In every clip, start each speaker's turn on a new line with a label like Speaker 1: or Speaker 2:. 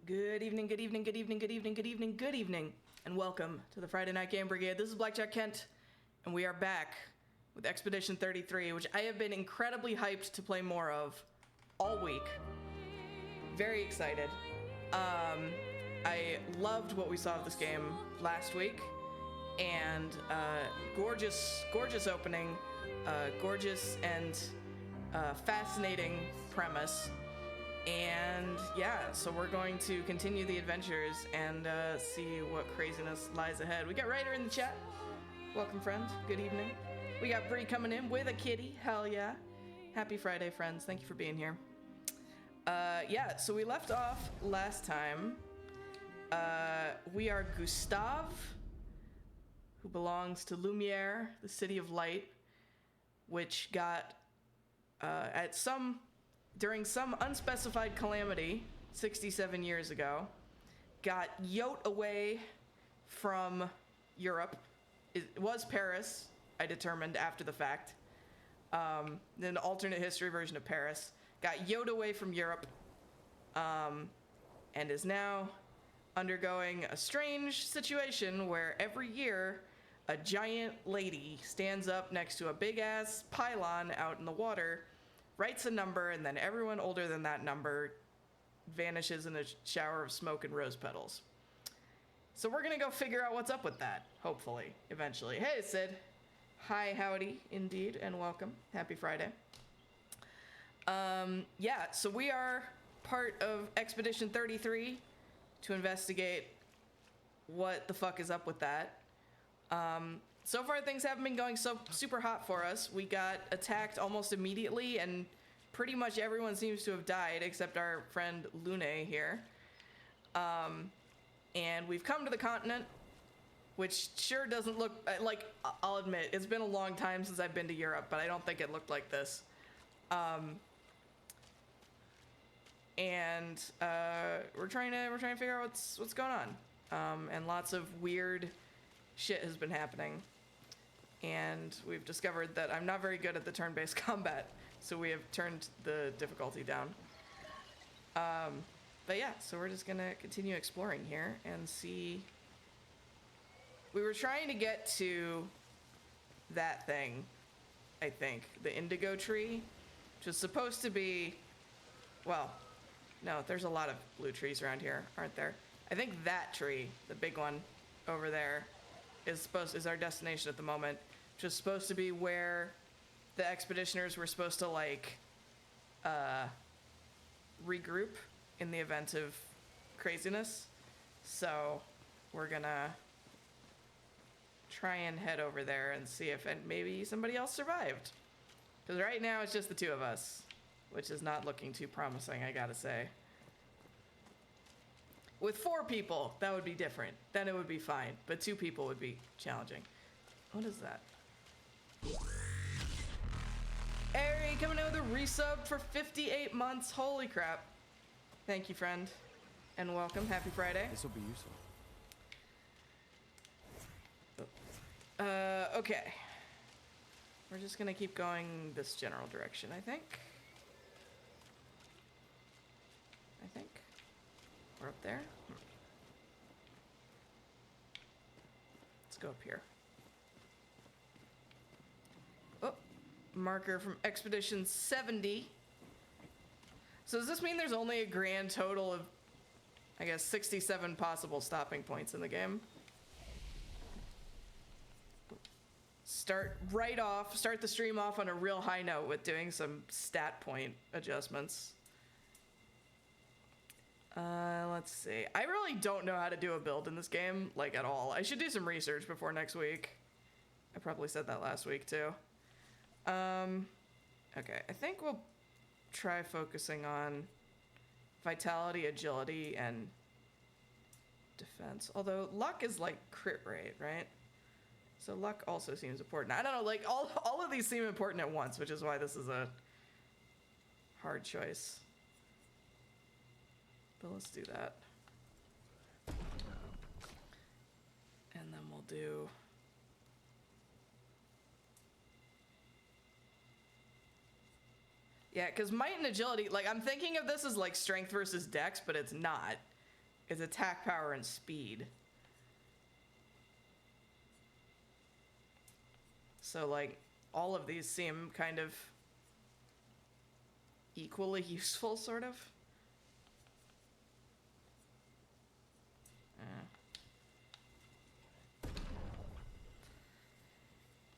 Speaker 1: Good evening, good evening, good evening, good evening, good evening, good evening, and welcome to the Friday Night Game Brigade. This is Blackjack Kent, and we are back with Expedition 33, which I have been incredibly hyped to play more of all week. Very excited. I loved what we saw of this game last week, and gorgeous opening, gorgeous and fascinating premise. And yeah, so we're going to continue the adventures and see what craziness lies ahead. We got Ryder in the chat. Welcome, friend. Good evening. We got Bree coming in with a kitty. Hell yeah. Happy Friday, friends. Thank you for being here. Yeah, so we left off last time. We are Gustave, who belongs to Lumiere, the City of Light, which got during some unspecified calamity 67 years ago, got yote away from Europe. It was Paris, I determined after the fact. An alternate history version of Paris. Got yote away from Europe, and is now undergoing a strange situation where every year a giant lady stands up next to a big-ass pylon out in the water, writes a number, and then everyone older than that number vanishes in a shower of smoke and rose petals. So we're gonna go figure out what's up with that, hopefully, eventually. Hey, Sid. Hi, howdy, indeed, and welcome. Happy Friday. Yeah, so we are part of Expedition 33 to investigate what the fuck is up with that. So far, things haven't been going so super hot for us. We got attacked almost immediately, and pretty much everyone seems to have died, except our friend Lune here. And we've come to the continent, which sure doesn't look like, I'll admit, it's been a long time since I've been to Europe, but I don't think it looked like this. And we're trying to figure out what's going on. And lots of weird shit has been happening. And we've discovered that I'm not very good at the turn-based combat, so we have turned the difficulty down. But yeah, so we're just gonna continue exploring here and see. We were trying to get to that thing, I think, the indigo tree, which is supposed to be, well, no, there's a lot of blue trees around here, aren't there? I think that tree, the big one over there, is our destination at the moment, which is supposed to be where the expeditioners were supposed to like regroup in the event of craziness. So we're gonna try and head over there and see if maybe somebody else survived, because right now it's just the two of us, which is not looking too promising, I gotta say. With 4 people, that would be different. Then it would be fine. But 2 people would be challenging. What is that? Ari coming in with a resub for 58 months. Holy crap. Thank you, friend. And welcome. Happy Friday.
Speaker 2: This will be useful.
Speaker 1: Okay. We're just gonna keep going this general direction, I think. We're up there. Let's go up here. Oh, marker from Expedition 70. So does this mean there's only a grand total of, I guess, 67 possible stopping points in the game? Start the stream off on a real high note with doing some stat point adjustments. Let's see. I really don't know how to do a build in this game, like, at all. I should do some research before next week. I probably said that last week, too. Okay, I think we'll try focusing on vitality, agility, and defense. Although luck is like crit rate, right? So luck also seems important. I don't know, like, all of these seem important at once, which is why this is a hard choice. But let's do that. And then we'll do... Yeah, because might and agility, like, I'm thinking of this as, like, strength versus dex, but it's not. is attack power and speed. So like all of these seem kind of equally useful, sort of.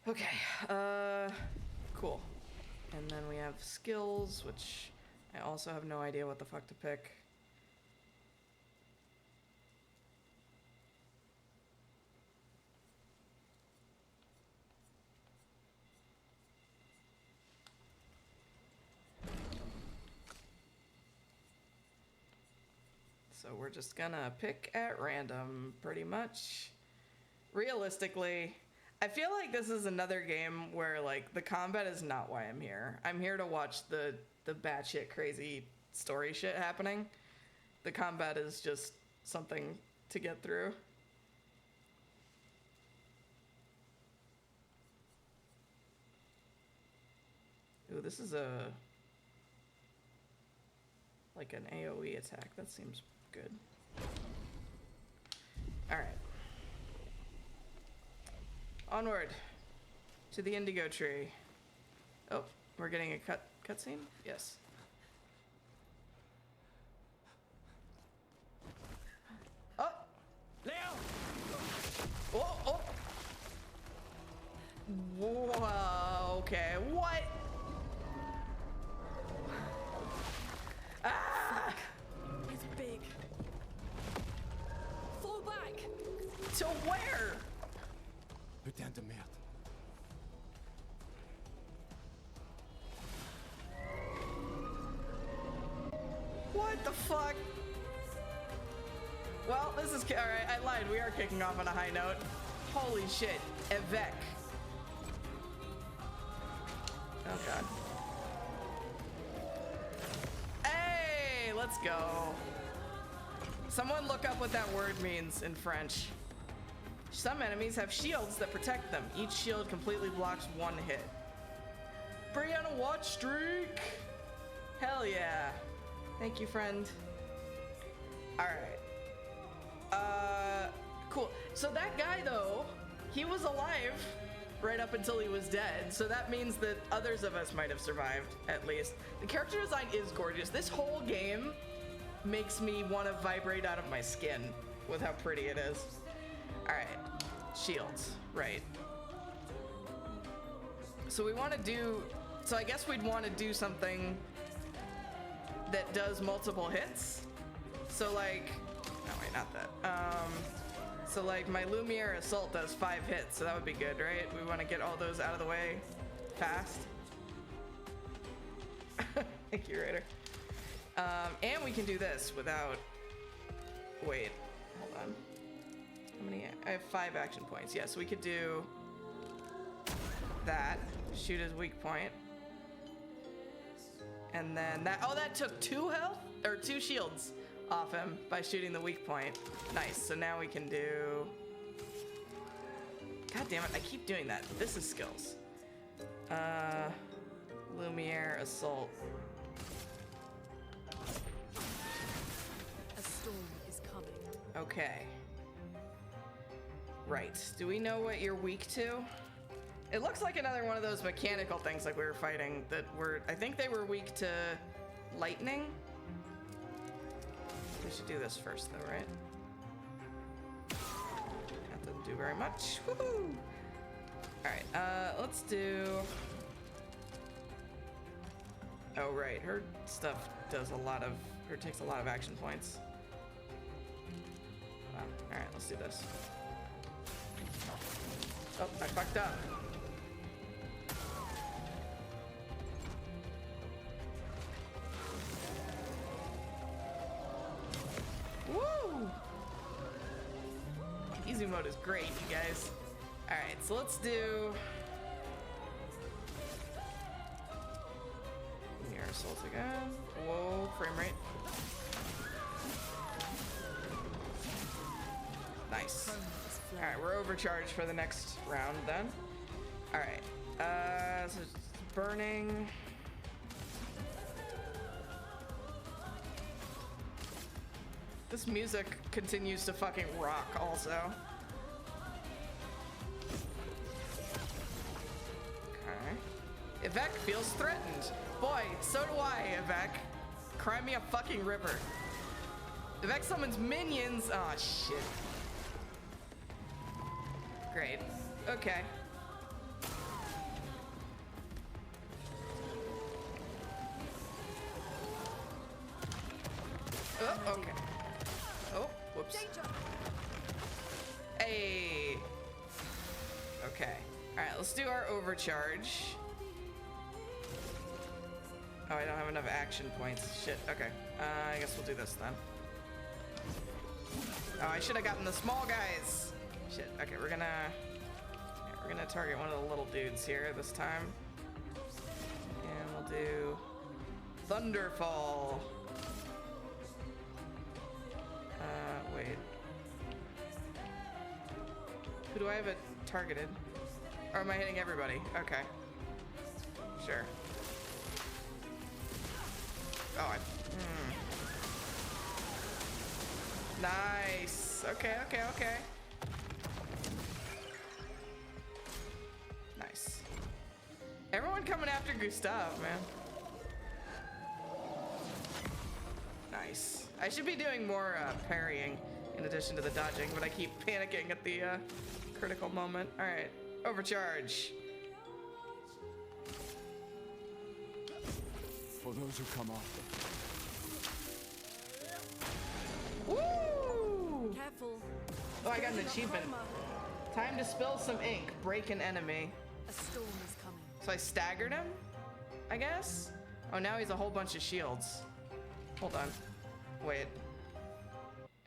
Speaker 1: Okay, cool. And then we have skills, which I also have no idea what the fuck to pick. So we're just gonna pick at random, pretty much. Realistically, I feel like this is another game where, like, the combat is not why I'm here. I'm here to watch the batshit crazy story shit happening. The combat is just something to get through. Ooh, this is like an AoE attack. That seems good. All right. Onward to the indigo tree. Oh, we're getting a cutscene? Yes. Oh!
Speaker 2: Leo!
Speaker 1: Oh, oh! Whoa, okay, what? Ah!
Speaker 3: It's big. Fall back!
Speaker 1: To where?
Speaker 2: Putain de merde.
Speaker 1: What the fuck? Well, this is... Alright, I lied. We are kicking off on a high note. Holy shit. Evec. Oh, God. Hey! Let's go. Someone look up what that word means in French. Some enemies have shields that protect them. Each shield completely blocks one hit. Bring on a watch streak! Hell yeah. Thank you, friend. Alright. Cool. So that guy, though, he was alive right up until he was dead. So that means that others of us might have survived, at least. The character design is gorgeous. This whole game makes me want to vibrate out of my skin with how pretty it is. Alright. Shields. Right. So we want to do... So I guess we'd want to do something that does multiple hits. So like... No, wait, not that. So like my Lumiere Assault does 5 hits, so that would be good, right? We want to get all those out of the way fast. Thank you, Raider. And we can do this without... Wait, hold on. How many? I have 5 action points. Yes, we could do that. Shoot his weak point. And then that... Oh, that took 2 health? Or 2 shields off him by shooting the weak point. Nice. So now we can do... God damn it, I keep doing that. This is skills. Lumiere Assault.
Speaker 3: A storm is coming.
Speaker 1: Okay. Right. Do we know what you're weak to? It looks like another one of those mechanical things like we were fighting that were... I think they were weak to lightning. We should do this first, though, right? That doesn't do very much. Woohoo! Alright, let's do... Oh, right. Her stuff does a lot of... Her takes a lot of action points. Alright, let's do this. Oh, I fucked up. Woo! Easy mode is great, you guys. Alright, so let's do... Mirror Assault again. Whoa, frame rate. Nice. Alright, we're overcharged for the next round then. Alright. So it's burning. This music continues to fucking rock also. Okay. Yvek feels threatened. Boy, so do I, Yvek. Cry me a fucking river. Yvek summons minions. Oh shit. Great. Okay. Oh, okay. Oh, whoops. Hey. Okay. All right, let's do our overcharge. Oh, I don't have enough action points. Shit. Okay. I guess we'll do this then. Oh, I should have gotten the small guys. Shit. Okay, we're gonna target one of the little dudes here this time, and we'll do Thunderfall. Wait. Who do I have it targeted? Or am I hitting everybody? Okay. Sure. Oh, Nice. Okay, okay, okay. Nice. Everyone coming after Gustav, man. Nice. I should be doing more parrying in addition to the dodging, but I keep panicking at the critical moment. All right, overcharge.
Speaker 2: For those who come after.
Speaker 1: Woo!
Speaker 3: Careful.
Speaker 1: Oh, I got an achievement. Time to spill some ink. Break an enemy.
Speaker 3: A storm is coming.
Speaker 1: So I staggered him, I guess? Oh, now he's a whole bunch of shields. Hold on. Wait.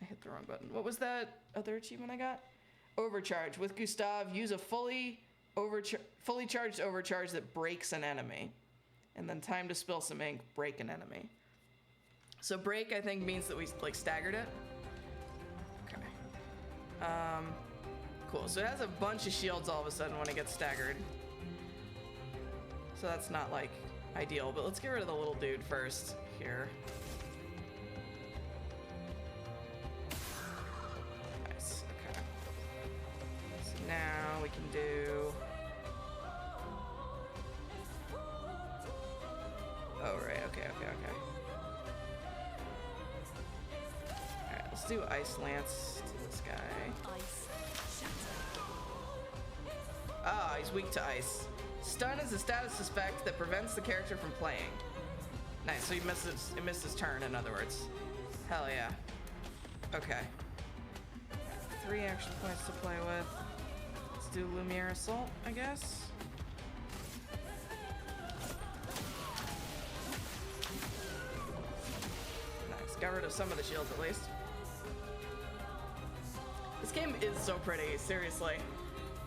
Speaker 1: I hit the wrong button. What was that other achievement I got? Overcharge. With Gustav, use a fully charged overcharge that breaks an enemy. And then time to spill some ink, break an enemy. So break, I think, means that we like staggered it. Okay. Cool. So it has a bunch of shields all of a sudden when it gets staggered. So that's not like ideal, but let's get rid of the little dude first here. Nice. Okay. So now we can do. Oh, right. Okay, okay, okay. Alright, let's do Ice Lance to this guy.
Speaker 3: Ice. Shatter.
Speaker 1: Ah, he's weak to ice. Stun is a status effect that prevents the character from playing. Nice, so he missed his turn, in other words. Hell yeah. Okay. 3 action points to play with. Let's do Lumiere Assault, I guess. Nice, got rid of some of the shields at least. This game is so pretty, seriously.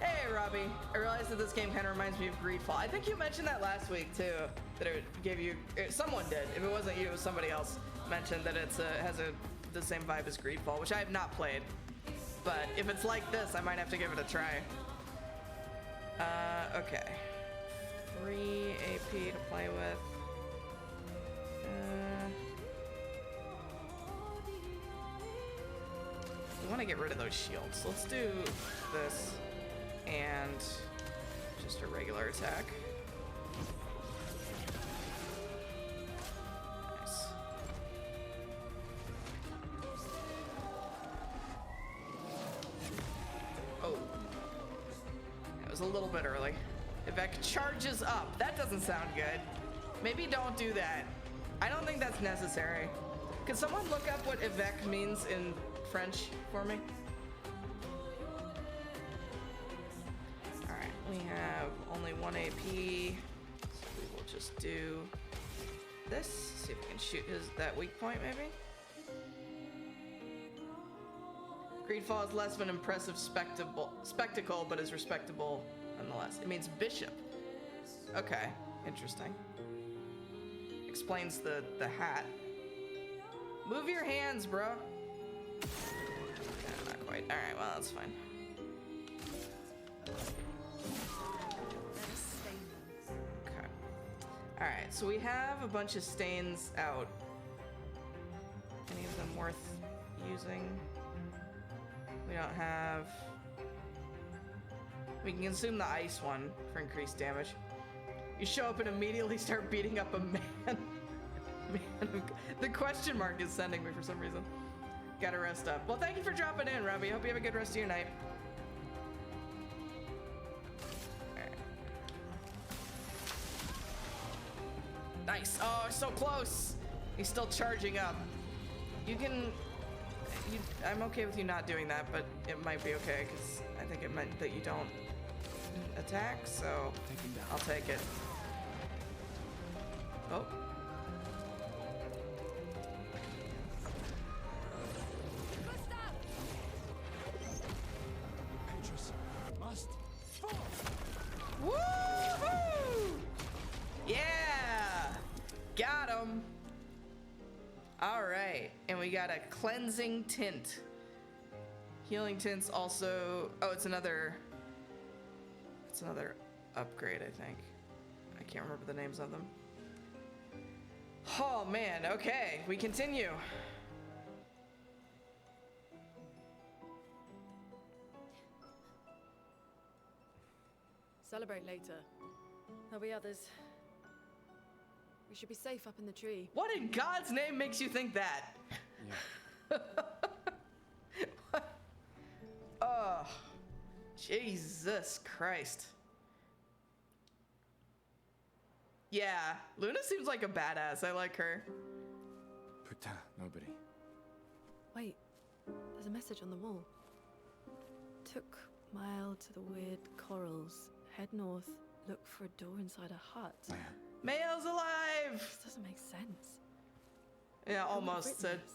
Speaker 1: Hey, Robbie. I realized that this game kind of reminds me of Greedfall. I think you mentioned that last week, too. That it gave you... someone did. If it wasn't you, it was somebody else mentioned that it has the same vibe as Greedfall, which I have not played. But if it's like this, I might have to give it a try. Okay. 3 AP to play with. We want to get rid of those shields. Let's do this. And just a regular attack. Nice. Oh. That was a little bit early. Yvek charges up. That doesn't sound good. Maybe don't do that. I don't think that's necessary. Could someone look up what Yvek means in French for me? We have only 1 AP, so we will just do this. See if we can shoot that weak point, maybe. Greedfall is less of an impressive spectacle, but is respectable nonetheless. It means bishop. Okay, interesting. Explains the hat. Move your hands, bro. Yeah, not quite. All right, well that's fine. Alright, so we have a bunch of stains out. Any of them worth using? We don't have... We can consume the ice one for increased damage. You show up and immediately start beating up a man. Man, the question mark is sending me for some reason. Gotta rest up. Well, thank you for dropping in, Robbie. Hope you have a good rest of your night. Alright. Nice. Oh, so close. He's still charging up. You can... I'm okay with you not doing that, but it might be okay, because I think it meant that you don't attack, so I'll take it. Oh. Woohoo! Yeah! Got him! Alright, and we got a cleansing tint. Healing tints also... Oh, it's another upgrade, I think. I can't remember the names of them. Oh man, okay, we continue.
Speaker 3: Celebrate later. There'll be others. We should be safe up in the tree.
Speaker 1: What in God's name makes you think that?
Speaker 2: Yeah.
Speaker 1: Oh, Jesus Christ. Yeah, Luna seems like a badass. I like her.
Speaker 2: Putain, nobody.
Speaker 3: Wait, there's a message on the wall. Took mile to the weird corals. Head north, look for a door inside a hut.
Speaker 2: Man.
Speaker 1: Mayo's alive!
Speaker 3: This doesn't make sense.
Speaker 1: Yeah,
Speaker 3: Who would have
Speaker 1: almost
Speaker 3: written
Speaker 1: said.
Speaker 3: this?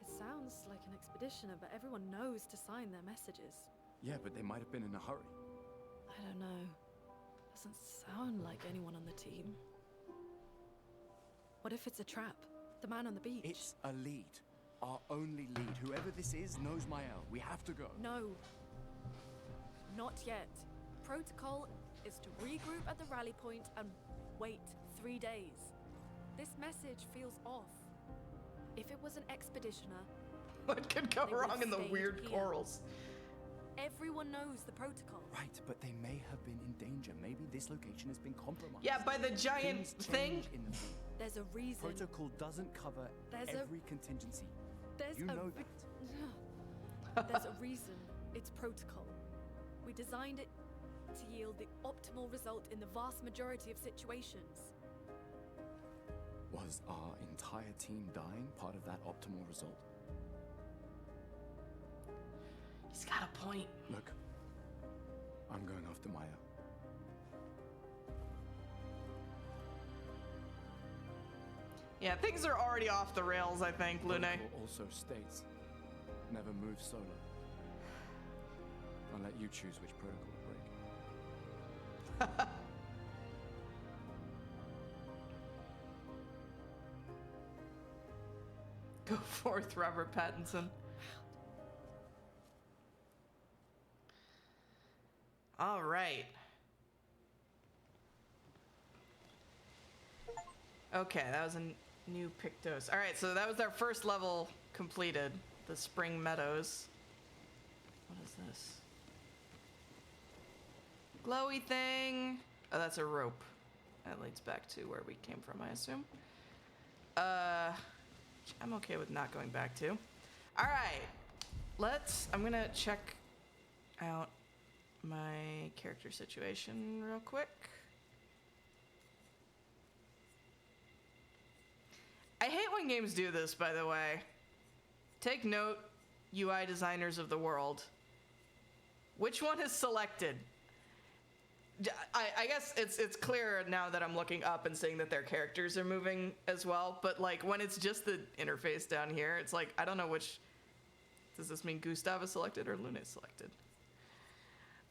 Speaker 3: It sounds like an expeditioner, but everyone knows to sign their messages.
Speaker 2: Yeah, but they might have been in a hurry.
Speaker 3: I don't know. Doesn't sound like anyone on the team. What if it's a trap? The man on the beach?
Speaker 2: It's a lead. Our only lead. Whoever this is knows Mael. We have to go.
Speaker 3: No. Not yet. Protocol is to regroup at the rally point and wait 3 days. This message feels off. If it was an expeditioner,
Speaker 1: What could go
Speaker 3: They would've
Speaker 1: wrong in the
Speaker 3: stayed
Speaker 1: weird
Speaker 3: here.
Speaker 1: corals?
Speaker 3: everyone knows the protocol.
Speaker 2: Right, but they may have been in danger. Maybe this location has been compromised.
Speaker 1: Yeah, by the giant
Speaker 2: Things
Speaker 1: thing.
Speaker 2: change in the field.
Speaker 3: There's a reason.
Speaker 2: Protocol doesn't cover
Speaker 3: There's a-
Speaker 2: every contingency.
Speaker 3: There's
Speaker 2: You
Speaker 3: a
Speaker 2: know
Speaker 3: re-
Speaker 2: that.
Speaker 3: There's a reason. It's protocol. We designed it to yield the optimal result in the vast majority of situations.
Speaker 2: Was our entire team dying part of that optimal result?
Speaker 1: He's got a point.
Speaker 2: Look, I'm going after Maya.
Speaker 1: Yeah, things are already off the rails, I think, Lune.
Speaker 2: Protocol also states, never move solo. I'll let you choose which protocol to break.
Speaker 1: Go forth, Robert Pattinson. All right. Okay, that was a new Pictos. All right, so that was our first level completed, the Spring Meadows. What is this? Glowy thing. Oh, that's a rope. That leads back to where we came from, I assume. I'm okay with not going back to. All right, I'm gonna check out my character situation real quick. I hate when games do this, by the way. Take note, UI designers of the world. Which one is selected? I guess it's clearer now that I'm looking up and seeing that their characters are moving as well, but like when it's just the interface down here, it's like, I don't know which, does this mean Gustav is selected or Lune is selected?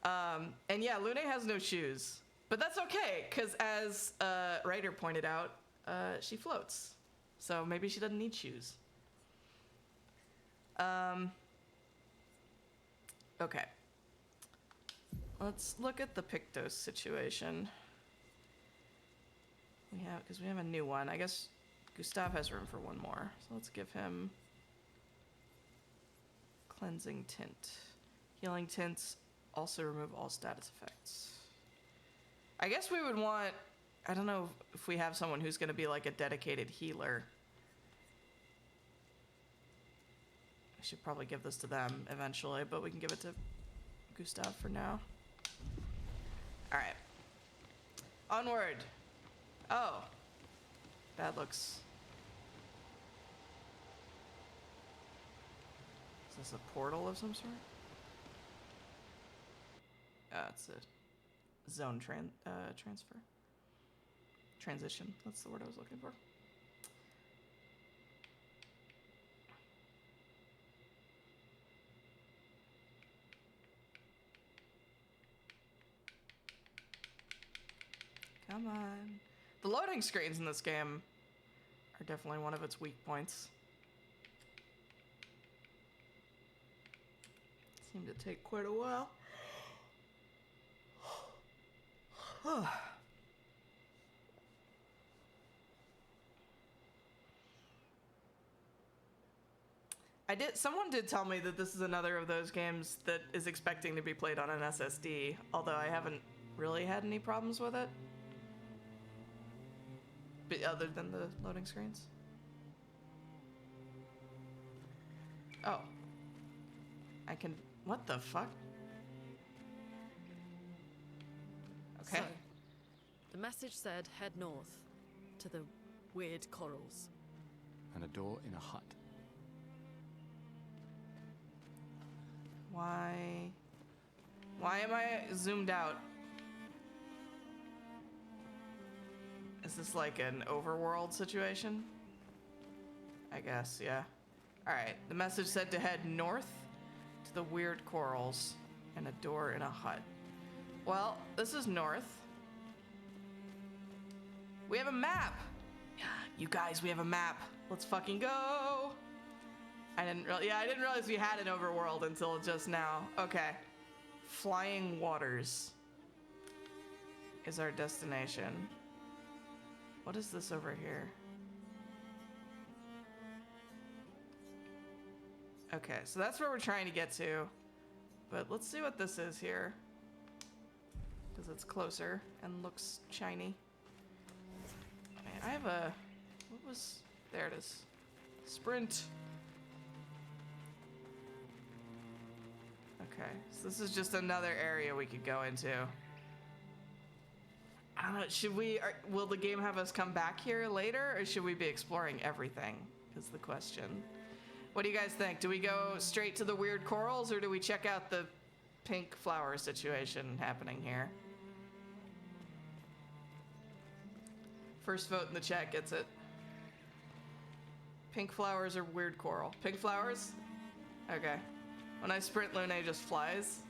Speaker 1: And yeah, Lune has no shoes, but that's okay, because as Ryder pointed out, she floats. So maybe she doesn't need shoes. Okay. Let's look at the Pictos situation. Because we have a new one. I guess Gustav has room for one more. So let's give him cleansing tint. Healing tints also remove all status effects. I guess we would want, I don't know if we have someone who's going to be like a dedicated healer. I should probably give this to them eventually, but we can give it to Gustav for now. All right. Onward. Oh. That looks... Is this a portal of some sort? It's a zone transfer. Transition. That's the word I was looking for. Come on. The loading screens in this game are definitely one of its weak points. Seem to take quite a while. Someone did tell me that this is another of those games that is expecting to be played on an SSD, although I haven't really had any problems with it. But other than the loading screens. Oh. I can... What the fuck? Okay.
Speaker 3: So, the message said head north to the weird corals.
Speaker 2: And a door in a hut.
Speaker 1: Why am I zoomed out? Is this like an overworld situation? I guess, yeah. Alright, the message said to head north to the weird corals and a door in a hut. Well, this is north. We have a map! You guys, we have a map. Let's fucking go! I didn't realize we had an overworld until just now. Okay. Flying Waters is our destination. What is this over here? Okay, so that's where we're trying to get to. But let's see what this is here. Because it's closer and looks shiny. Man, I have a... What was... There it is. Sprint. Okay, so this is just another area we could go into. I don't know, should we... will the game have us come back here later, or should we be exploring everything, is the question. What do you guys think? Do we go straight to the weird corals, or do we check out the pink flower situation happening here? First vote in the chat gets it. Pink flowers or weird coral? Pink flowers? Okay. When I sprint, Lune just flies.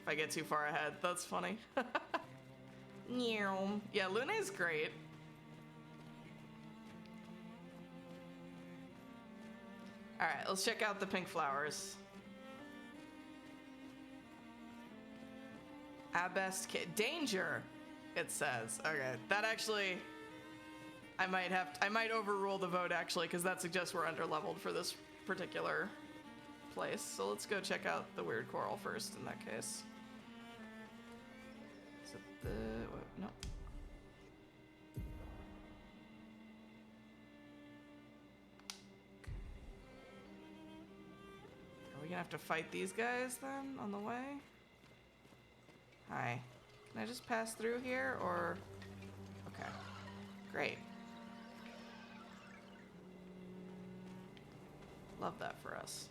Speaker 1: If I get too far ahead, that's funny. Yeah, Lune's great. Alright, let's check out the pink flowers. Danger, it says. Okay, that actually... I might overrule the vote actually, because that suggests we're underleveled for this particular place. So let's go check out the weird coral first in that case. Is it the... What, no. Are we gonna have to fight these guys then on the way? Hi. Can I just pass through here, or... Okay. Great. Love that for us.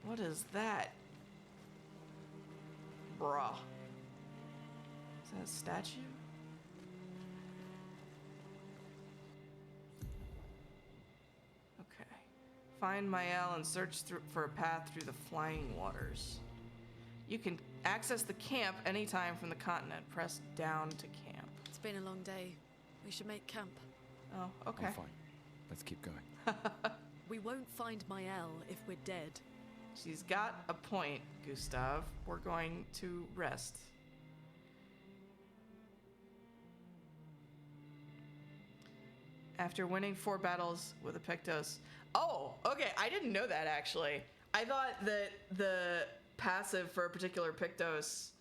Speaker 1: What is that? Bruh. Is that a statue? Okay. Find Mael and search for a path through the flying waters. You can access the camp anytime from the continent. Press down to camp.
Speaker 3: It's been a long day. We should make camp.
Speaker 1: Oh, okay.
Speaker 2: I'm fine. Let's keep going.
Speaker 3: We won't find Mael if we're dead.
Speaker 1: She's got a point, Gustav. We're going to rest. After winning 4 battles with a Pictos. Oh, okay. I didn't know that, actually. I thought that the passive for a particular Pictos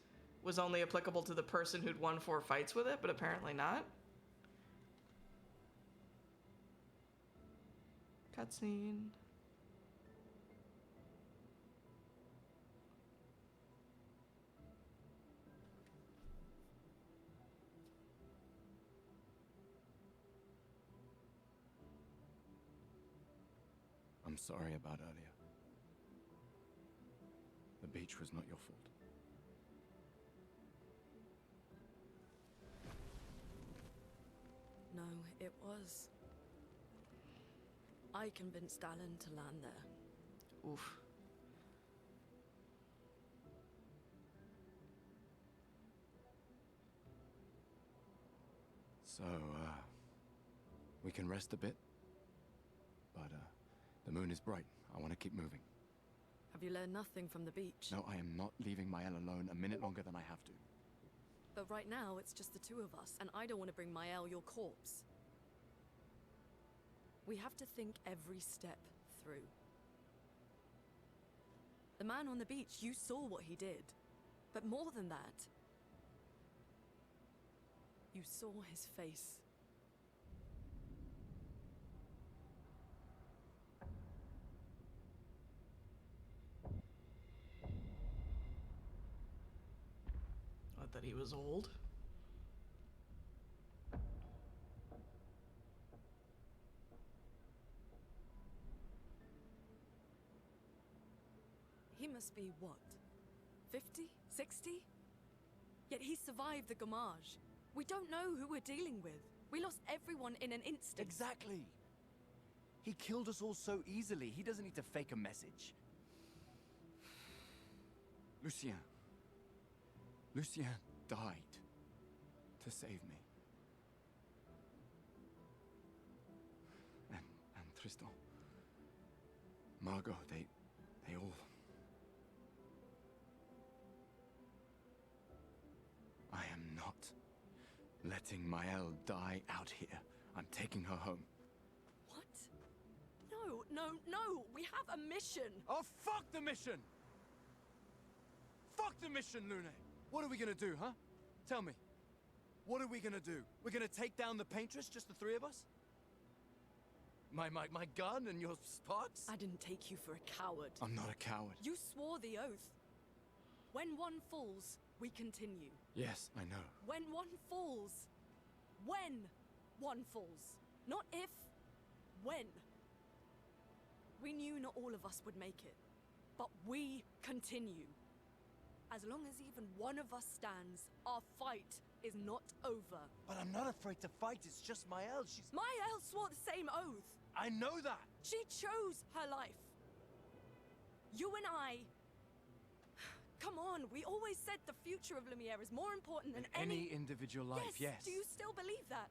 Speaker 1: was only applicable to the person who'd won 4 fights with it, but apparently not. Cutscene.
Speaker 2: I'm sorry about earlier. The beach was not your fault.
Speaker 3: No, it was. I convinced Alan to land there.
Speaker 1: Oof.
Speaker 2: So, we can rest a bit. But, the moon is bright. I want to keep moving.
Speaker 3: Have you learned nothing from the beach?
Speaker 2: No, I am not leaving Mael alone a minute longer than I have to.
Speaker 3: But right now, it's just the 2 of us, and I don't want to bring Mael your corpse. We have to think every step through. The man on the beach, you saw what he did. But more than that, you saw his face.
Speaker 1: Not that he was old.
Speaker 3: He must be what? 50? 60? Yet he survived the Gamage. We don't know who we're dealing with. We lost everyone in an instant.
Speaker 2: Exactly! He killed us all so easily. He doesn't need to fake a message. Lucien. Lucien died to save me. And Tristan. Margot, they all... I am not letting Mael die out here. I'm taking her home.
Speaker 3: What? No, no, no! We have a mission!
Speaker 2: Oh, fuck the mission! Fuck the mission, Lune! What are we gonna do, huh? Tell me. What are we gonna do? We're gonna take down the Paintress, just the 3 of us? My gun and your sparks?
Speaker 3: I didn't take you for a coward.
Speaker 2: I'm not a coward.
Speaker 3: You swore the oath. When one falls, we continue.
Speaker 2: Yes, I know.
Speaker 3: When one falls. When one falls. Not if. When. We knew not all of us would make it. But we continue. As long as even one of us stands, our fight is not over.
Speaker 2: But I'm not afraid to fight. It's just Mael. She's...
Speaker 3: Mael swore the same oath.
Speaker 2: I know that!
Speaker 3: She chose her life. You and I... Come on, we always said the future of Lumiere is more important than
Speaker 2: any individual life, yes.
Speaker 3: Do you still believe that?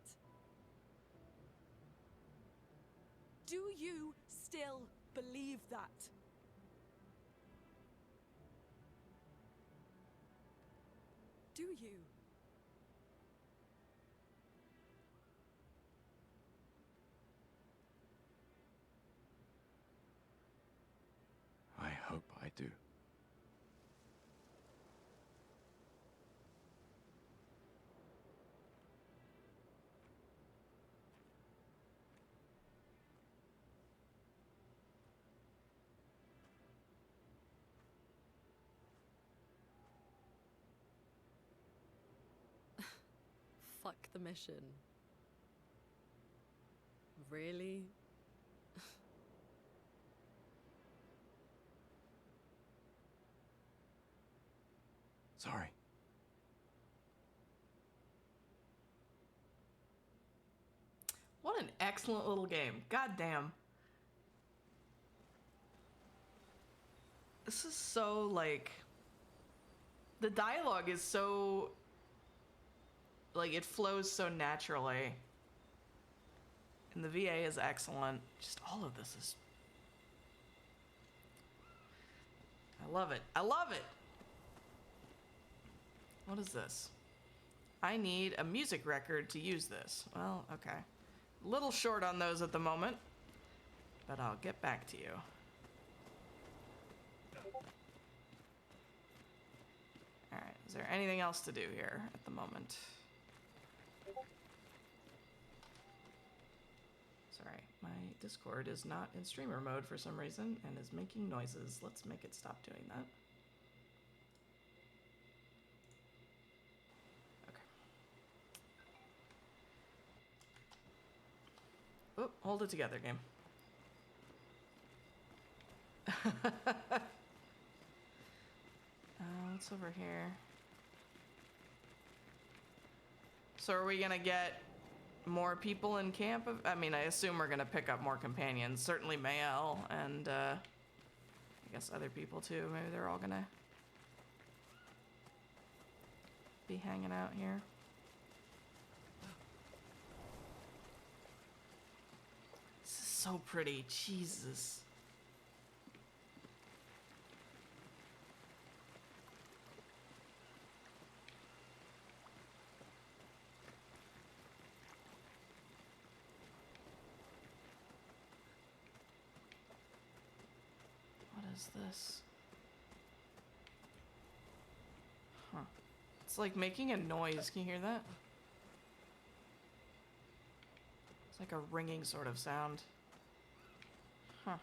Speaker 3: Do you still believe that? Do you?
Speaker 2: I hope I do.
Speaker 3: Fuck the mission. Really?
Speaker 2: Sorry.
Speaker 1: What an excellent little game. God damn. This is so, like... The dialogue is so... Like, it flows so naturally. And the VA is excellent. Just all of this is... I love it. I love it! What is this? I need a music record to use this. Well, okay. Little short on those at the moment, but I'll get back to you. Alright, is there anything else to do here at the moment? Sorry, my Discord is not in streamer mode for some reason and is making noises. Let's make it stop doing that. Okay. Oh, hold it together, game. What's over here? So are we gonna get more people in camp? I mean, I assume we're gonna pick up more companions. Certainly Mael and I guess other people too. Maybe they're all gonna be hanging out here. This is so pretty. Jesus. Is this? Huh. It's like making a noise. Can you hear that? It's like a ringing sort of sound. Huh.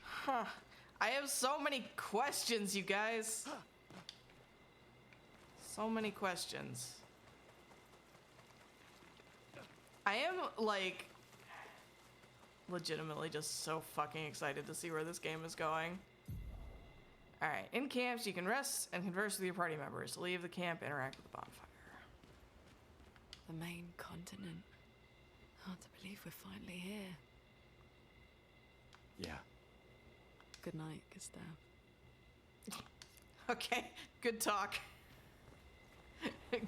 Speaker 1: Huh. I have so many questions, you guys. So many questions. I am like legitimately just so fucking excited to see where this game is going. Alright, in camps you can rest and converse with your party members. Leave the camp, interact with the bonfire.
Speaker 3: The main continent. Hard to believe we're finally here.
Speaker 2: Yeah.
Speaker 3: Good night, Gustav.
Speaker 1: Okay, good talk.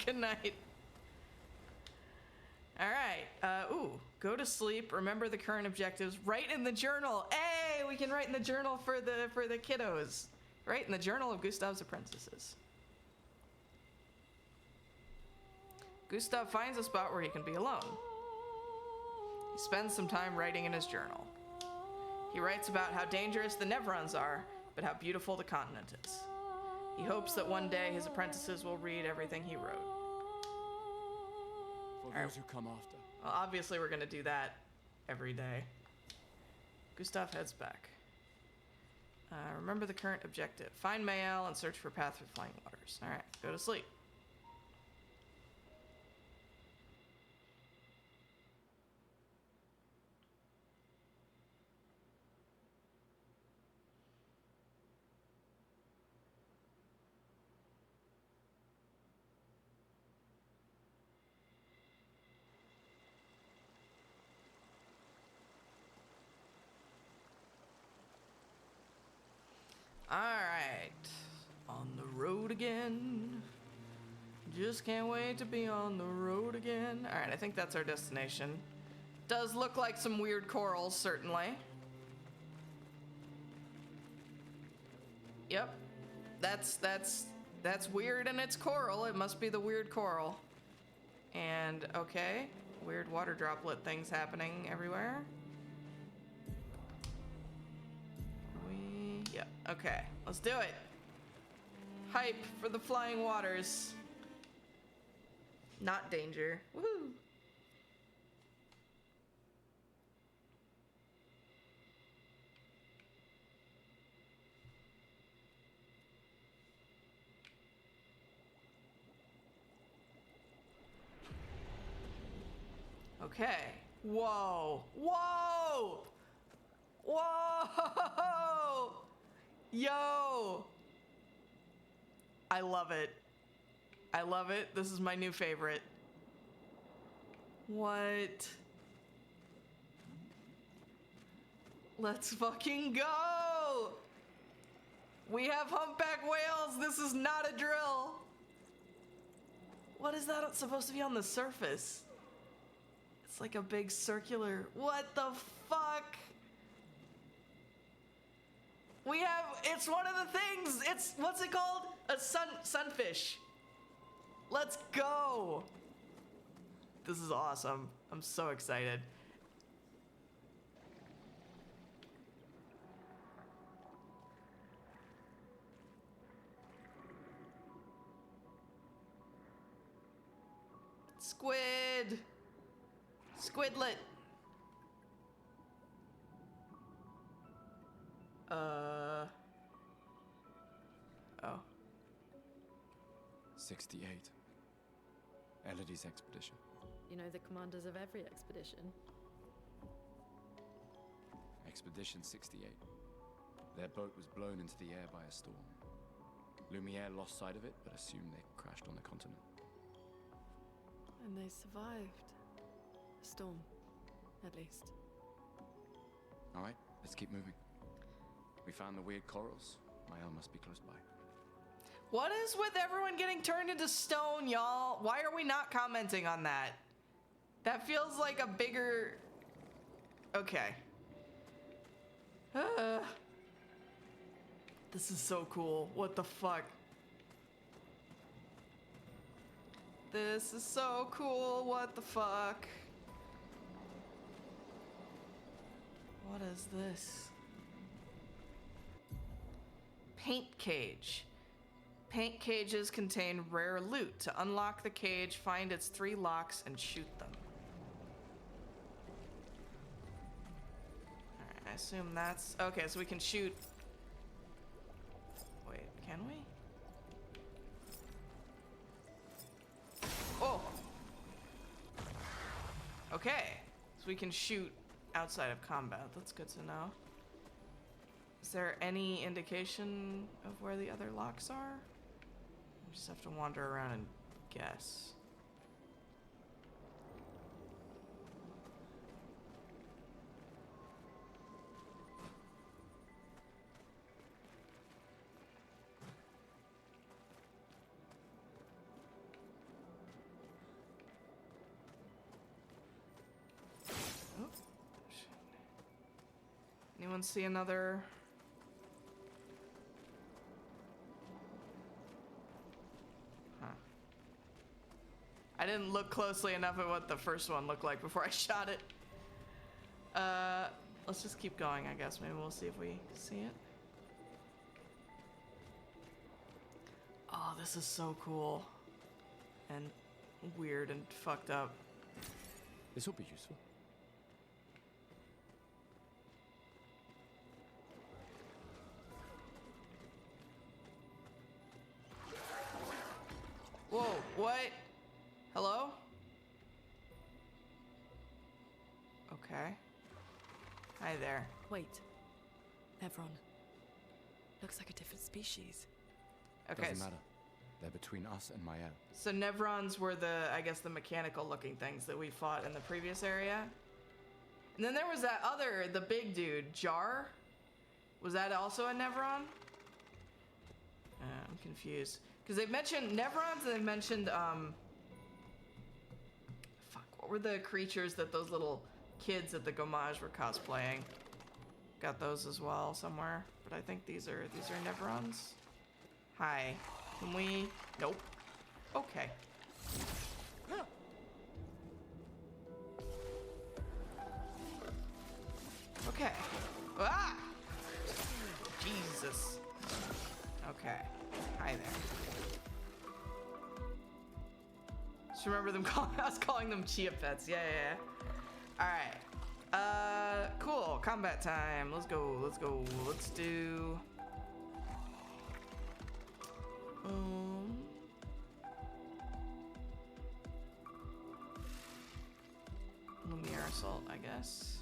Speaker 1: Good night. Alright, ooh, go to sleep, remember the current objectives, write in the journal. Hey, we can write in the journal for the kiddos. Write in the journal of Gustav's apprentices. Gustav finds a spot where he can be alone. He spends some time writing in his journal. He writes about how dangerous the Nevrons are, but how beautiful the continent is. He hopes that one day his apprentices will read everything he wrote.
Speaker 2: For those who come after.
Speaker 1: Well, obviously we're gonna do that every day. Gustav heads back. Remember the current objective. Find Mael and search for path through flying waters. Alright, go to sleep. Alright, on the road again. Just can't wait to be on the road again. Alright, I think that's our destination. Does look like some weird corals, certainly. Yep, that's weird and it's coral. It must be the weird coral. And, okay, weird water droplet things happening everywhere. Yep, okay, let's do it. Hype for the flying waters. Not danger. Woohoo! Okay. Whoa. Whoa! Whoa! Yo! I love it. I love it. This is my new favorite. What? Let's fucking go! We have humpback whales. This is not a drill. What is that supposed to be on the surface? It's like a big circular. What the fuck? We have, it's one of the things. It's, what's it called? A sunfish. Let's go. This is awesome. I'm so excited. Squid! Squidlet! Oh.
Speaker 2: 68. Elodie's expedition.
Speaker 3: You know the commanders of every expedition.
Speaker 2: Expedition 68. Their boat was blown into the air by a storm. Lumiere lost sight of it, but assumed they crashed on the continent.
Speaker 3: And they survived. A storm, at least.
Speaker 2: All right, let's keep moving. We found the weird corals. Mael must be close by.
Speaker 1: What is with everyone getting turned into stone, y'all? Why are we not commenting on that? That feels like a bigger... Okay. This is so cool. What the fuck? This is so cool. What the fuck? What is this? Paint cage. Paint cages contain rare loot. To unlock the cage, find its 3 locks and shoot them. Alright, I assume that's... Okay, so we can shoot... Wait, can we? Oh! Okay, so we can shoot outside of combat. That's good to know. Is there any indication of where the other locks are? We just have to wander around and guess. Oh, shit. Anyone see another? I didn't look closely enough at what the first one looked like before I shot it. Let's just keep going, I guess. Maybe we'll see if we see it. Oh, this is so cool. And weird and fucked up.
Speaker 2: This will be useful.
Speaker 1: Whoa, what? Hello? Okay. Hi there.
Speaker 3: Wait. Nevron. Looks like a different species.
Speaker 1: Okay.
Speaker 2: Doesn't matter. They're between us and Mael.
Speaker 1: So Nevrons were the, I guess, the mechanical looking things that we fought in the previous area. And then there was that other, the big dude, Jar? Was that also a Nevron? I'm confused. Because they've mentioned Nevrons and they've mentioned, fuck, what were the creatures that those little kids at the Gommage were cosplaying? Got those as well somewhere. But I think these are Nevrons. Hi. Can we? Nope. Okay. Okay. Ah! Jesus. Okay. Hi there. Just remember them us calling them Chia Pets. Yeah. Alright. Cool. Combat time. Let's go. Let's do... Lumiere Assault, I guess.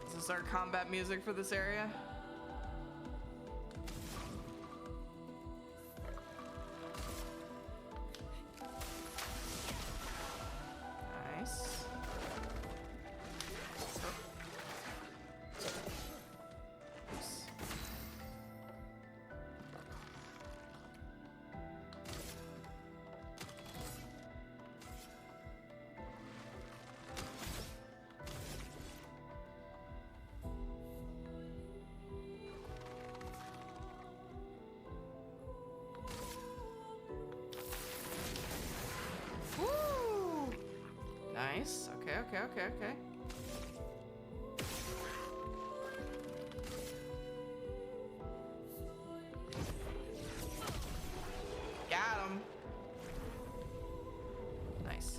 Speaker 1: Is this our combat music for this area? Nice. Oops. okay. Got him. Nice.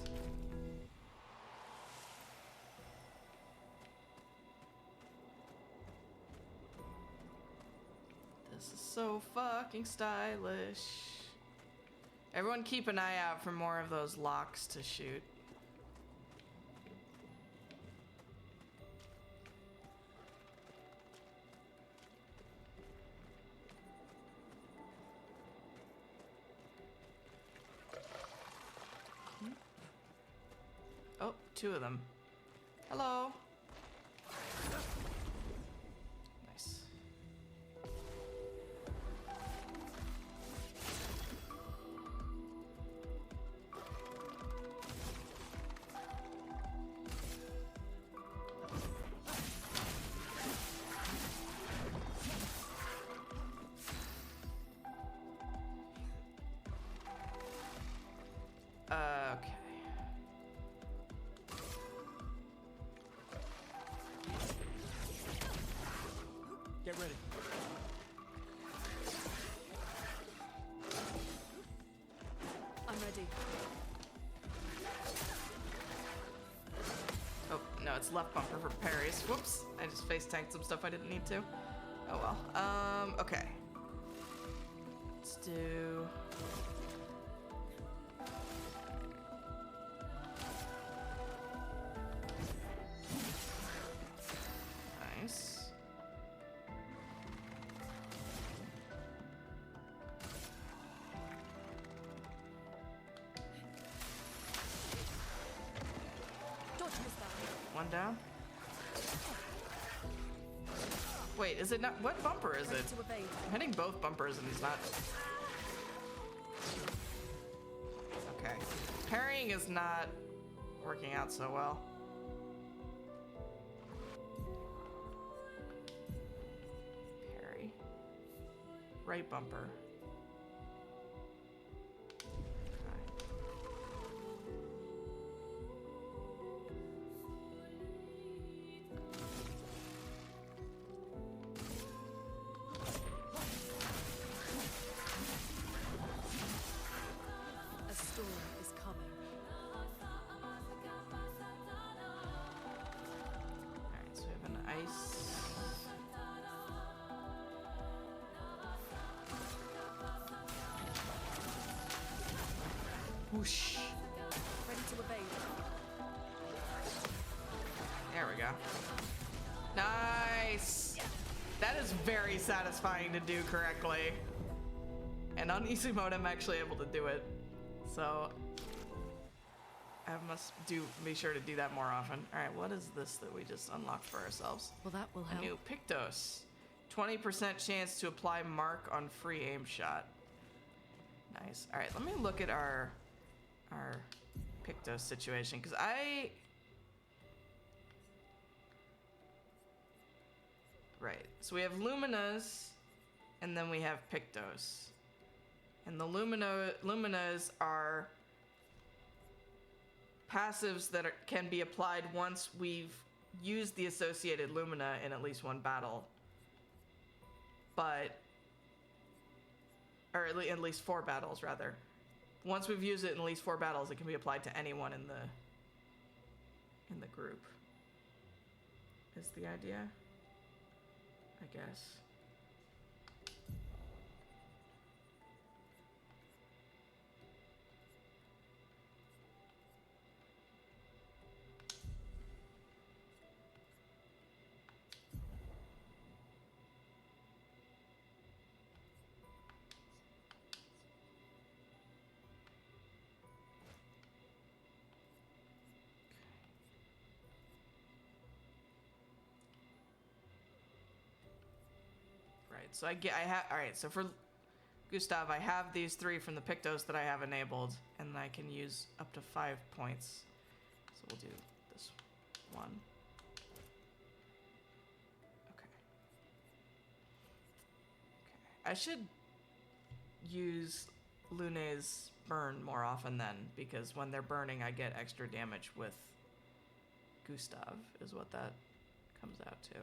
Speaker 1: This is so fucking stylish. Everyone keep an eye out for more of those locks to shoot. Oh, two of them. Hello. Nice. Okay.
Speaker 2: Get ready.
Speaker 3: I'm ready.
Speaker 1: Oh, no, it's left bumper for parries. Whoops. I just face tanked some stuff I didn't need to. Oh well. Okay. Let's do... Nice.
Speaker 3: Dodge this down.
Speaker 1: One down. Wait, is it not? What bumper is
Speaker 3: Ready
Speaker 1: it?
Speaker 3: to evade.
Speaker 1: I'm hitting both bumpers and he's not. Okay. Parrying is not working out so well. Parry. Right bumper.
Speaker 3: A storm is coming.
Speaker 1: Alright, so we have an ice. Whoosh.
Speaker 3: Ready to evade.
Speaker 1: There we go. Nice! That is very satisfying to do correctly. And on easy mode, I'm actually able to do it. So I must be sure to do that more often. All right, what is this that we just unlocked for ourselves?
Speaker 3: Well, that will
Speaker 1: A
Speaker 3: help.
Speaker 1: new Pictos. 20% chance to apply mark on free aim shot. Nice. All right, let me look at our Pictos situation, because Right, so we have Luminas, and then we have Pictos. And the Luminas are passives that can be applied once we've used the associated Lumina in at least one battle. Or at least 4 battles, rather. Once we've used it in at least 4 battles, it can be applied to anyone in the group. Is the idea? I guess. So alright, so for Gustav, I have these 3 from the Pictos that I have enabled, and I can use up to 5 points. So we'll do this one. Okay. I should use Lune's burn more often then, because when they're burning, I get extra damage with Gustav is what that comes out to.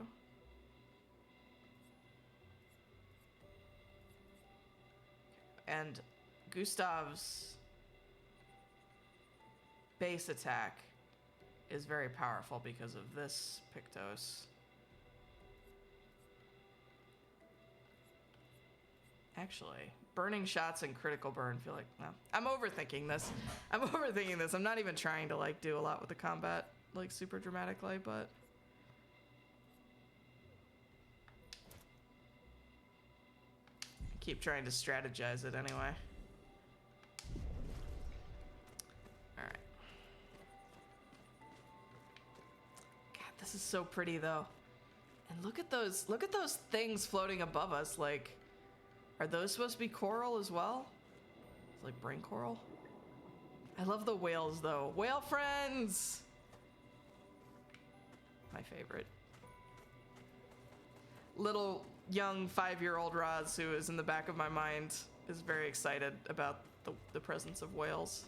Speaker 1: And Gustav's base attack is very powerful because of this Pictos. Actually, burning shots and critical burn feel like, no. I'm overthinking this. I'm not even trying to like do a lot with the combat, like super dramatically, but I keep trying to strategize it anyway. All right. God, this is so pretty though. And look at those things floating above us, like, are those supposed to be coral as well? It's like brain coral. I love the whales though. Whale friends! My favorite. Little young 5-year-old Roz, who is in the back of my mind, is very excited about the presence of whales.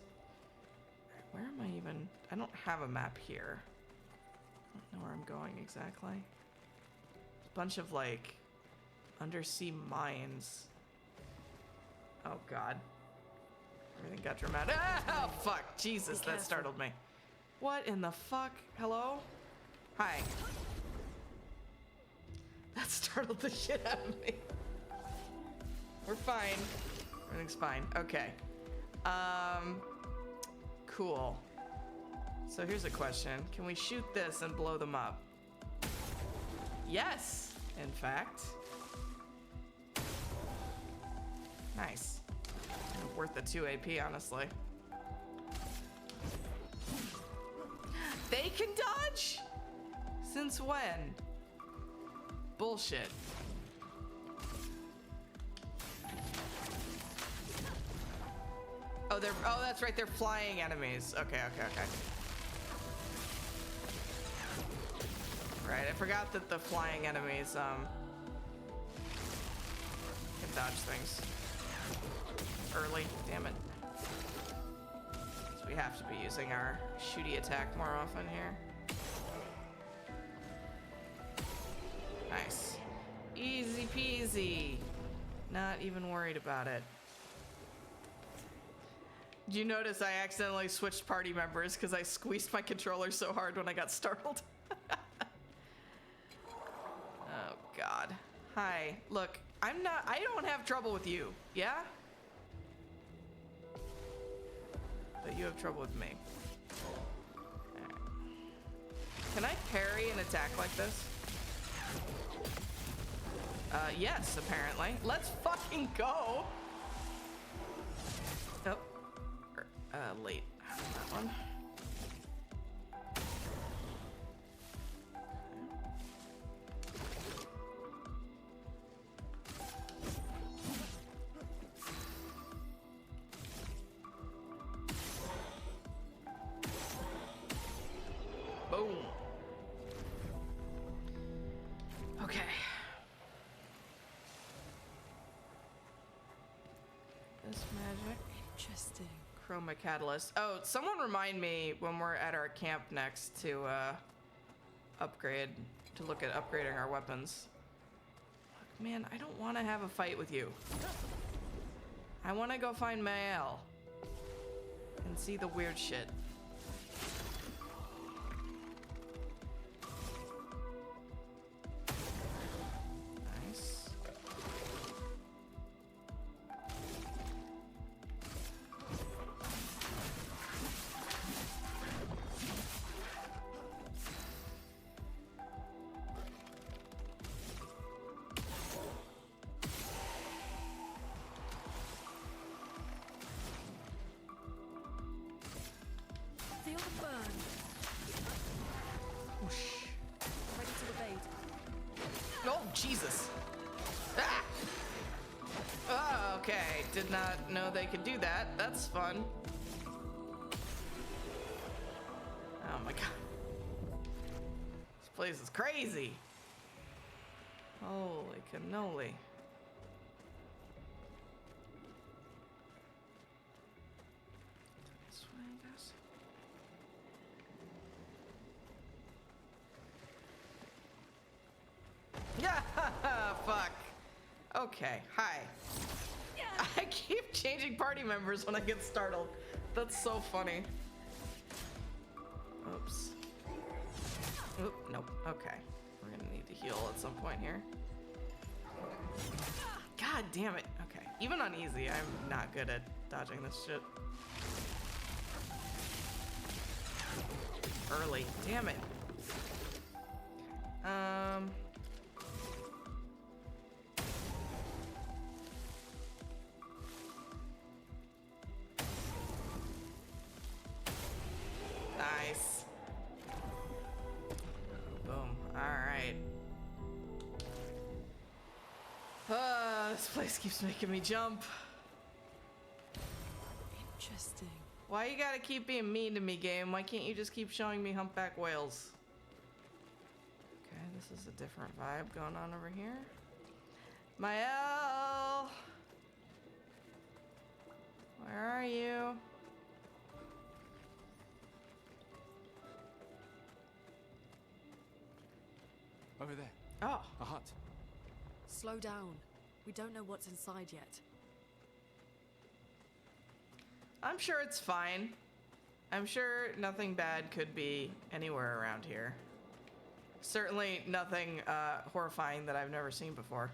Speaker 1: Where am I even? I don't have a map here. I don't know where I'm going exactly. A bunch of like undersea mines. Oh god. Everything got dramatic. Ah, oh fuck. Jesus, that startled me. What in the fuck? Hello? Hi. That startled the shit out of me. We're fine. Everything's fine. Okay. Cool. So here's a question. Can we shoot this and blow them up? Yes, in fact. Nice. Worth the 2 AP, honestly. They can dodge? Since when? Bullshit. Oh, that's right, they're flying enemies. Okay. Right, I forgot that the flying enemies, can dodge things. Early, damn it. So we have to be using our shooty attack more often here. Nice. Easy peasy. Not even worried about it. Did you notice I accidentally switched party members because I squeezed my controller so hard when I got startled? Oh god. Hi. Look, I don't have trouble with you, yeah? But you have trouble with me. Right. Can I parry an attack like this? Yes, apparently. Let's fucking go! Oh. Late on that one. Boom. Okay. This magic.
Speaker 3: Interesting.
Speaker 1: Chroma catalyst. Oh, someone remind me when we're at our camp next to look at upgrading our weapons. Look, man, I don't want to have a fight with you. I want to go find Mael and see the weird shit. Nice.
Speaker 3: Feel the burn.
Speaker 1: Whoosh.
Speaker 3: Ready to evade.
Speaker 1: Oh, Jesus. Ah! Oh, okay. Did not know they could do that. That's fun. Oh my god. This place is crazy. Holy cannoli. This way, I guess. Okay, hi. I keep changing party members when I get startled. That's so funny. Oops. Oop, nope. Okay. We're gonna need to heal at some point here. God damn it. Okay. Even on easy, I'm not good at dodging this shit. Early. Damn it. Nice. Boom. Alright. This place keeps making me jump.
Speaker 3: Interesting.
Speaker 1: Why you gotta keep being mean to me, game? Why can't you just keep showing me humpback whales? Okay, this is a different vibe going on over here. Mael! Where are you?
Speaker 2: Over there.
Speaker 1: Oh.
Speaker 2: A hut.
Speaker 3: Slow down. We don't know what's inside yet.
Speaker 1: I'm sure it's fine. I'm sure nothing bad could be anywhere around here. Certainly nothing horrifying that I've never seen before.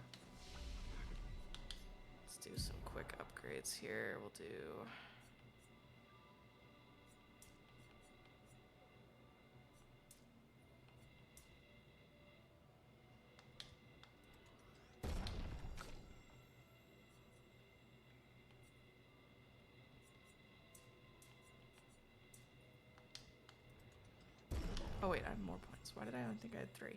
Speaker 1: Let's do some quick upgrades here. We'll do... Oh wait, I have more points. Why did I only think I had 3?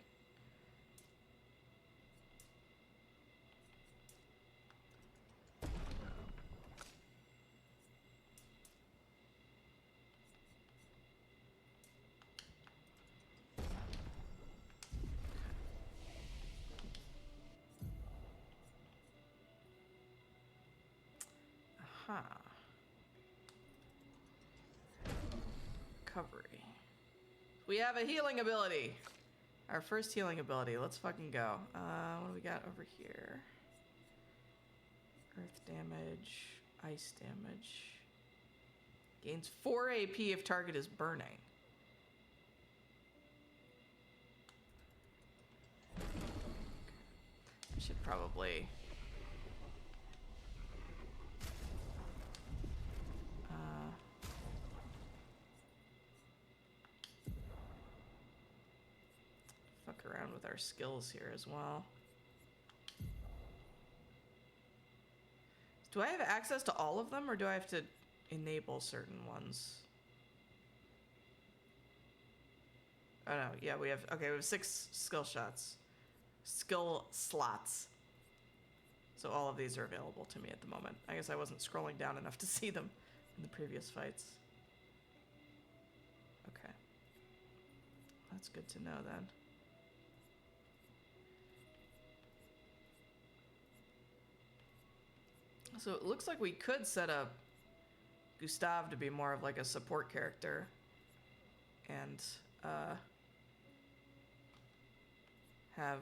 Speaker 1: Aha. Recovery. We have a healing ability. Our first healing ability. Let's fucking go. What do we got over here? Earth damage, ice damage. Gains 4 AP if target is burning. I should probably... fuck around with our skills here as well. Do I have access to all of them, or do I have to enable certain ones? Oh no, yeah, we have 6 skill slots. So all of these are available to me at the moment. I guess I wasn't scrolling down enough to see them in the previous fights. Okay. That's good to know then. So it looks like we could set up Gustav to be more of like a support character and have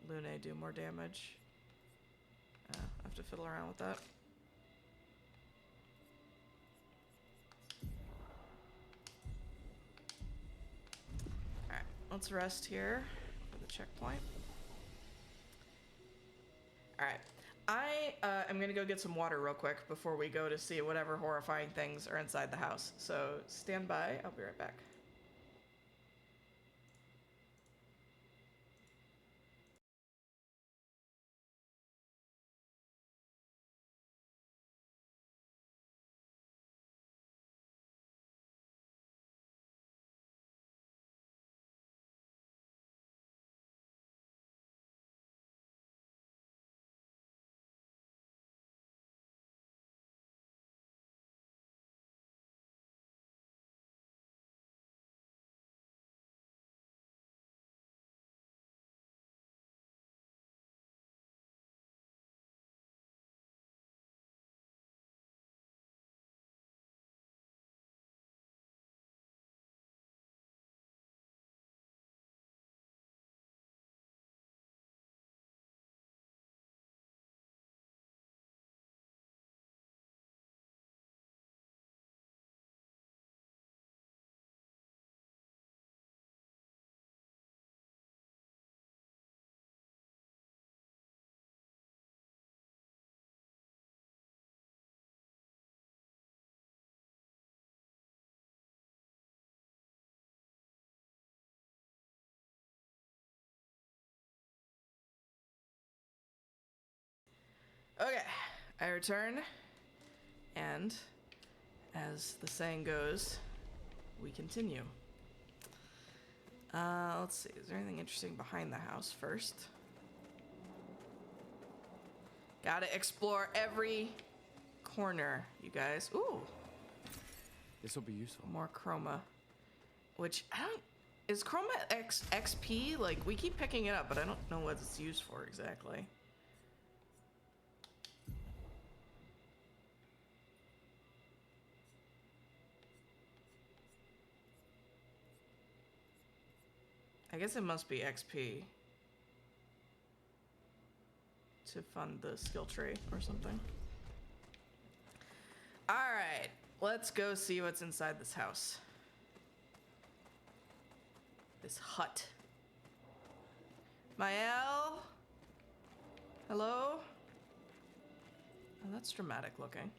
Speaker 1: Lune do more damage. I have to fiddle around with that. Alright, let's rest here for the checkpoint. Alright. I am gonna go get some water real quick before we go to see whatever horrifying things are inside the house. So stand by, I'll be right back. Okay, I return, and as the saying goes, we continue. Let's see, is there anything interesting behind the house first? Gotta explore every corner, you guys. Ooh,
Speaker 2: This will be useful.
Speaker 1: more chroma. Which, I don't... Is chroma XP? Like, we keep picking it up, but I don't know what it's used for exactly. I guess it must be XP to fund the skill tree or something. All right, let's go see what's inside this house. This hut. Mael? Hello? Oh, that's dramatic looking.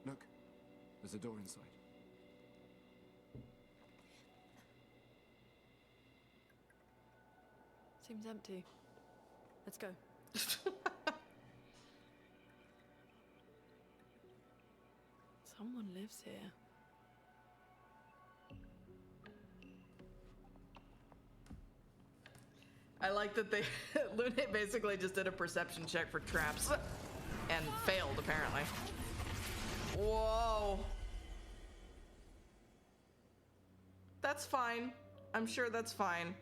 Speaker 2: Look, there's a door inside.
Speaker 3: Seems empty. Let's go. Someone lives here.
Speaker 1: I like that they Lune basically just did a perception check for traps and failed apparently. Whoa. That's fine. I'm sure that's fine.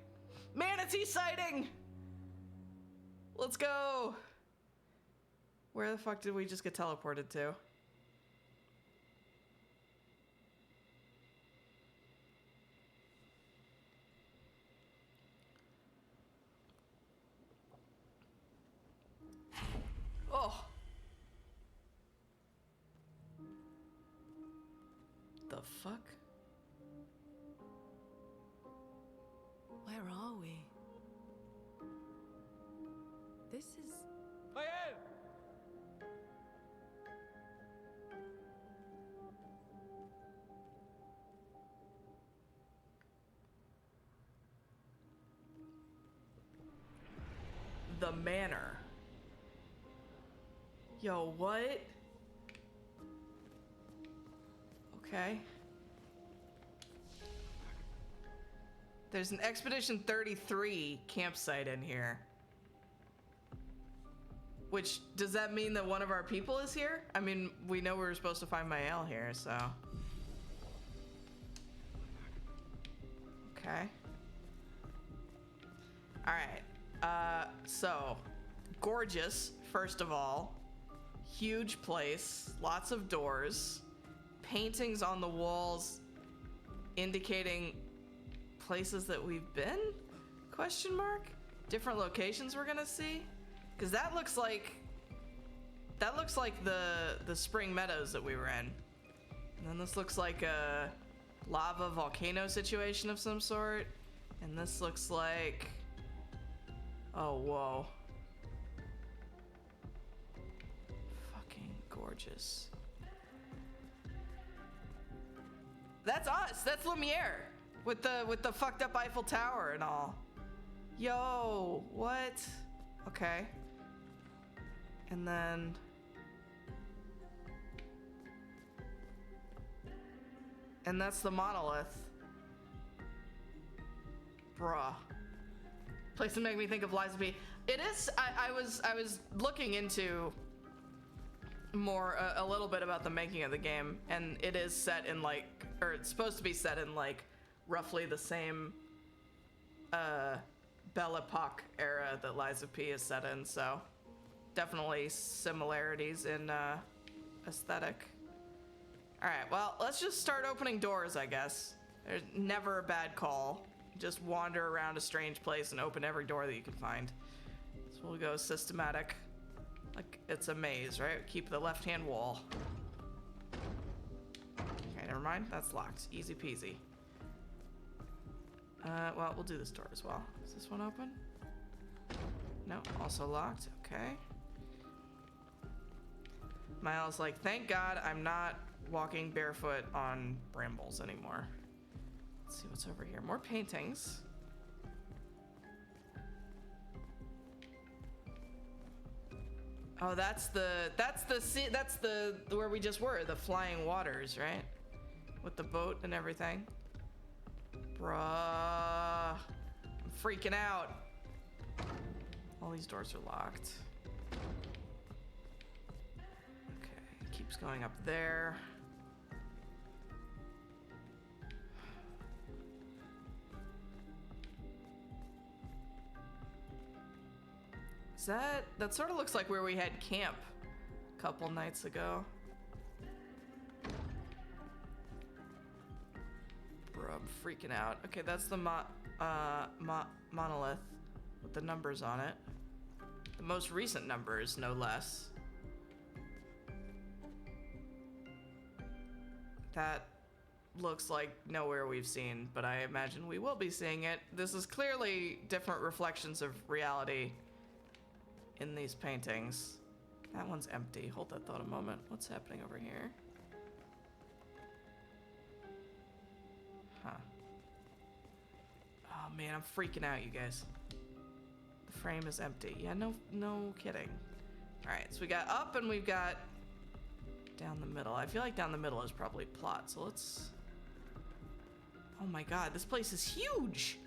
Speaker 1: Manatee sighting! Let's go! Where the fuck did we just get teleported to? Oh! The fuck?
Speaker 3: Where are we? This is...
Speaker 2: Mael!
Speaker 1: The manor. Yo, what? Okay. There's an Expedition 33 campsite in here. Which, does that mean that one of our people is here? I mean, we know we were supposed to find Mael here, so. Okay. Alright. So, gorgeous, first of all. Huge place, lots of doors, paintings on the walls indicating places that we've been? Question mark? Different locations we're gonna see? Because that looks like the spring meadows that we were in. And then this looks like a lava volcano situation of some sort. And this looks like, oh, whoa. Fucking gorgeous. That's us. That's Lumiere with the fucked up Eiffel Tower and all. Yo, what? Okay. And then that's the monolith. Bruh. Place to make me think of Liza P. It is. I was looking into more a little bit about the making of the game, and it is set in like, or it's supposed to be set in like roughly the same Belle Epoque era that Liza P is set in, so definitely similarities in aesthetic. All right, well, let's just start opening doors, I guess. There's never a bad call. Just wander around a strange place and open every door that you can find. So we'll go systematic. Like it's a maze, right? Keep the left-hand wall. Okay, never mind. That's locked. Easy peasy. Well, we'll do this door as well. Is this one open? No, also locked. Okay. Miles like, thank God I'm not walking barefoot on brambles anymore. Let's see what's over here. More paintings. Oh, that's the where we just were, the flying waters, right? With the boat and everything. Bruh. I'm freaking out. All these doors are locked. Okay, keeps going up there. Is that sort of looks like where we had camp a couple nights ago. Bro, I'm freaking out. Okay, that's the monolith with the numbers on it. The most recent numbers, no less. That looks like nowhere we've seen, but I imagine we will be seeing it. This is clearly different reflections of reality in these paintings. That one's empty. Hold that thought a moment. What's happening over here? Huh. Oh man, I'm freaking out, you guys. The frame is empty. Yeah, no kidding. All right, so we got up and we've got down the middle. I feel like down the middle is probably plot, so let's... Oh my god, this place is huge!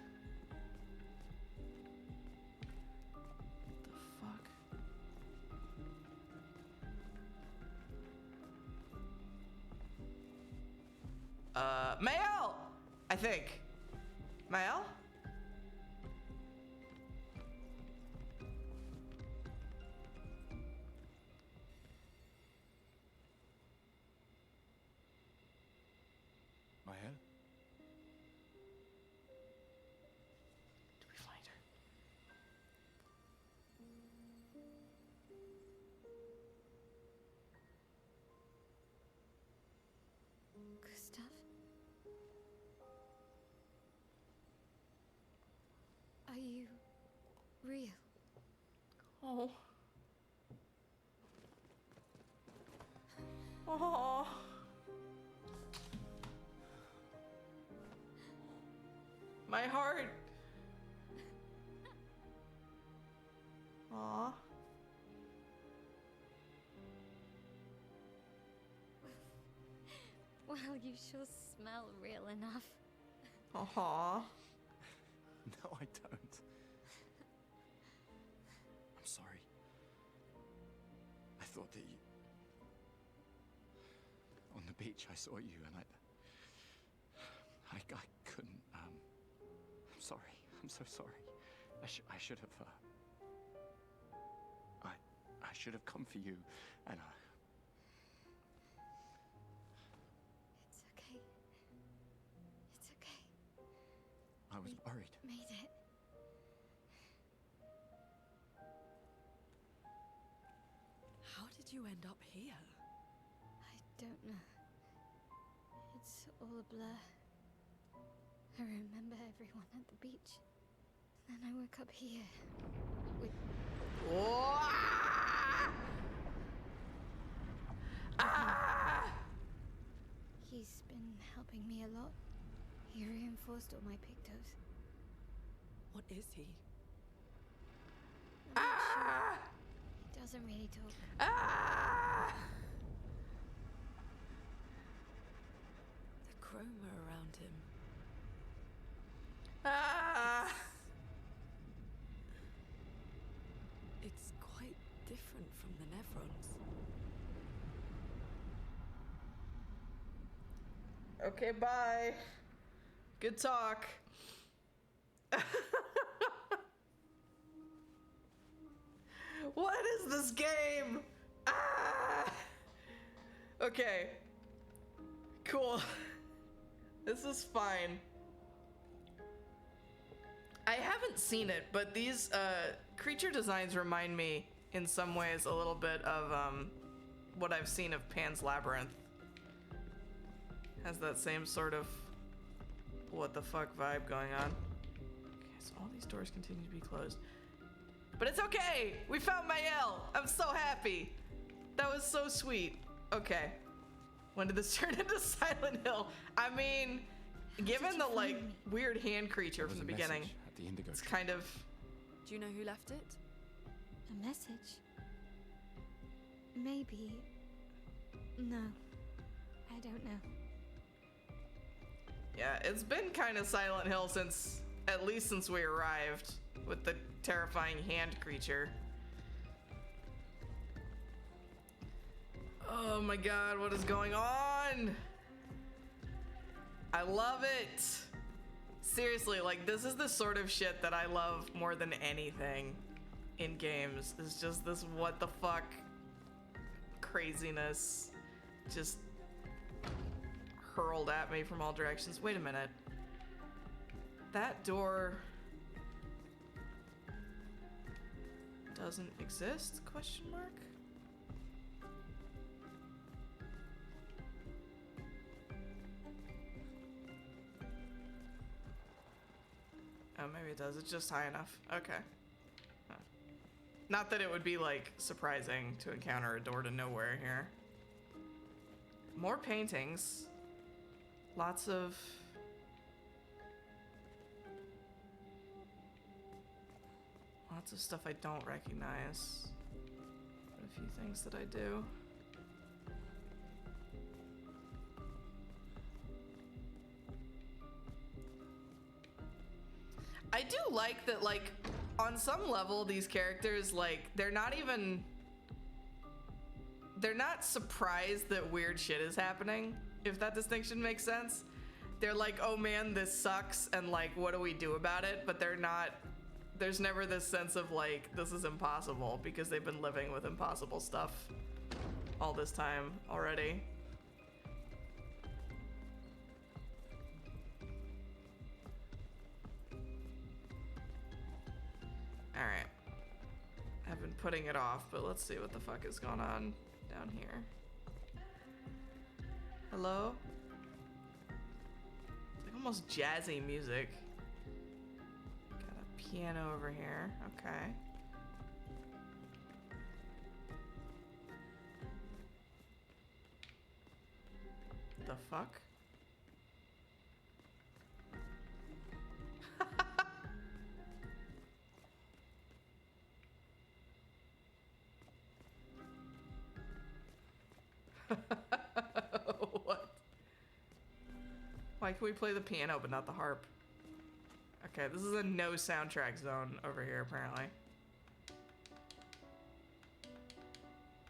Speaker 1: Mael! I think. Mael?
Speaker 2: Mael?
Speaker 1: Did we find her?
Speaker 4: Gustav? Are you real?
Speaker 1: Oh. Oh. My heart. Aw.
Speaker 4: Well, you sure smell real enough.
Speaker 1: Aw.
Speaker 2: No, I don't. I'm sorry. I thought that you... On the beach, I saw you and I couldn't, I'm sorry. I'm so sorry. I should have, I should have come for you and
Speaker 4: It's okay. It's okay.
Speaker 2: I was worried.
Speaker 4: Made it.
Speaker 3: How did you end up here?
Speaker 4: I don't know. It's all a blur. I remember everyone at the beach. Then I woke up here. With... He's been helping me a lot. He reinforced all my pictos.
Speaker 3: What is he?
Speaker 4: I'm not sure. He doesn't really talk.
Speaker 3: The chroma around him. It's quite different from the Nevrons.
Speaker 1: Okay, bye. Good talk. What is this game? Okay. Cool. This is fine. I haven't seen it, but these creature designs remind me in some ways a little bit of what I've seen of Pan's Labyrinth. Has that same sort of what the fuck vibe going on. Okay, so all these doors continue to be closed. But it's okay! We found Mael! I'm so happy! That was so sweet. Okay. When did this turn into Silent Hill? I mean, given the like weird hand creature from the beginning,
Speaker 2: At the Indigo
Speaker 1: it's
Speaker 2: Tree.
Speaker 1: kind of...
Speaker 3: Do you know who left it?
Speaker 4: A message? maybe. No. I don't know.
Speaker 1: Yeah, it's been kind of Silent Hill since, at least since we arrived with the terrifying hand creature. Oh my god, what is going on? I love it. Seriously, like, this is the sort of shit that I love more than anything in games. It's just this what the fuck craziness just hurled at me from all directions. Wait a minute. That door doesn't exist? Question mark? Oh, maybe it does. It's just high enough. Okay. Huh. Not that it would be, like, surprising to encounter a door to nowhere here. More paintings. Lots of... Lots of stuff I don't recognize. But a few things that I do. I do like that, like, on some level, these characters, like, they're not surprised that weird shit is happening, if that distinction makes sense. They're like, oh man, this sucks, and like, what do we do about it? But they're not, there's never this sense of like, this is impossible, because they've been living with impossible stuff all this time already. Alright. I've been putting it off, but let's see what the fuck is going on down here. Hello? It's like almost jazzy music. Got a piano over here. Okay. The fuck? What? Why can we play the piano but not the harp? Okay, this is a no soundtrack zone over here apparently.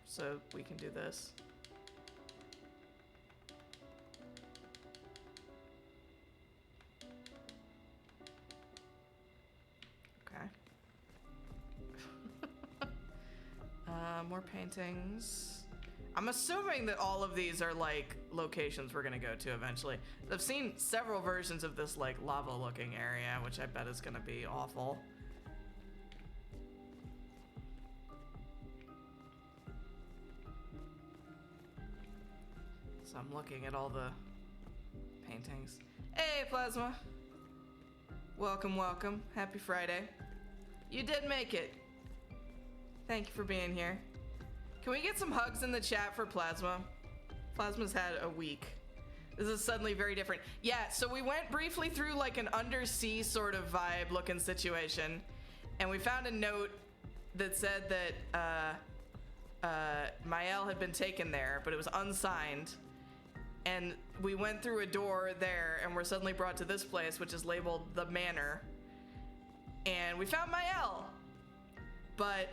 Speaker 1: So we can do this. Okay. More paintings. I'm assuming that all of these are like locations we're gonna go to eventually. I've seen several versions of this like lava looking area, which I bet is gonna be awful. So I'm looking at all the paintings. Hey, Plasma. Welcome, welcome. Happy Friday. You did make it. Thank you for being here. Can we get some hugs in the chat for Plasma? Plasma's had a week. This is suddenly very different. Yeah, so we went briefly through like an undersea sort of vibe looking situation, and we found a note that said that Mael had been taken there, but it was unsigned. And we went through a door there, and we're suddenly brought to this place, which is labeled the Manor. And we found Mael! But,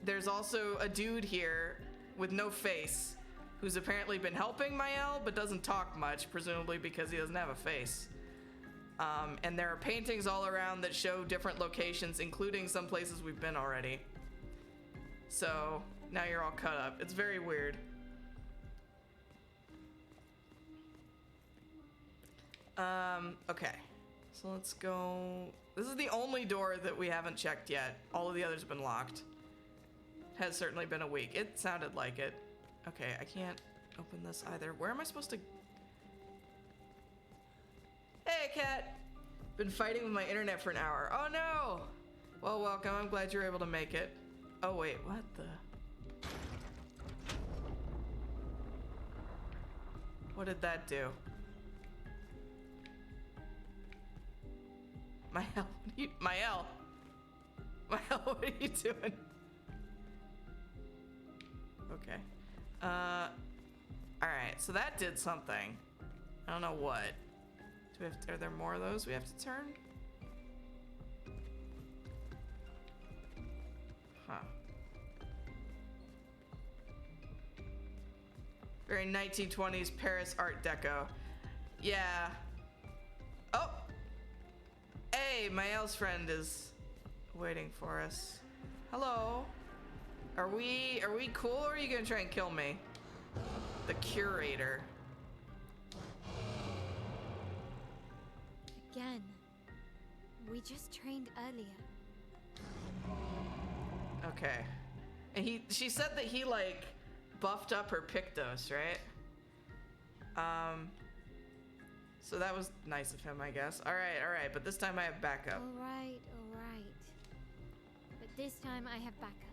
Speaker 1: there's also a dude here with no face who's apparently been helping Mael but doesn't talk much, presumably because he doesn't have a face. And there are paintings all around that show different locations, including some places we've been already. So now you're all cut up. It's very weird. Okay. So let's go. This is the only door that we haven't checked yet. All of the others have been locked. Has certainly been a week. It sounded like it. Okay, I can't open this either. Where am I supposed to... Hey, cat! Been fighting with my internet for an hour. Oh no! Well, welcome. I'm glad you're able to make it. Oh wait, what the... What did that do? Mael, what are you... Mael, what are you doing? okay. Alright, so that did something. I don't know what. Do we have to, are there more of those we have to turn? Huh. Very 1920s Paris Art Deco. Yeah. Oh! Hey, Mael's friend is waiting for us. Hello. Are we cool, or are you gonna try and kill me? The curator.
Speaker 4: Again. We just trained earlier.
Speaker 1: Okay. And she said that he like buffed up her Pictos, right? So that was nice of him, I guess. All right, but this time I have backup.
Speaker 4: All right. But this time I have backup.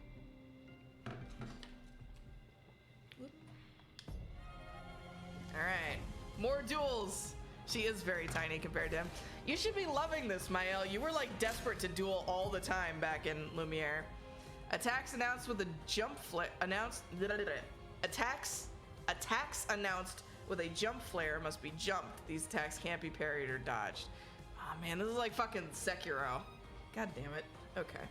Speaker 1: All right, more duels. She is very tiny compared to him. You should be loving this, Mael. You were like desperate to duel all the time back in Lumiere. Attacks announced with a jump flare Attacks announced with a jump flare must be jumped. These attacks can't be parried or dodged. Oh man, this is like fucking Sekiro. God damn it. Okay.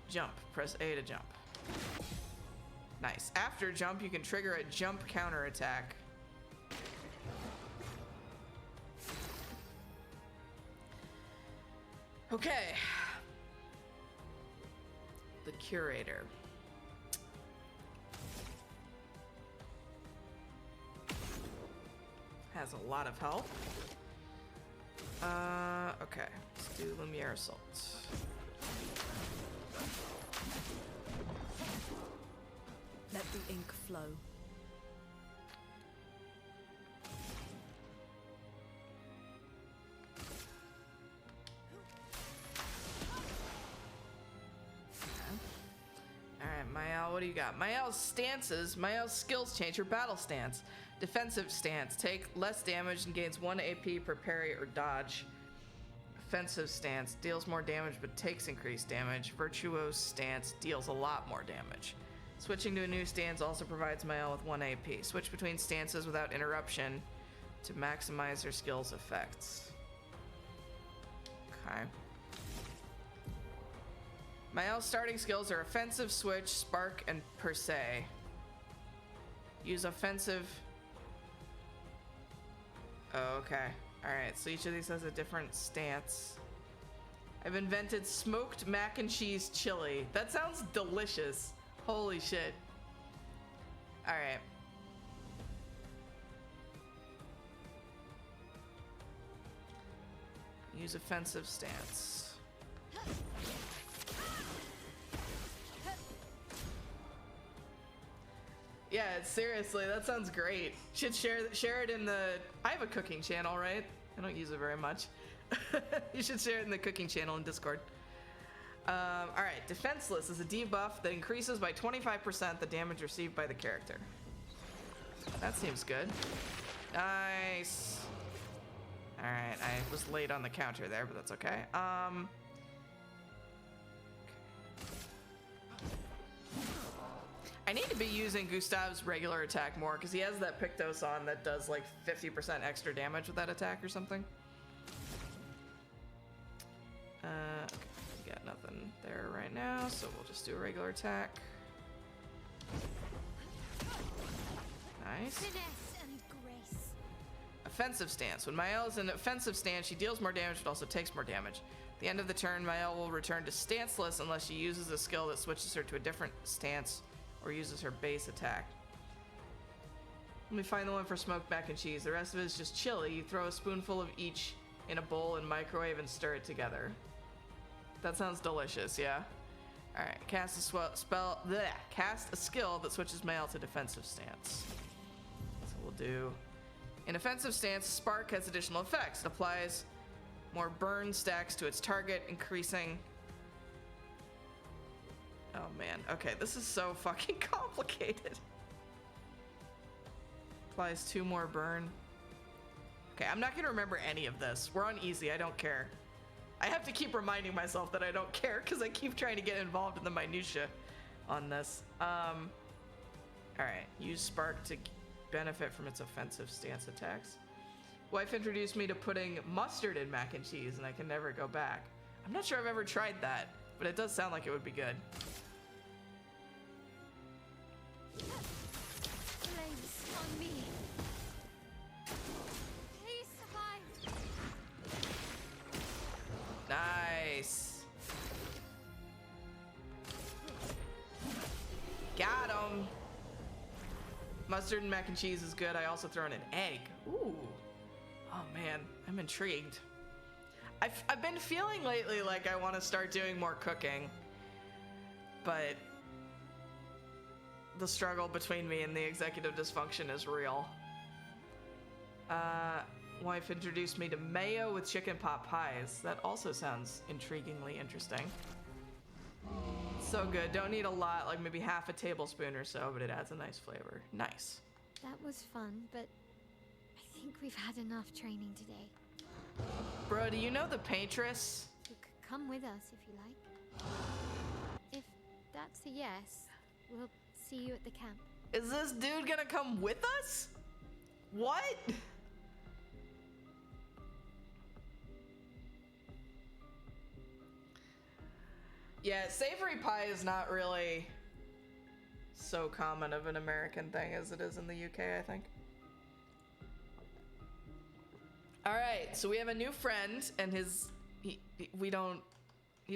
Speaker 1: Jump. Press A to jump. Nice. After jump, you can trigger a jump counter attack. Okay. The curator. Has a lot of health. Okay. Let's do Lumiere Assault.
Speaker 3: Let the ink flow.
Speaker 1: Alright, Mael, what do you got? Mael's stances. Mael's skills change her battle stance. Defensive stance. Take less damage and gains 1 AP per parry or dodge. Offensive stance. Deals more damage but takes increased damage. Virtuose stance. Deals a lot more damage. Switching to a new stance also provides Mael with 1 AP. Switch between stances without interruption to maximize her skill's effects. Okay. Mael's starting skills are Offensive, Switch, Spark, and Per Se. Use Offensive. Oh, okay. Alright, so each of these has a different stance. I've invented smoked mac and cheese chili. That sounds delicious. Holy shit. Alright. Use offensive stance. Yeah, seriously, that sounds great. Should share it in the... I have a cooking channel, right? I don't use it very much. You should share it in the cooking channel in Discord. Alright, Defenseless is a debuff that increases by 25% the damage received by the character. That seems good. Nice. Alright, I was late on the counter there, but that's okay. I need to be using Gustav's regular attack more, because he has that Pictos on that does like 50% extra damage with that attack or something. Okay, we got nothing there right now, so we'll just do a regular attack. Nice.
Speaker 4: Finesse and grace.
Speaker 1: Offensive stance. When Mael is in offensive stance, she deals more damage but also takes more damage. At the end of the turn, Mael will return to stanceless unless she uses a skill that switches her to a different stance or uses her base attack. Let me find the one for smoked mac and cheese. The rest of it is just chili. You throw a spoonful of each in a bowl and microwave and stir it together. That sounds delicious, yeah? Alright, cast a skill that switches Mael to defensive stance. So we'll do... In offensive stance, Spark has additional effects. It applies more burn stacks to its target, increasing... Oh man, okay, this is so fucking complicated. Applies 2 more burn. Okay, I'm not gonna remember any of this. We're on easy, I don't care. I have to keep reminding myself that I don't care because I keep trying to get involved in the minutia on this. All right, use spark to benefit from its offensive stance attacks. Wife introduced me to putting mustard in mac and cheese, and I can never go back. I'm not sure I've ever tried that, but it does sound like it would be good.
Speaker 4: Flames on me. Please survive.
Speaker 1: Nice. Got him. Mustard and mac and cheese is good. I also throw in an egg. Ooh. Oh man, I'm intrigued. I've been feeling lately like I want to start doing more cooking, but the struggle between me and the executive dysfunction is real. Wife introduced me to mayo with chicken pot pies. That also sounds intriguingly interesting. So good. Don't need a lot, like maybe half a tablespoon or so, but it adds a nice flavor. Nice.
Speaker 4: That was fun, but I think we've had enough training today.
Speaker 1: Bro, do you know the Paintress?
Speaker 4: You could come with us if you like. If that's a yes, we'll see you at the camp.
Speaker 1: Is this dude gonna come with us? What? Yeah, savory pie is not really so common of an American thing as it is in the UK, I think. All right, so we have a new friend, and he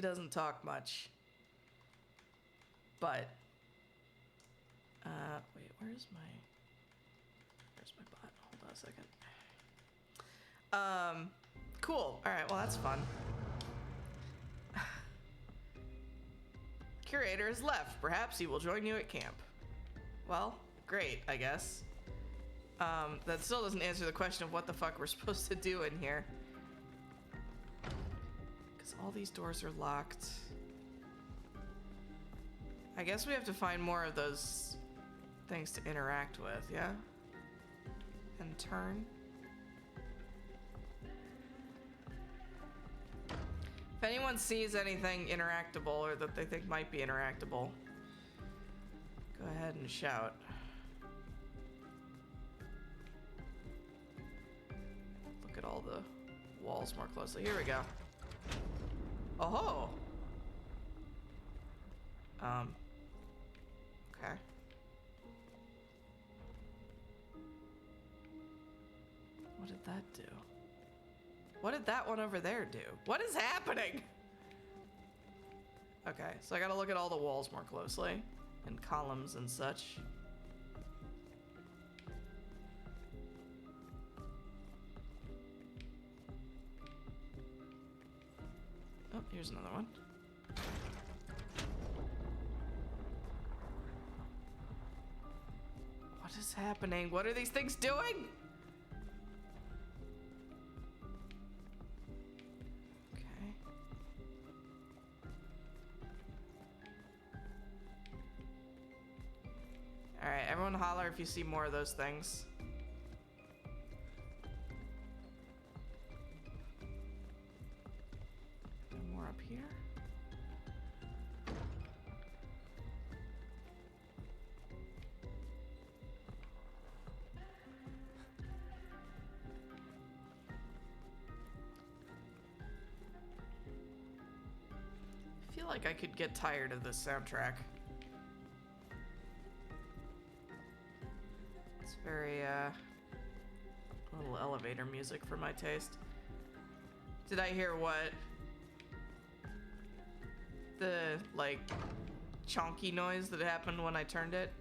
Speaker 1: doesn't talk much. But, wait, where's my bot? Hold on a second. Cool. All right, well, that's fun. Curator has left. Perhaps he will join you at camp. Well, great, I guess. That still doesn't answer the question of what the fuck we're supposed to do in here. Because all these doors are locked. I guess we have to find more of those things to interact with, yeah? And turn. If anyone sees anything interactable or that they think might be interactable, go ahead and shout. Look at all the walls more closely. Here we go. Oh-ho! Okay. What did that do? What did that one over there do? What is happening? Okay, so I gotta look at all the walls more closely and columns and such. Oh, here's another one. What is happening? What are these things doing? Okay. All right, everyone holler if you see more of those things. More up here. I feel like I could get tired of this soundtrack. It's very, a little elevator music for my taste. Did I hear what? The, like, chonky noise that happened when I turned it?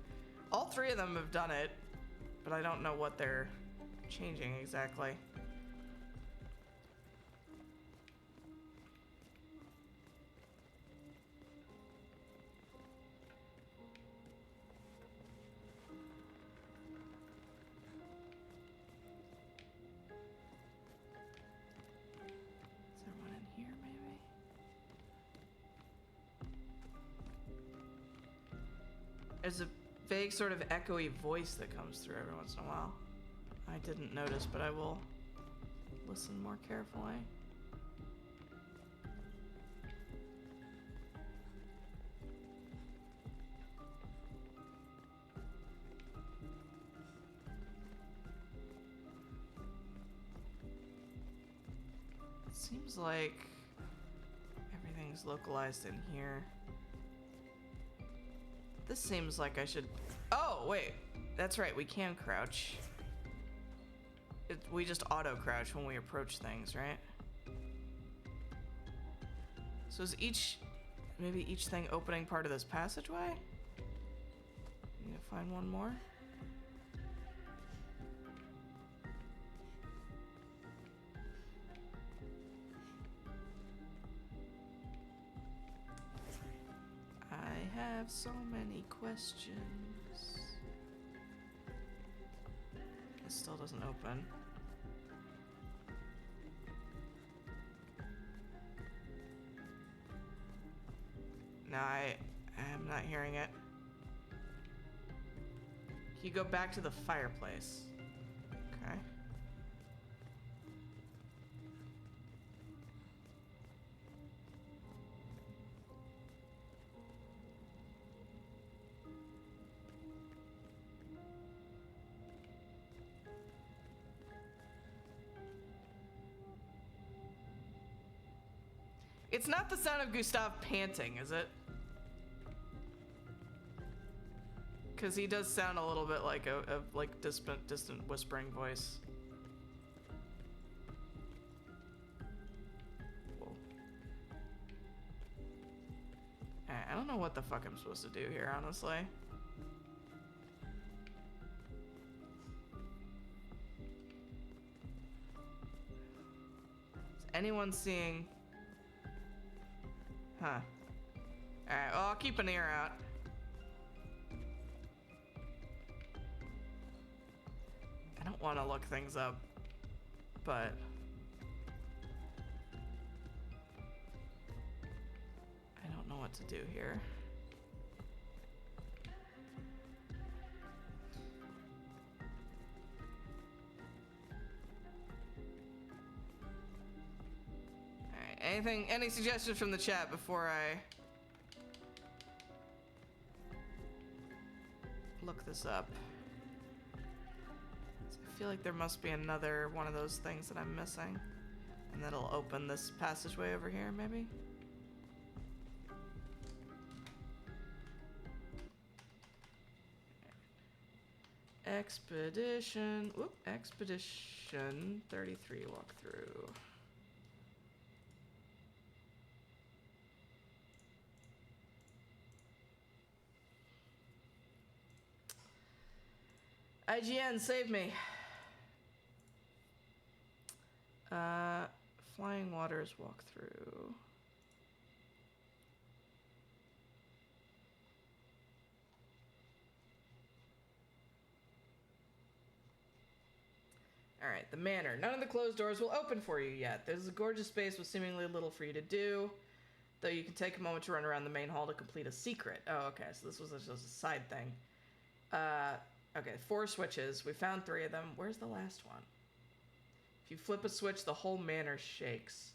Speaker 1: All three of them have done it, but I don't know what they're changing exactly. Is there one in here, maybe? There's a vague sort of echoey voice that comes through every once in a while. I didn't notice, but I will listen more carefully. Seems like everything's localized in here. This seems like I should... Oh, wait. That's right, we can crouch. We just auto-crouch when we approach things, right? So is maybe each thing opening part of this passageway? Need to find one more? I have so many questions. It still doesn't open. No, I am not hearing it. Can you go back to the fireplace? Okay. It's not the sound of Gustav panting, is it? Because he does sound a little bit like a like distant whispering voice. Whoa. I don't know what the fuck I'm supposed to do here, honestly. Is anyone seeing... Huh. Alright, well, I'll keep an ear out. I don't want to look things up, but... I don't know what to do here. Alright, any suggestions from the chat before I look this up? I feel like there must be another one of those things that I'm missing, and that'll open this passageway over here, maybe? Expedition 33 walkthrough. IGN, save me. Flying Waters walkthrough. Alright, the manor. None of the closed doors will open for you yet. There's a gorgeous space with seemingly little for you to do, though you can take a moment to run around the main hall to complete a secret. Oh, okay, so this was just a side thing. Okay, 4 switches. We found 3 of them. Where's the last one? If you flip a switch, the whole manor shakes.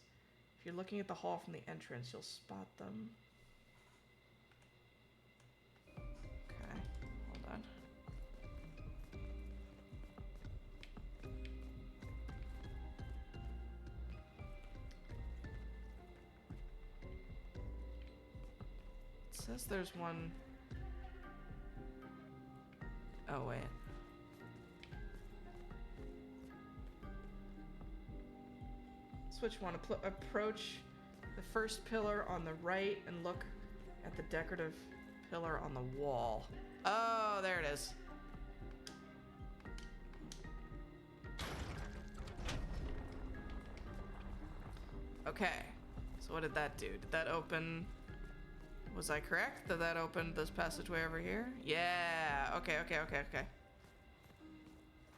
Speaker 1: If you're looking at the hall from the entrance, you'll spot them. Okay, hold on. It says there's one... Oh, wait. Switch 1. Approach the first pillar on the right and look at the decorative pillar on the wall. Oh, there it is. Okay. So what did that do? Did that open... Was I correct? Did that open this passageway over here? Yeah. Okay. Let's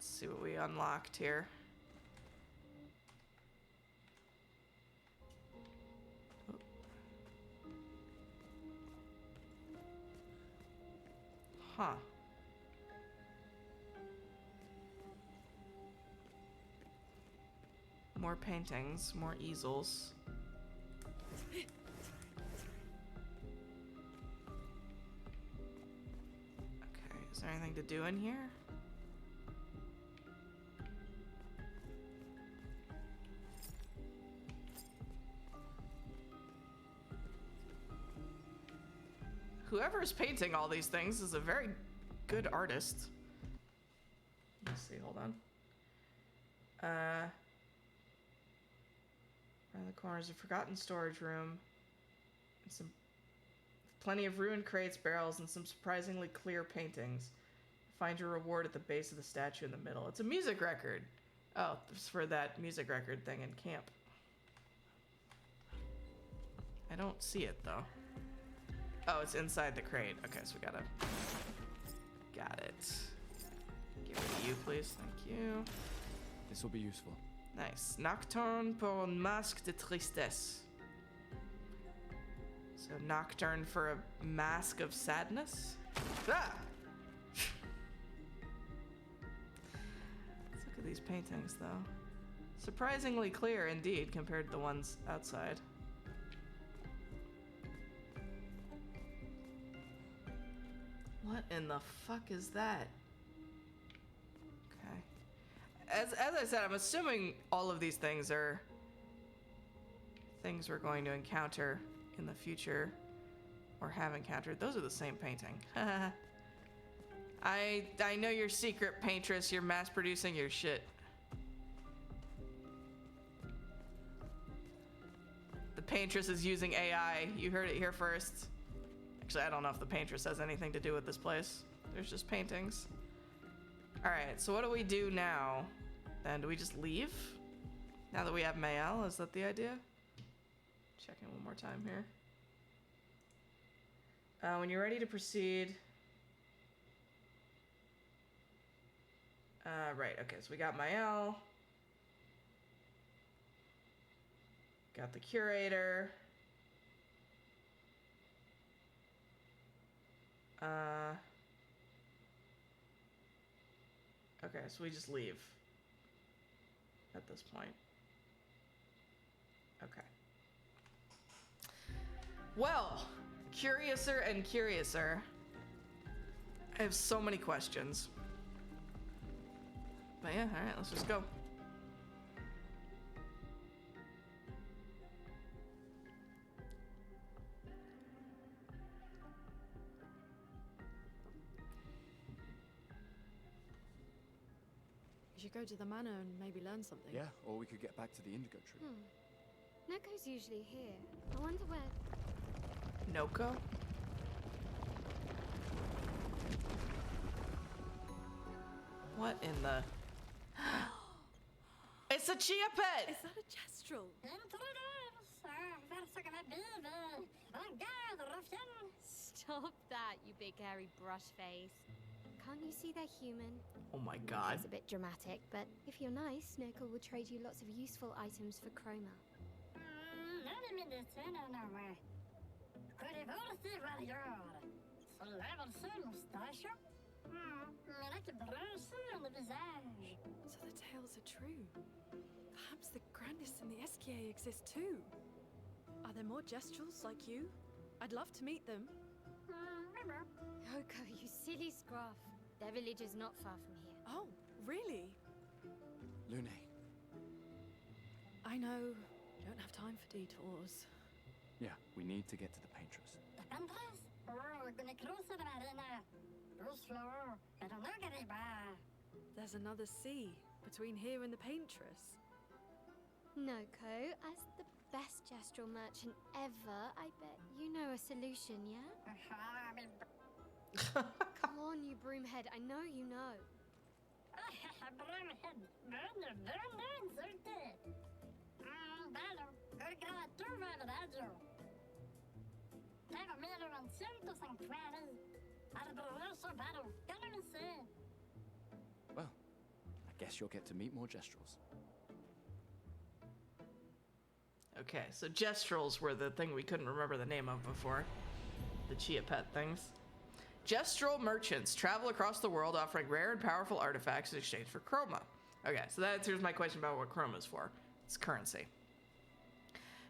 Speaker 1: see what we unlocked here. Huh. More paintings, more easels. Is there anything to do in here? whoever's painting all these things is a very good artist. Let's see, hold on. Around the corner is a forgotten storage room. And some plenty of ruined crates, barrels, and some surprisingly clear paintings. Find your reward at the base of the statue in the middle. It's a music record. Oh, it's for that music record thing in camp. I don't see it though. Oh, it's inside the crate. Okay, so we gotta... Got it. Give it to you, please. Thank you.
Speaker 2: This will be useful.
Speaker 1: Nice. Nocturne pour un masque de tristesse. So nocturne for a mask of sadness? Ah! Let's look at these paintings, though. Surprisingly clear, indeed, compared to the ones outside. What in the fuck is that? Okay. As I said, I'm assuming all of these things are things we're going to encounter in the future or have encountered. Those are the same painting. I know your secret, paintress. You're mass producing your shit. The paintress is using AI. You heard it here first. Actually, I don't know if the paintress has anything to do with this place. There's just paintings. All right, so what do we do now? Then do we just leave? Now that we have Mael, is that the idea? Checking one more time here. When you're ready to proceed. Right, okay, so we got Mael. Got the curator. Okay, so we just leave at this point. Okay. Well, curiouser and curiouser. I have so many questions. But yeah, alright, let's just go.
Speaker 3: We should go to the manor and maybe learn something.
Speaker 2: Yeah, or we could get back to the indigo tree.
Speaker 4: Noko's usually here. I wonder where...
Speaker 1: Noko? What in the... It's a chia pet!
Speaker 3: Is that a gestural?
Speaker 4: Stop that, you big hairy brush face. Can't you see they're human?
Speaker 1: Oh my god.
Speaker 4: It's a bit dramatic, but if you're nice, Noko will trade you lots of useful items for chroma.
Speaker 3: So the tales are true. Perhaps the grandest in the SKA exist too. Are there more gestrals like you? I'd love to meet them.
Speaker 4: Noko, you silly scruff. Their village is not far from here.
Speaker 3: Oh, really?
Speaker 2: Lune,
Speaker 3: I know. Don't have time for detours.
Speaker 2: yeah, we need to get to the paintress.
Speaker 3: There's another sea between here and the paintress.
Speaker 4: Noko, as the best gestural merchant ever, I bet you know a solution, yeah? Come on, you broomhead. I know you know.
Speaker 2: Well, I guess you'll get to meet more gestrals.
Speaker 1: Okay, so gestrals were the thing we couldn't remember the name of before. The chia pet things. Gestral merchants travel across the world offering rare and powerful artifacts in exchange for chroma. Okay, so that answers my question about what chroma is for. It's currency.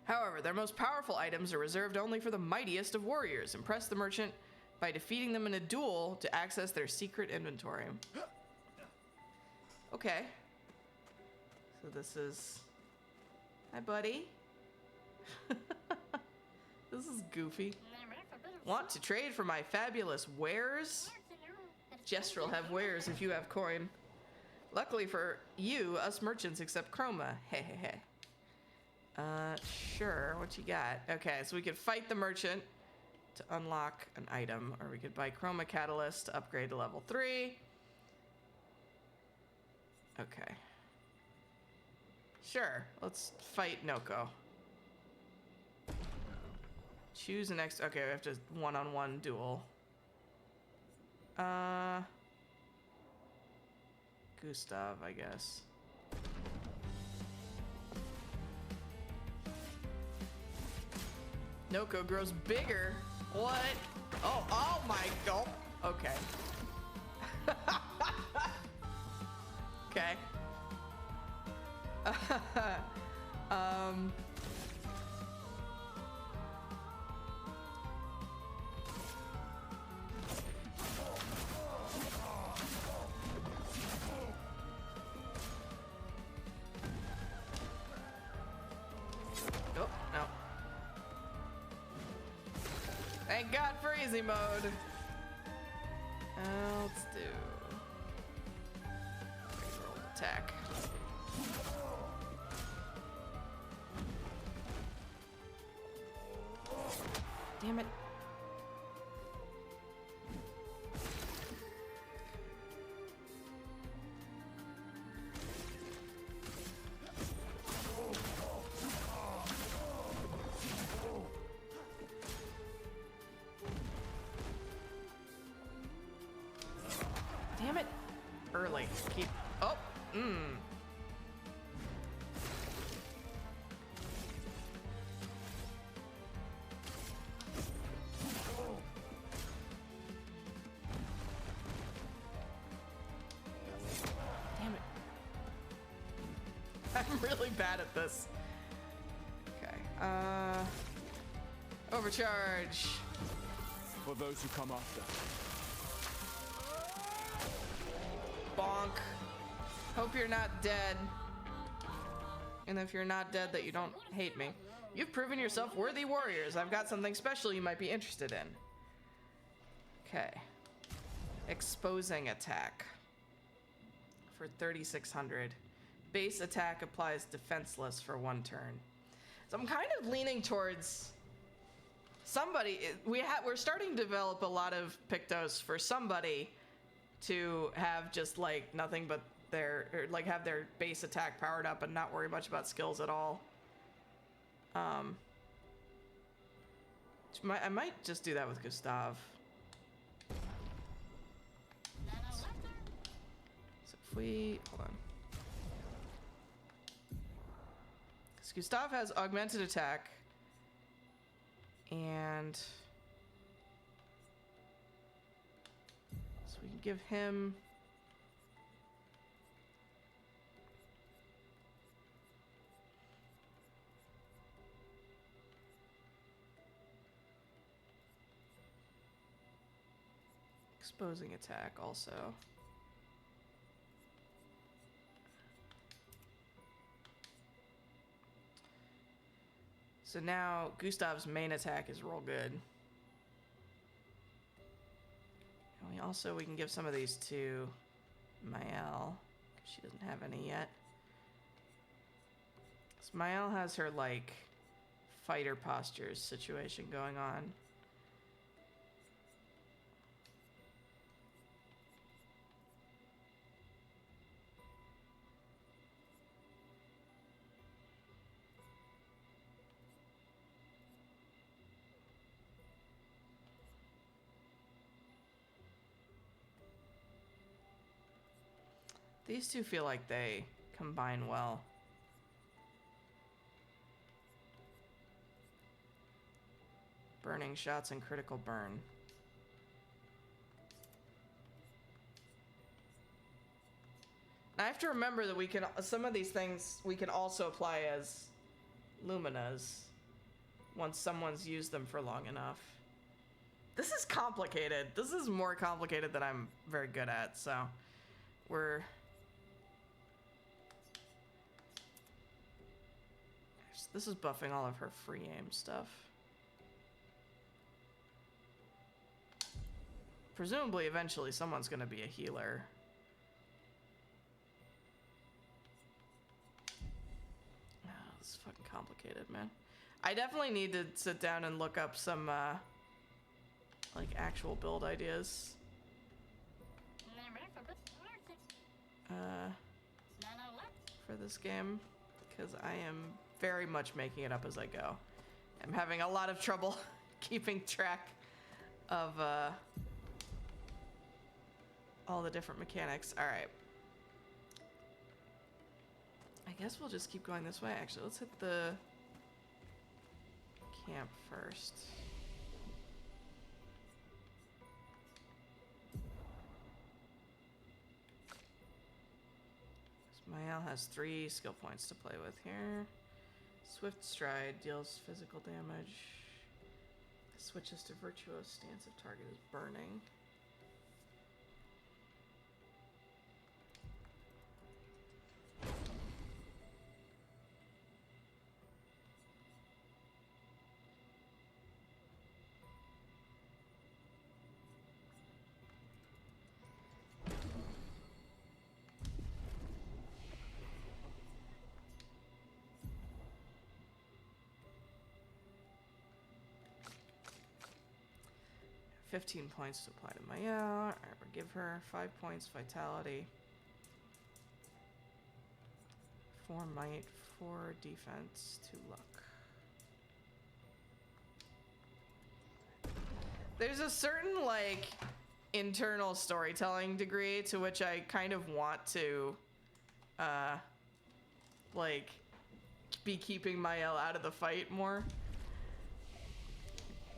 Speaker 1: However, their most powerful items are reserved only for the mightiest of warriors. Impress the merchant by defeating them in a duel to access their secret inventory. Okay. So this is... Hi, buddy. This is goofy. Want to trade for my fabulous wares? Jester will have wares if you have coin. Luckily for you, us merchants accept chroma. Hey, hey, hey. Sure. What you got? Okay, so we could fight the merchant to unlock an item, or we could buy chroma catalyst to upgrade to level 3. Okay. Sure. Let's fight Noko. Choose an X. Okay, we have to one-on-one duel. Gustav, I guess. Noko grows bigger. What? Oh my god. Okay. Okay. Oh, no. Thank God for easy mode. Let's do roll attack. Damn it. Damn it. Early. Keep. Oh. Damn it. I'm really bad at this. Okay. Overcharge.
Speaker 2: For those who come after.
Speaker 1: Bonk. Hope you're not dead. And if you're not dead, that you don't hate me. You've proven yourself worthy warriors. I've got something special you might be interested in. Okay. Exposing attack. For 3,600. Base attack applies defenseless for 1 turn. So I'm kind of leaning towards somebody. We're starting to develop a lot of Pictos for somebody to have just like nothing but like have their base attack powered up and not worry much about skills at all. I might just do that with Gustav. So if we hold on, because Gustav has augmented attack and we can give him exposing attack also. So now Gustav's main attack is real good. And we can give some of these to Mael, because she doesn't have any yet. So Mael has her, like, fighter postures situation going on. These two feel like they combine well. Burning shots and critical burn. I have to remember that we can, some of these things we can also apply as Luminas once someone's used them for long enough. This is complicated. This is more complicated than I'm very good at, so we're... This is buffing all of her free aim stuff. presumably eventually someone's gonna be a healer. Oh, this is fucking complicated, man. I definitely need to sit down and look up some, like, actual build ideas. For this game, because I am very much making it up as I go. I'm having a lot of trouble keeping track of all the different mechanics. All right. I guess we'll just keep going this way. Actually, let's hit the camp first. Mael has 3 skill points to play with here. Swift Stride deals physical damage. Switches to Virtuous stance if target is burning. $15 points to apply to Maya. Alright, we'll give her 5 points vitality. 4 might, 4 defense, 2 luck. There's a certain, like, internal storytelling degree to which I kind of want to, like, be keeping Mael out of the fight more.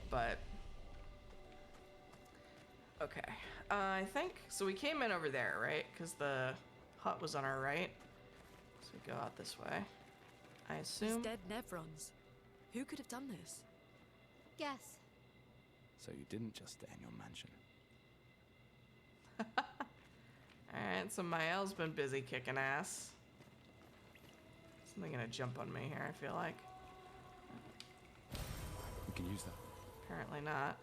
Speaker 1: But okay, I think, so we came in over there, right? Because the hut was on our right. So we go out this way. I assume.
Speaker 3: These dead Nevrons. Who could have done this?
Speaker 4: Guess.
Speaker 2: So you didn't just stay in your mansion.
Speaker 1: Alright, so Mael's been busy kicking ass. Something gonna jump on me here, I feel like.
Speaker 2: You can use that.
Speaker 1: Apparently not.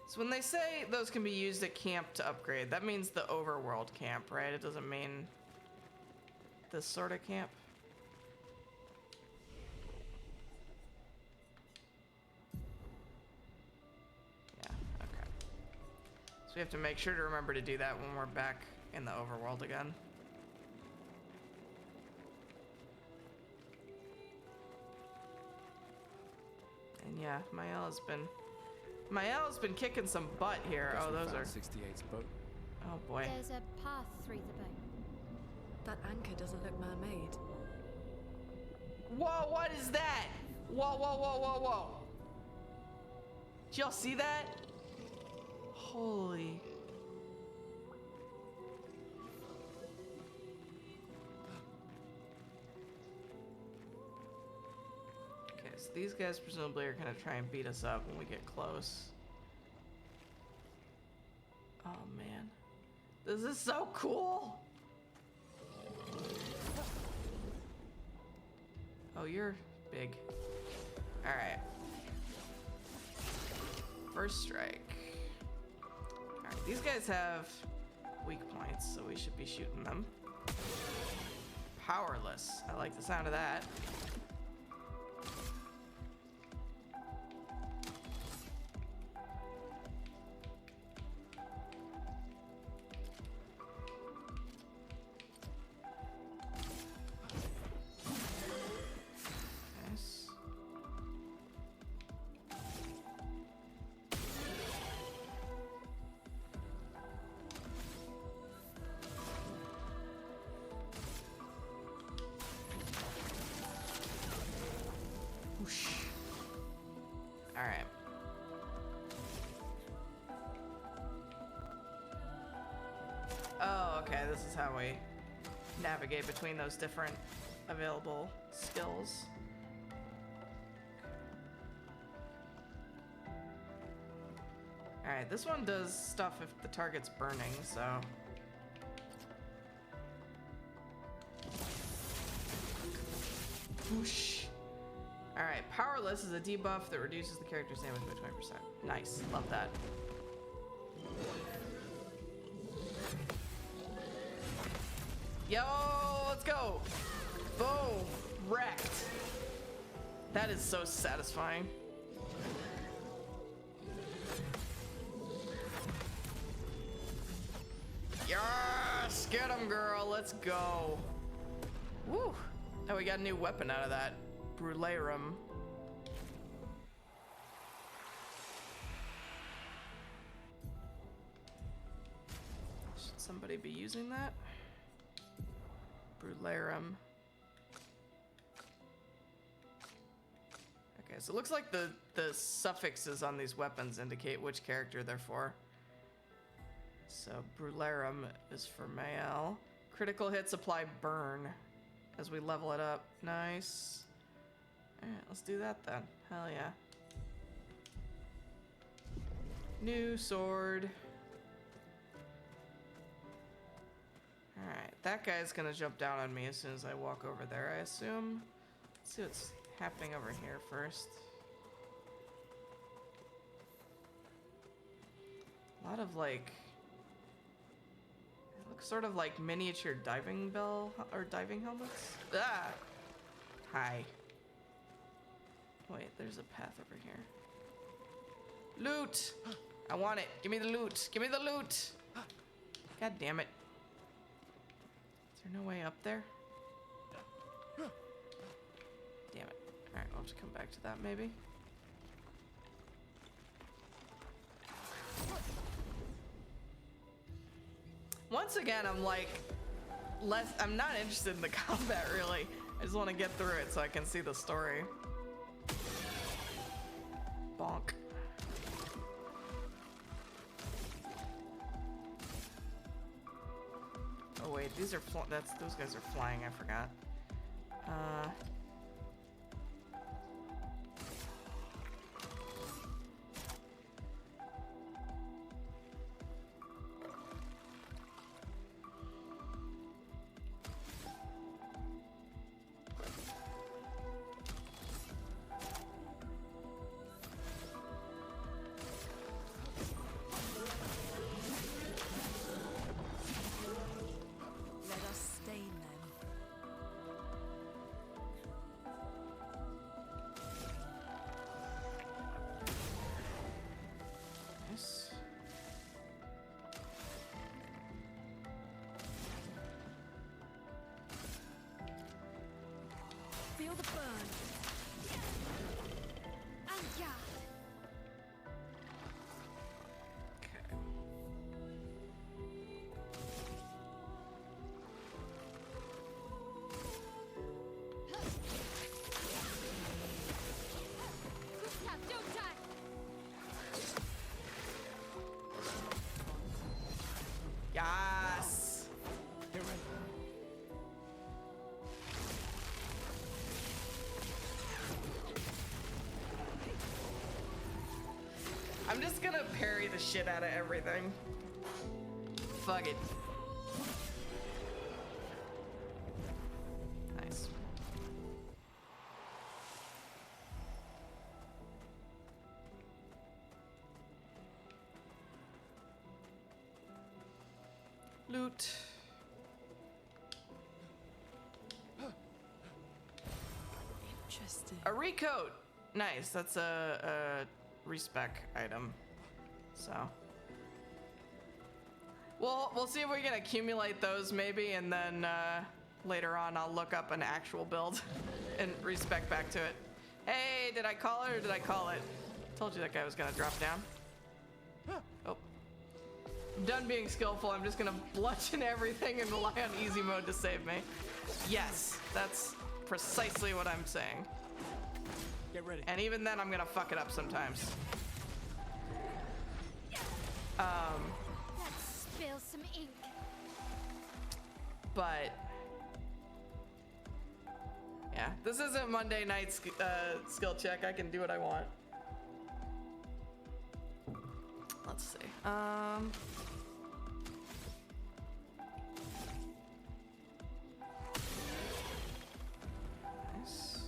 Speaker 1: So when they say those can be used at camp to upgrade, that means the overworld camp, right? It doesn't mean this sort of camp. Yeah, okay. So we have to make sure to remember to do that when we're back in the overworld again. And yeah, Mael's been kicking some butt here.
Speaker 2: Guess
Speaker 1: Oh,
Speaker 2: we
Speaker 1: those
Speaker 2: found
Speaker 1: are.
Speaker 2: 68's boat.
Speaker 1: Oh boy.
Speaker 4: There's a path through the boat.
Speaker 3: That anchor doesn't look man-made.
Speaker 1: Whoa, what is that? Whoa, whoa, whoa, whoa, whoa. Did y'all see that? Holy. Okay, so these guys presumably are gonna try and beat us up when we get close. Oh man. This is so cool. Oh, you're big. All right. First strike. All right, these guys have weak points, so we should be shooting them. Powerless. I like the sound of that. Nice. Whoosh. All right. Oh, okay. This is how we navigate between those different available skills. All right, this one does stuff if the target's burning, so. Whoosh. Alright, powerless is a debuff that reduces the character's damage by 20%. Nice, love that. Yo, let's go! Boom! Wrecked! That is so satisfying. Yes! Get him, girl! Let's go! Woo! Oh, we got a new weapon out of that. Brularum. Should somebody be using that? Brularum. Okay, so it looks like the suffixes on these weapons indicate which character they're for. So Brularum is for Mael. Critical hits apply burn as we level it up. Nice. Alright, let's do that then. Hell yeah. New sword. Alright, that guy's gonna jump down on me as soon as I walk over there, I assume. Let's see what's happening over here first. A lot of like... It looks sort of like miniature diving bell or diving helmets. Ah! Hi. Wait, there's a path over here. Loot! I want it. Give me the loot. Give me the loot! God damn it. Is there no way up there? Damn it. Alright, I'll just come back to that maybe. Once again, I'm like, I'm not interested in the combat really. I just want to get through it so I can see the story. Bonk. Oh wait, these are those guys are flying, I forgot.
Speaker 3: Feel the burn.
Speaker 1: Yes.
Speaker 2: Get ready.
Speaker 1: I'm just gonna parry the shit out of everything. Fuck it. Nice. Loot.
Speaker 3: Interesting.
Speaker 1: A recoat. Nice. That's a respec item. So we'll see if we can accumulate those maybe, and then later on I'll look up an actual build and respec back to it. Hey, did I call it or did I call it? Told you that guy was gonna drop down. Oh. I'm done being skillful. I'm just gonna bludgeon everything and rely on easy mode to save me. Yes, that's precisely what I'm saying.
Speaker 2: Get ready.
Speaker 1: And even then, I'm gonna fuck it up sometimes.
Speaker 4: Let's spill some ink.
Speaker 1: But yeah, this isn't Monday night skill check. I can do what I want. Let's see. Nice.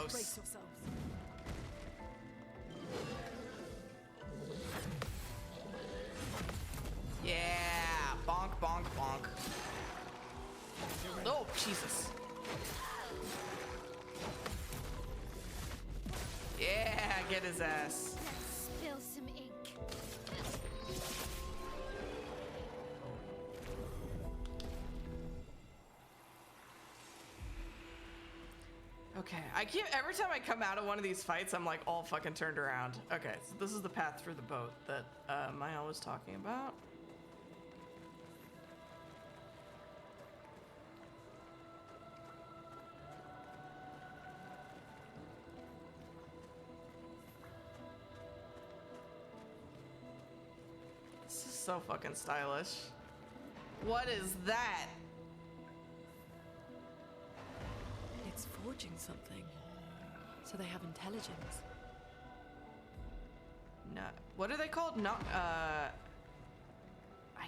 Speaker 1: close.
Speaker 3: Brace yourselves.
Speaker 1: Yeah, bonk, bonk, bonk. Oh, Jesus. Yeah, get his ass.
Speaker 4: Let's spill some ink.
Speaker 1: Okay, every time I come out of one of these fights, I'm like all fucking turned around. Okay, so this is the path through the boat that Maya was talking about. This is so fucking stylish. What is that?
Speaker 3: It's forging something. So they have intelligence.
Speaker 1: No, what are they called? No, I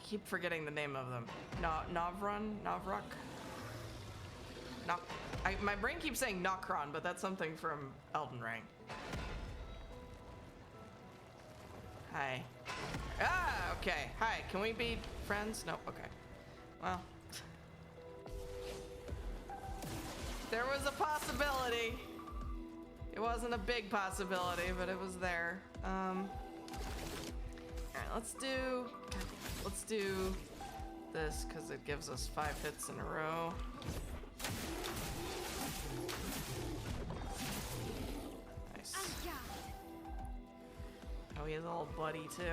Speaker 1: keep forgetting the name of them. Navrok? My brain keeps saying Nokron, but that's something from Elden Ring. Hi. Ah, okay. Hi, can we be friends? No, okay. Well. There was a possibility. It wasn't a big possibility, but it was there. Alright, let's do this because it gives us 5 hits in a row. Nice. Oh, he has a little buddy too.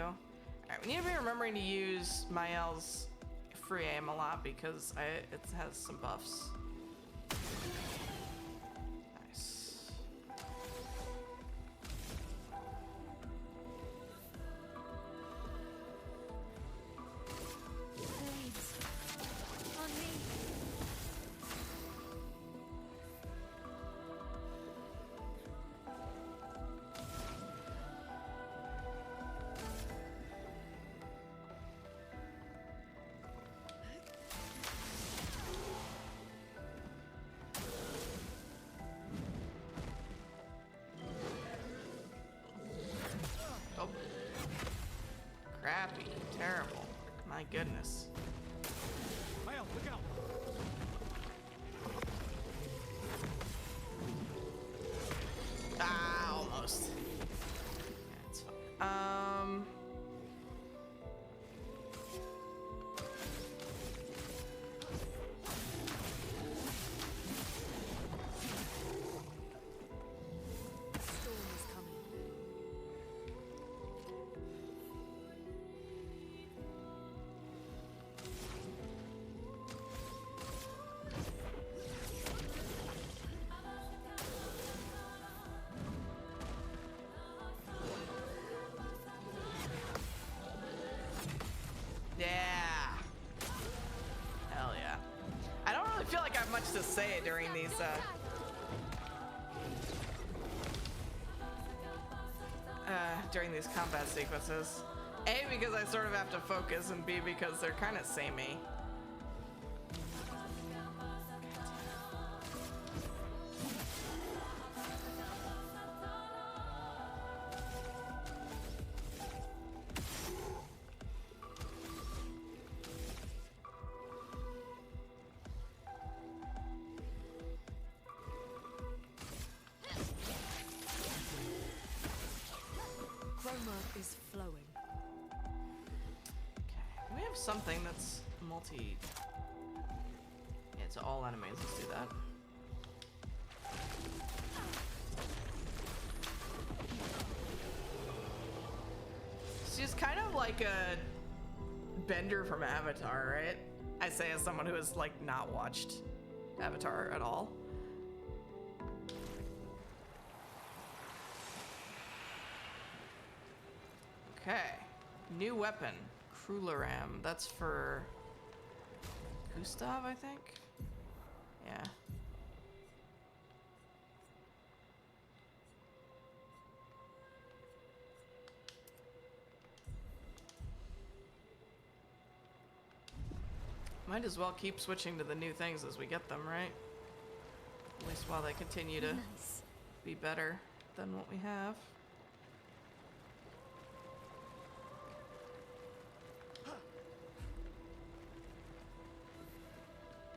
Speaker 1: Alright, we need to be remembering to use Mael's free aim a lot because it has some buffs. Nice.
Speaker 4: Blades. On me.
Speaker 1: Oh. Crappy. Terrible. My goodness.
Speaker 2: Mael, look out!
Speaker 1: Ah, almost. Yeah, it's fine.
Speaker 3: Storm is coming.
Speaker 1: Yeah. Hell yeah. I don't really feel like I have much to say during these, during these combat sequences. A, because I sort of have to focus, and B, because they're kind of samey.
Speaker 3: Chroma is flowing.
Speaker 1: Okay. We have something that's multi... Yeah, to all enemies. Let's do that. She's kind of like a Bender from Avatar, right? I say as someone who has, like, not watched Avatar at all. Okay. New weapon. Krularam. That's for Gustav, I think? Yeah. Might as well keep switching to the new things as we get them, right? At least while they continue to...
Speaker 4: Nice.
Speaker 1: be better than what we have.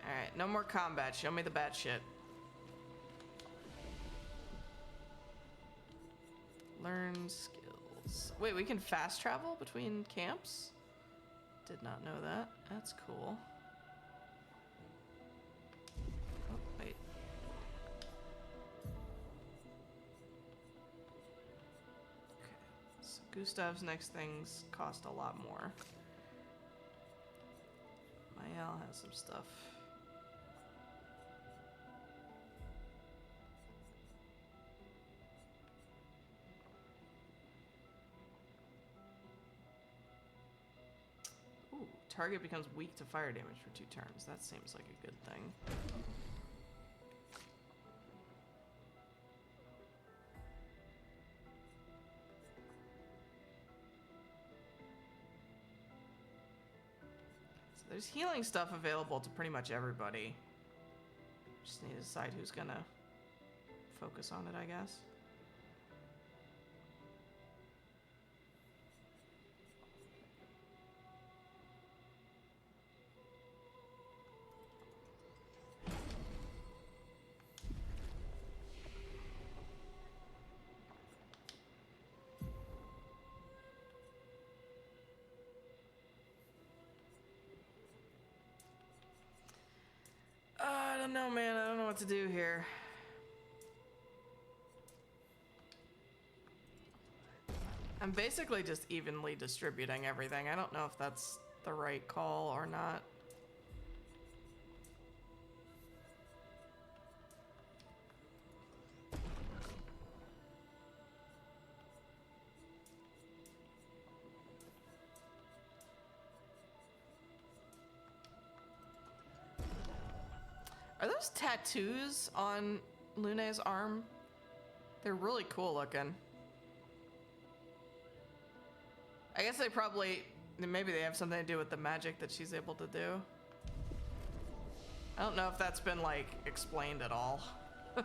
Speaker 1: Alright, no more combat. Show me the bad shit. Learn skills. Wait, we can fast travel between camps? Did not know that. That's cool. Oh, wait. Okay. So Gustav's next things cost a lot more. Mayal has some stuff. Target becomes weak to fire damage for 2 turns. That seems like a good thing. So there's healing stuff available to pretty much everybody. Just need to decide who's gonna focus on it, I guess. I don't know, man. I don't know what to do here. I'm basically just evenly distributing everything. I don't know if that's the right call or not. Are those tattoos on Lune's arm? They're really cool looking. I guess they probably, maybe they have something to do with the magic that she's able to do. I don't know if that's been like explained at all. Ah,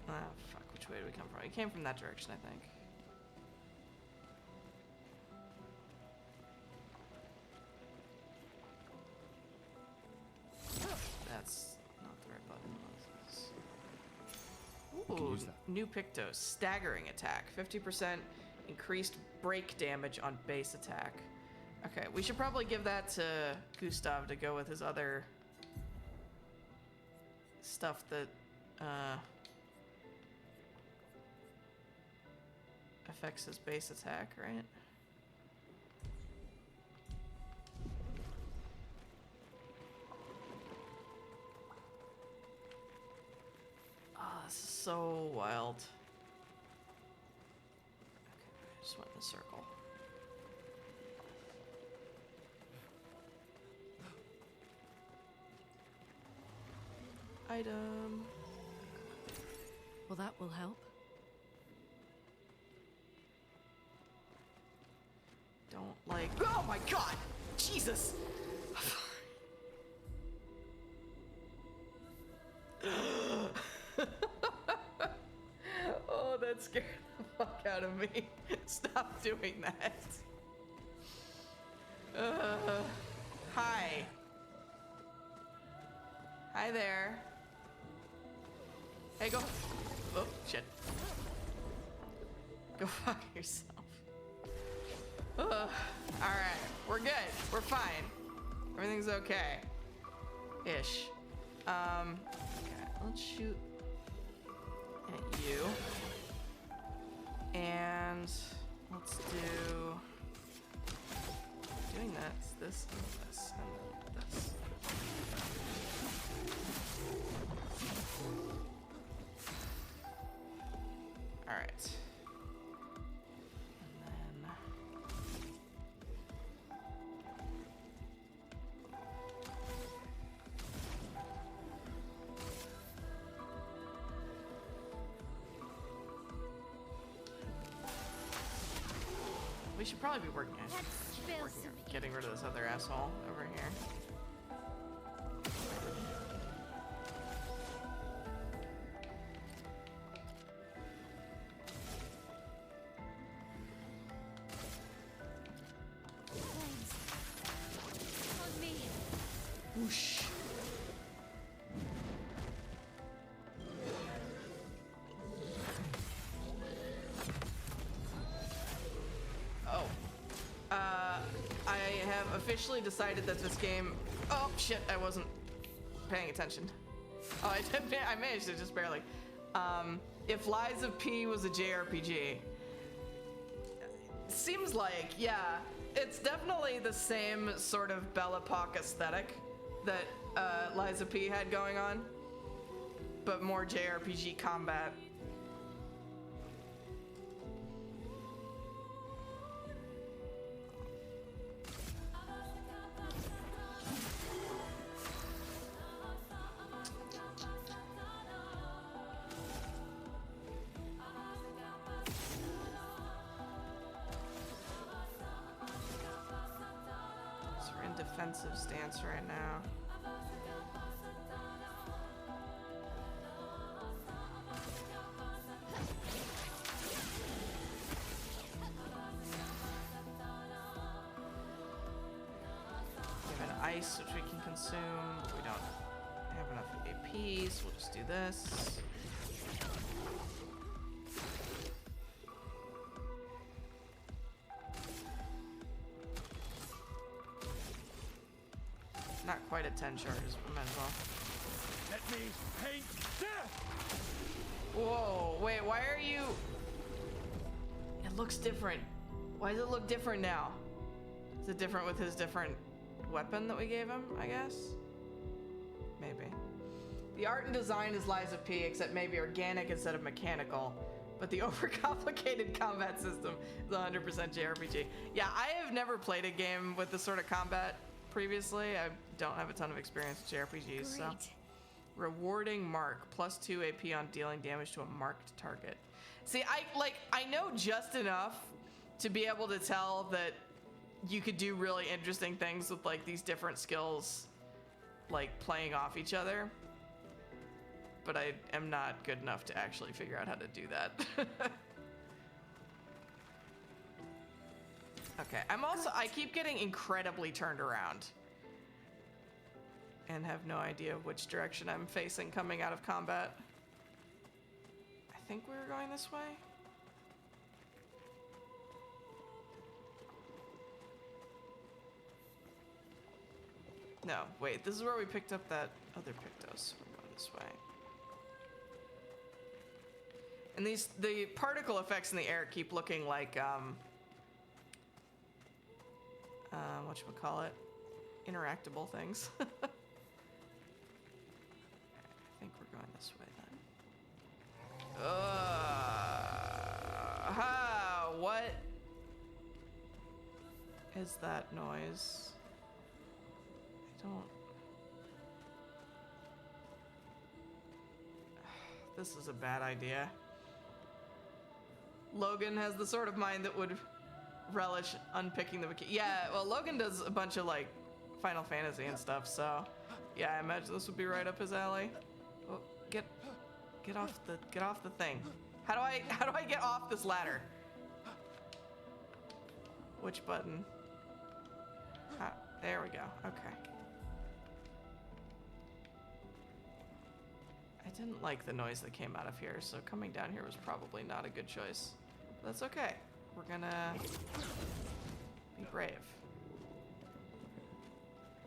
Speaker 1: fuck, which way did we come from? We came from that direction, I think. That's not the right button. Ooh, new Pictos. Staggering attack. 50% increased break damage on base attack. Okay, we should probably give that to Gustav to go with his other stuff that affects his base attack, right? This is so wild. Okay, I just went in a circle. Item.
Speaker 3: Well, that will help.
Speaker 1: Don't like. Oh my god! Jesus! Oh, that scared the fuck out of me. Stop doing that. Hi. Hi there. Hey, go. Oh, shit. Go fuck yourself. Alright, we're good. We're fine. Everything's okay. Ish. Okay, let's shoot at you. And let's do doing that. This and this and this. All right. And then we should probably be working on getting rid of this other asshole over here. Whoosh. Oh. I have officially decided that this game... Oh, shit, I wasn't paying attention. Oh, I managed it just barely. If Lies of P was a JRPG, seems like, yeah, it's definitely the same sort of Belle Epoque aesthetic that Lies of P had going on, but more JRPG combat. Defensive stance right now. We have an ice which we can consume. We don't have enough AP, so we'll just do this. Not quite at 10 charges, but might as well.
Speaker 2: Let me paint death!
Speaker 1: Whoa, wait, why are you... It looks different. Why does it look different now? Is it different with his different weapon that we gave him, I guess? Maybe. The art and design is Lies of P, except maybe organic instead of mechanical. But the overcomplicated combat system is 100% JRPG. Yeah, I have never played a game with this sort of combat previously. I don't have a ton of experience with JRPGs, so. Rewarding mark, +2 AP on dealing damage to a marked target. See, I know just enough to be able to tell that you could do really interesting things with like these different skills, like playing off each other. But I am not good enough to actually figure out how to do that. Okay, I keep getting incredibly turned around. And have no idea which direction I'm facing coming out of combat. I think we were going this way. No, wait, this is where we picked up that other Pictos. We're going this way. And the particle effects in the air keep looking like, whatchamacallit? Interactable things. I think we're going this way then. What is that noise? I don't... This is a bad idea. Logan has the sort of mind that would relish unpicking the... Yeah, well, Logan does a bunch of, like, Final Fantasy and stuff, so... Yeah, I imagine this would be right up his alley. Oh, get off the thing. How do I get off this ladder? Which button? Ah, there we go. Okay. I didn't like the noise that came out of here, so coming down here was probably not a good choice. But that's okay. We're gonna be brave.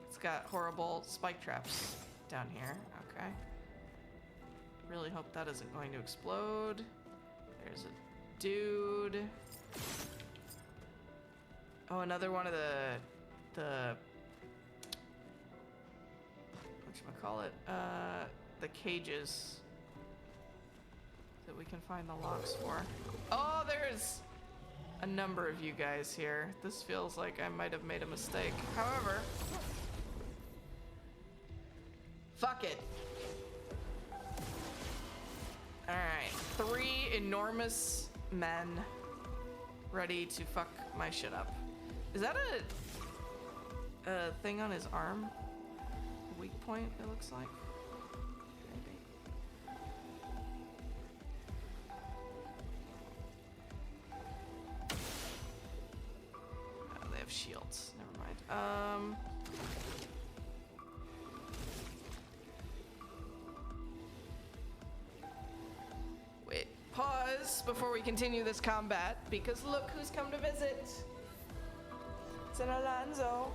Speaker 1: It's got horrible spike traps down here. Okay. Really hope that isn't going to explode. There's a dude. Oh, another one of the whatchamacallit? The cages that we can find the locks for. Oh, there's a number of you guys here. This feels like I might have made a mistake. However, fuck it. Alright, 3 enormous men ready to fuck my shit up. Is that a thing on his arm? A weak point, it looks like. Shields. Never mind. before we continue this combat, because look who's come to visit. It's an Alonzo.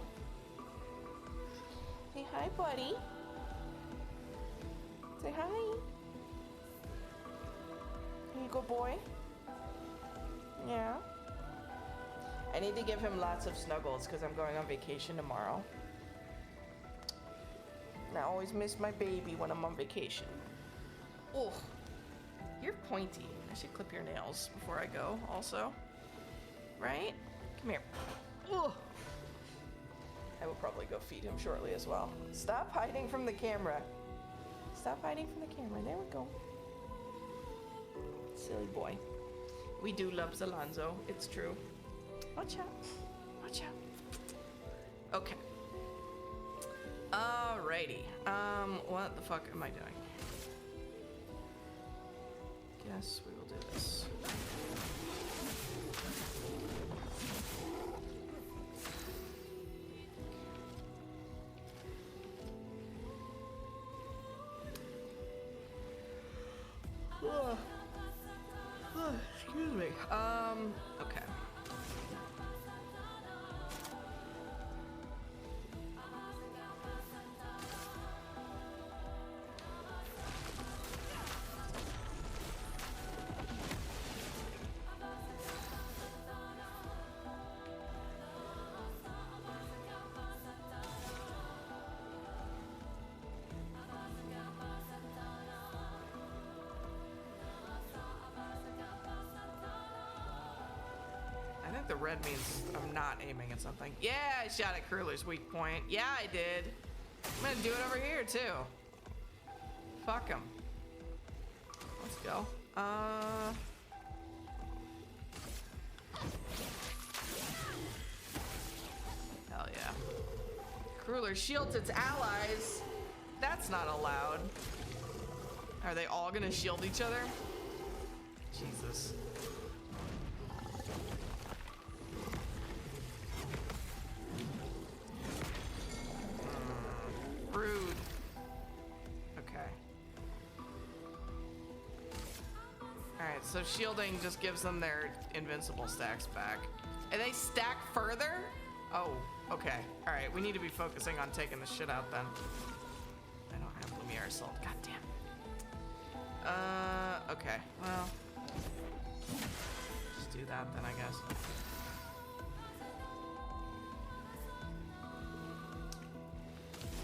Speaker 1: Say hi, buddy. Say hi. You good boy? Yeah. I need to give him lots of snuggles because I'm going on vacation tomorrow. And I always miss my baby when I'm on vacation. Oh, you're pointy. I should clip your nails before I go also. Right? Come here. Ugh. I will probably go feed him shortly as well. Stop hiding from the camera. Stop hiding from the camera. There we go. Silly boy. We do love Zalonzo. It's true. Watch out. Watch out. Okay. Alrighty. What the fuck am I doing? Guess we will do this. Excuse me. Okay. I think the red means I'm not aiming at something. Yeah, I shot at Curler's weak point. Yeah, I did. I'm gonna do it over here too. Fuck him. Let's go. Hell yeah. Crueler shields its allies. That's not allowed. Are they all gonna shield each other? Jesus. Rude. Okay. Alright, so shielding just gives them their invincible stacks back. And they stack further? Oh, okay. Alright, we need to be focusing on taking the shit out then. I don't have Lumiere Assault. God damn. Okay. Well. Just do that then, I guess.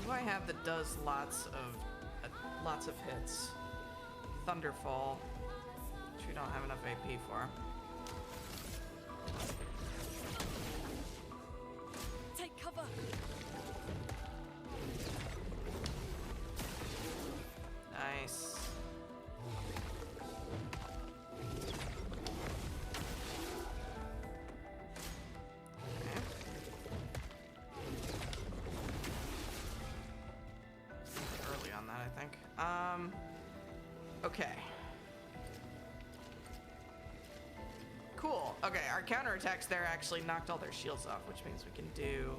Speaker 1: What do I have that does lots of hits? Thunderfall, which we don't have enough AP for.
Speaker 3: Take cover.
Speaker 1: Nice. Okay. Early on that, I think. Okay. Cool. Okay, our counterattacks there actually knocked all their shields off, which means we can do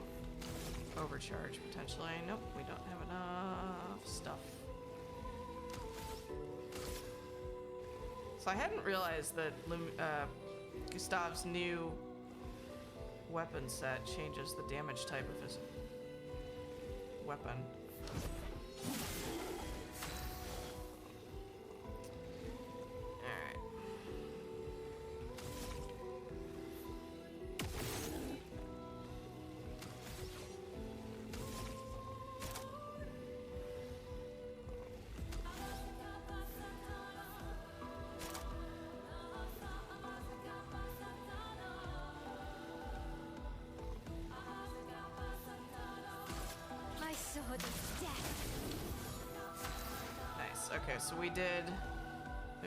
Speaker 1: overcharge potentially. Nope, we don't have enough stuff. So I hadn't realized that Gustav's new weapon set changes the damage type of his weapon. Alright.
Speaker 4: My sword is death.
Speaker 1: Nice. Okay, so we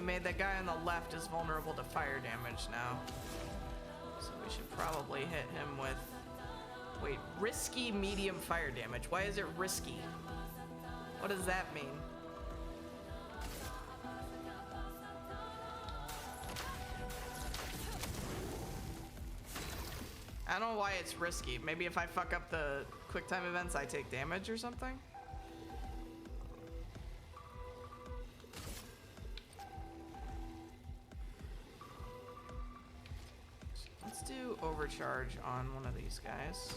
Speaker 1: made that guy on the left is vulnerable to fire damage now. So we should probably hit him with, wait, risky medium fire damage. Why is it risky? What does that mean? I don't know why it's risky. Maybe if I fuck up the quick time events, I take damage or something? do overcharge on one of these guys.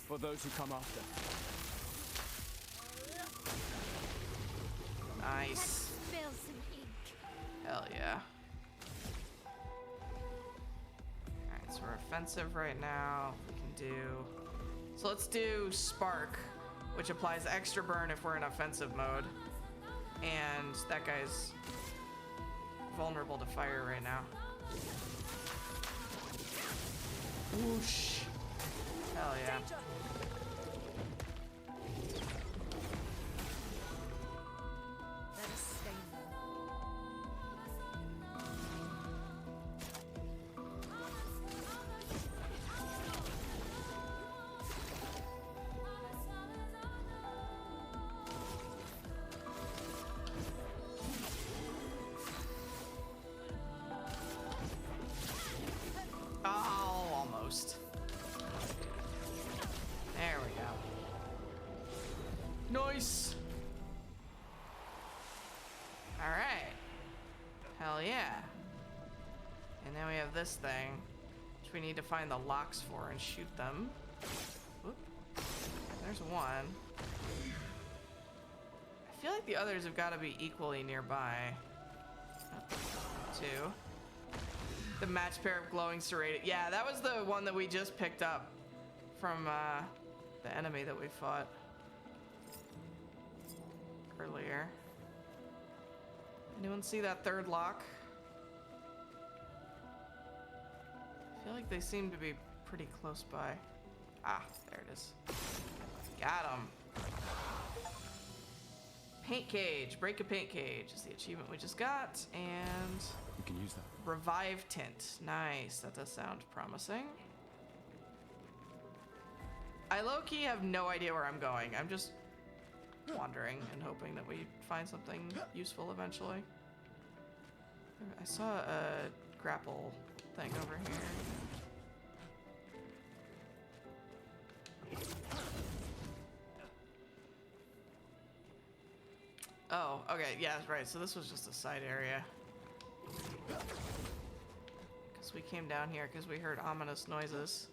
Speaker 2: For those who come after.
Speaker 1: Nice.
Speaker 4: Spill some ink.
Speaker 1: Hell yeah. Alright, so we're offensive right now. We can do... So let's do Spark, which applies extra burn if we're in offensive mode. And that guy's vulnerable to fire right now. Whoosh. Hell yeah.
Speaker 3: Let us stain them.
Speaker 1: Oh, almost. There we go. Nice. All right. Hell yeah. And then we have this thing, which we need to find the locks for and shoot them. Whoop. There's one. I feel like the others have got to be equally nearby. Oh, two. The match pair of glowing serrated. Yeah, that was the one that we just picked up from the enemy that we fought earlier. Anyone see that third lock? I feel like they seem to be pretty close by. Ah, there it is. Got him. Paint cage. Break a paint cage is the achievement we just got. And
Speaker 2: We can use that.
Speaker 1: revive tint. Nice. That does sound promising. I low-key have no idea where I'm going. I'm just wandering and hoping that we find something useful eventually. I saw a grapple thing over here. Oh, okay, yeah, right. So this was just a side area. Because we came down here because we heard ominous noises.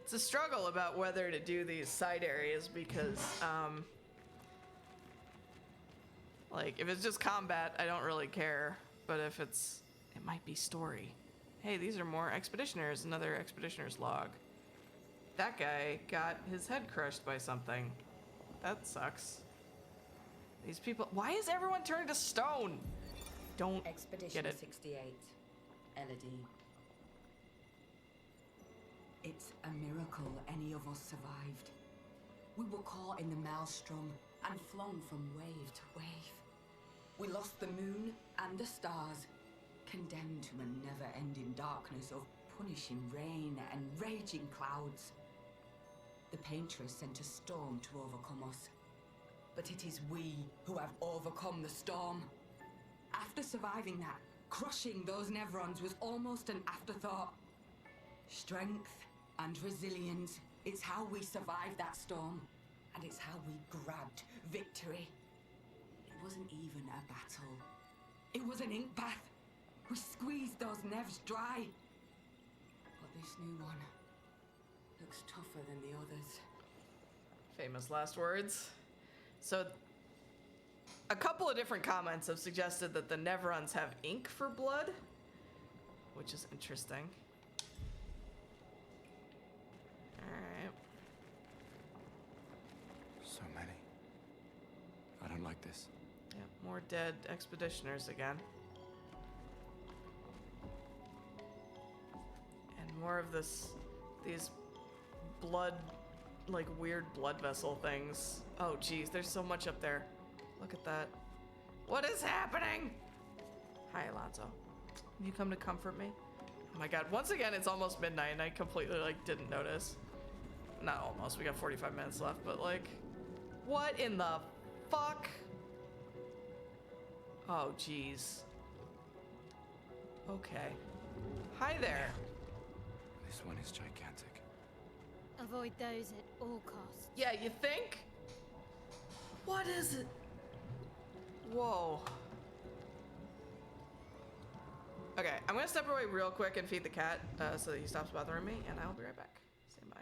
Speaker 1: It's a struggle about whether to do these side areas because, like, if it's just combat, I don't really care. But if it's, it might be story. Hey, these are more expeditioners. Another expeditioner's log. That guy got his head crushed by something. That sucks. These people, why is everyone turned to stone? Don't
Speaker 5: Expedition
Speaker 1: get it.
Speaker 5: 68, Elodie. It's a miracle any of us survived. We were caught in the maelstrom and flung from wave to wave. We lost the moon and the stars, condemned to a never-ending darkness of punishing rain and raging clouds. The Paintress sent a storm to overcome us. But it is we who have overcome the storm. After surviving that, crushing those Nevrons was almost an afterthought. Strength and resilience, it's how we survived that storm. And it's how we grabbed victory. It wasn't even a battle. It was an ink bath. We squeezed those Nevs dry. But this new one looks tougher than the others.
Speaker 1: Famous last words. So, a couple of different comments have suggested that the Nevrons have ink for blood, which is interesting. Alright.
Speaker 2: So many. I don't like this.
Speaker 1: Yep, more dead expeditioners again. And more of these blood, like weird blood vessel things. Oh geez, there's so much up there. Look at that. What is happening? Hi, Alonzo. Have you come to comfort me? Oh my god, once again, it's almost midnight and I completely, like, didn't notice. Not almost, we got 45 minutes left, but, like, what in the fuck? Oh, jeez. Okay. Hi there.
Speaker 2: This one is gigantic.
Speaker 4: Avoid those at all costs.
Speaker 1: Yeah, you think? What is it? Whoa. Okay, I'm gonna step away real quick and feed the cat so that he stops bothering me, and I'll be right back. Stand by.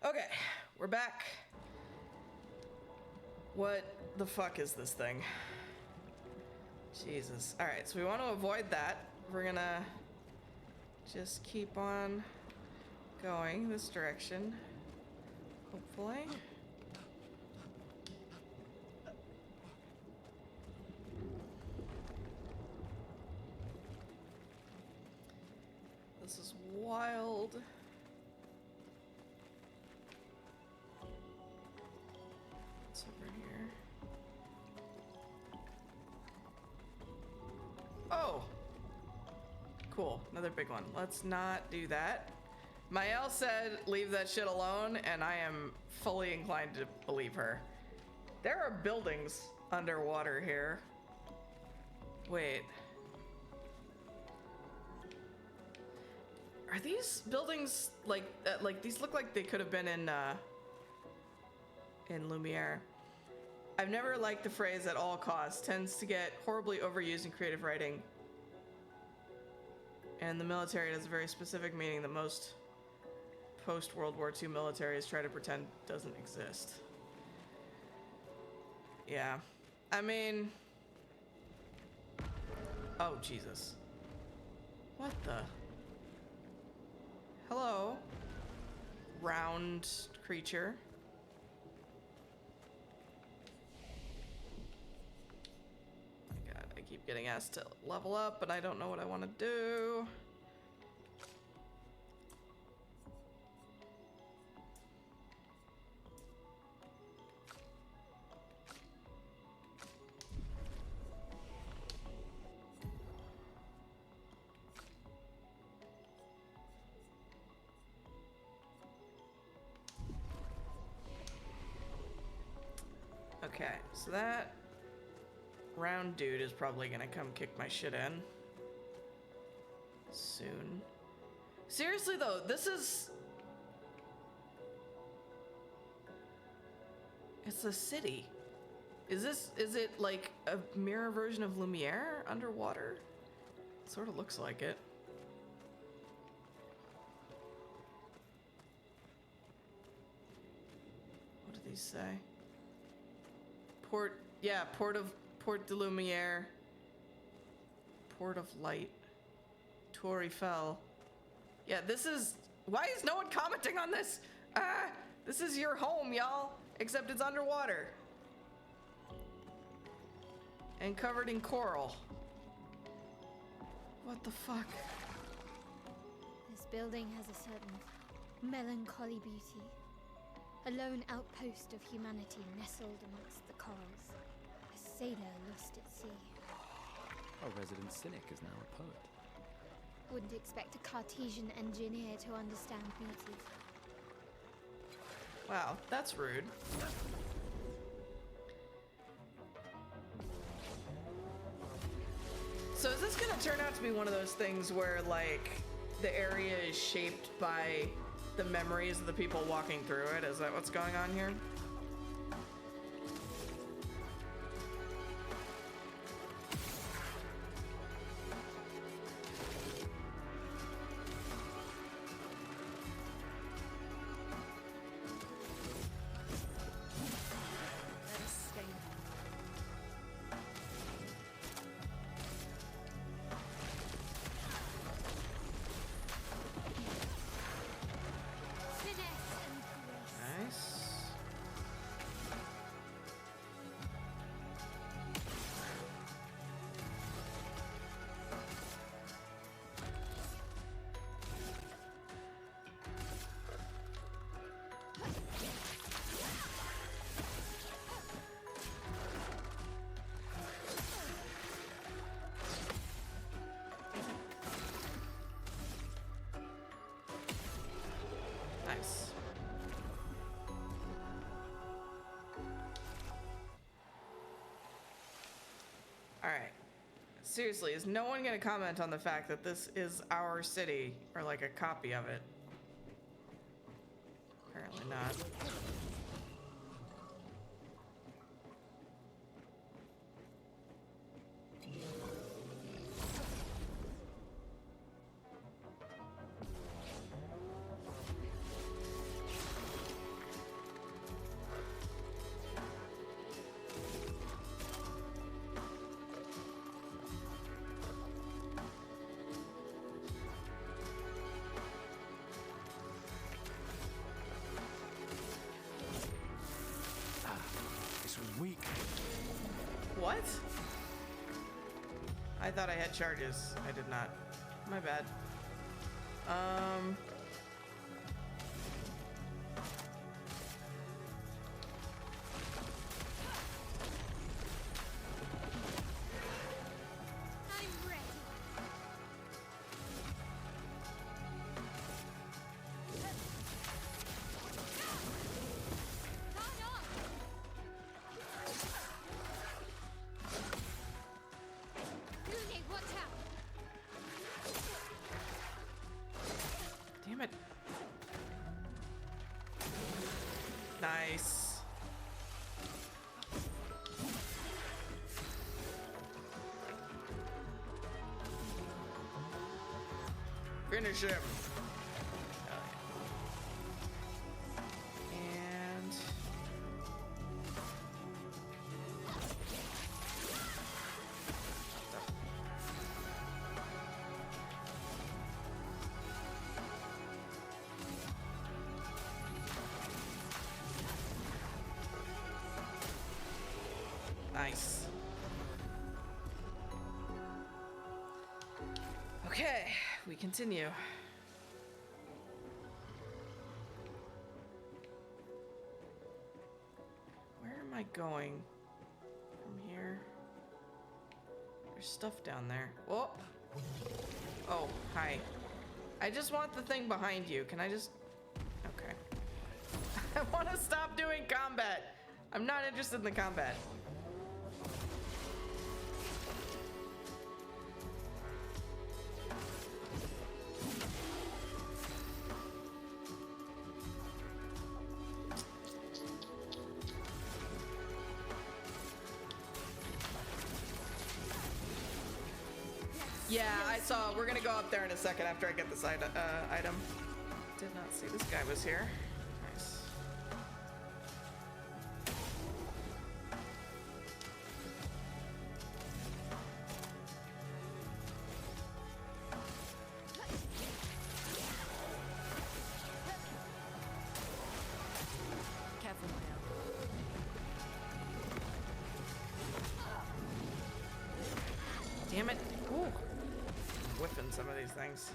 Speaker 1: Okay, we're back. What the fuck is this thing? Jesus. Alright, so we want to avoid that. We're gonna just keep on going this direction. Hopefully. This is wild. What's over here? Oh! Cool, another big one. Let's not do that. Mael said leave that shit alone, and I am fully inclined to believe her. There are buildings underwater here. Wait. Are these buildings like these look like they could have been in Lumiere? I've never liked the phrase "at all costs." Tends to get horribly overused in creative writing. And the military has a very specific meaning that most post-World War II militaries try to pretend doesn't exist. Yeah. I mean... Oh, Jesus. What the... Hello, round creature. Oh my God, I keep getting asked to level up, but I don't know what I want to do. Okay, so that round dude is probably gonna come kick my shit in soon. Seriously though, this is... It's a city. Is it like a mirror version of Lumiere underwater? It sort of looks like it. What do these say? Port de Lumiere. Port of Light. Tour Eiffel. Yeah, this is... Why is no one commenting on this? This is your home, y'all. Except it's underwater. And covered in coral. What the fuck?
Speaker 4: This building has a certain melancholy beauty. A lone outpost of humanity nestled amongst the corals. A sailor lost at sea.
Speaker 2: Our resident cynic is now a poet.
Speaker 4: Wouldn't expect a Cartesian engineer to understand beauty.
Speaker 1: Wow, that's rude. So is this gonna turn out to be one of those things where, like, the area is shaped by the memories of the people walking through it? Is that what's going on here?
Speaker 3: Let us stay now.
Speaker 1: Seriously, is no one gonna comment on the fact that this is our city, or like a copy of it? Apparently not.
Speaker 2: This was weak.
Speaker 1: What? I thought I had charges. I did not. My bad.
Speaker 4: I'm ready. Rooney, watch out!
Speaker 1: Damn it. Nice. Finish him. And nice. Okay, we continue. Where am I going? From here? There's stuff down there. Oh! Oh, hi. I just want the thing behind you. Can I just... Okay. I want to stop doing combat. I'm not interested in the combat. Yeah, I saw. We're gonna go up there in a second after I get this item. Did not see this guy was here. Nice.
Speaker 3: Careful now.
Speaker 1: Damn it. Ooh. Whipping some of these things.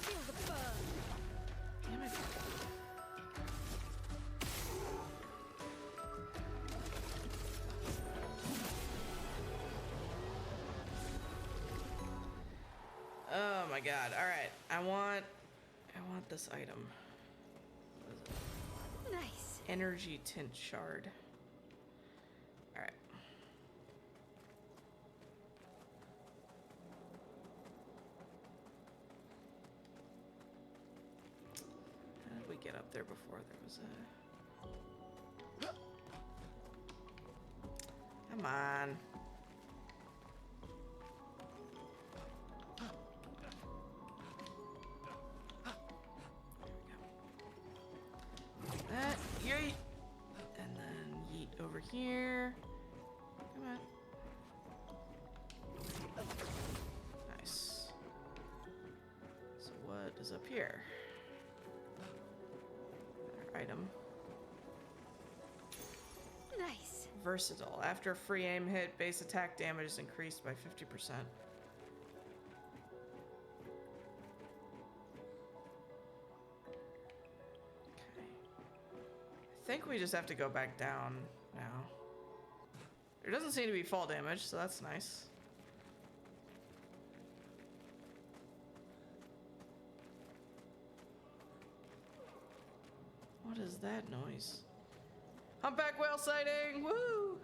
Speaker 4: Feel the burn.
Speaker 1: Damn it. Oh my god. All right. I want this item.
Speaker 4: Nice.
Speaker 1: Energy tint shard. All right. How did we get up there before there was a... Come on. That, yeet. And then yeet over here. Come on. Nice. So what is up here? Another item.
Speaker 4: Nice.
Speaker 1: Versatile. After a free aim hit, base attack damage is increased by 50%. I think we just have to go back down now. There doesn't seem to be fall damage, so that's nice. What is that noise? Humpback whale sighting! Woo!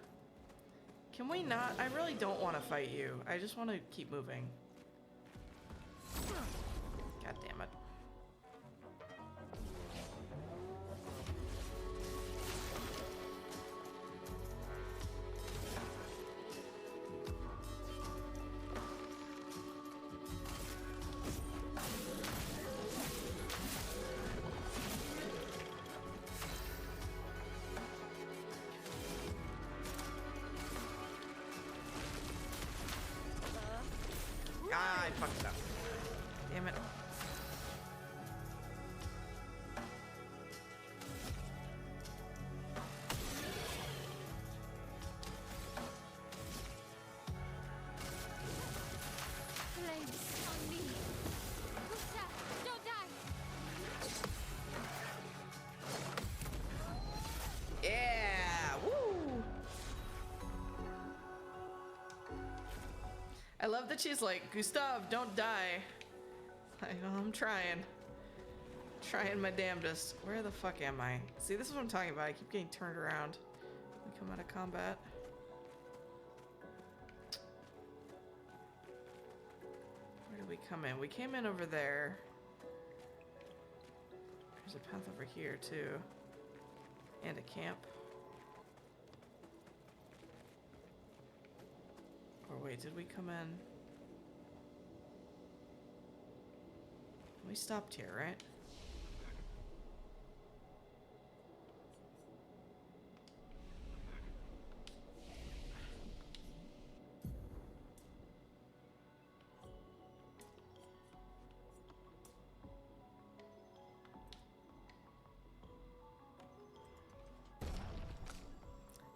Speaker 1: Can we not? I really don't want to fight you. I just want to keep moving. God damn it. Ah, I fucked it up. Damn it.
Speaker 4: Flames on me. Gustav, don't die.
Speaker 1: Yeah! Woo! I love that she's like, Gustav, don't die. Like, oh, I'm trying. Trying my damnedest. Where the fuck am I? See, this is what I'm talking about. I keep getting turned around. We come out of combat. Where did we come in? We came in over there. There's a path over here, too. And a camp. Or wait, did we come in? We stopped here, right? I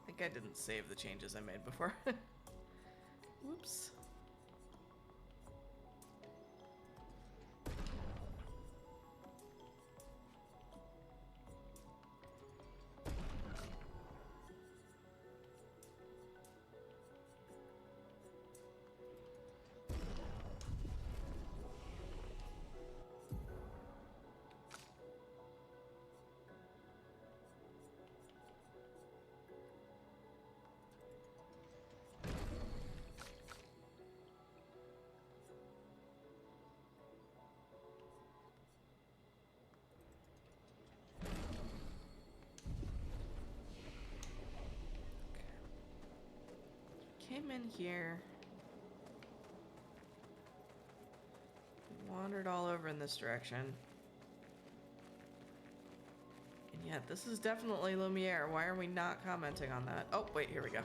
Speaker 1: think I didn't save the changes I made before. Whoops. Came in here. Wandered all over in this direction. And yet, this is definitely Lumiere. Why are we not commenting on that? Oh, wait, here we go.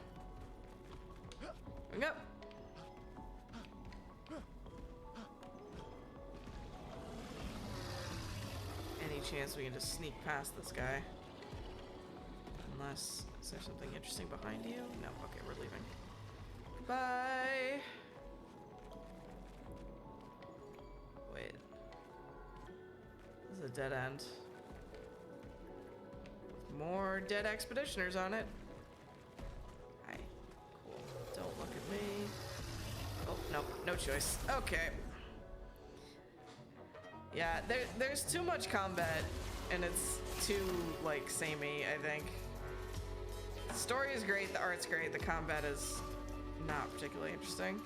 Speaker 1: Here we go. Any chance we can just sneak past this guy? Unless, is there something interesting behind you? No, okay, we're leaving. Bye. Wait. This is a dead end. More dead expeditioners on it. Hi. Cool. Don't look at me. Oh, no, no choice. Okay. Yeah, there's too much combat, and it's too, like, samey, I think. The story is great, the art's great, the combat is not particularly interesting.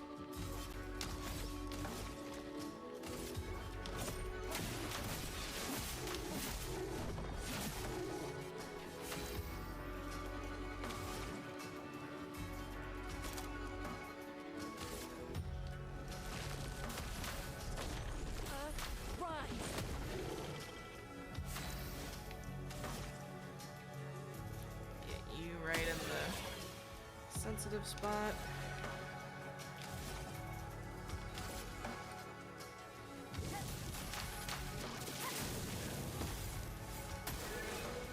Speaker 1: Get you right in the sensitive spot.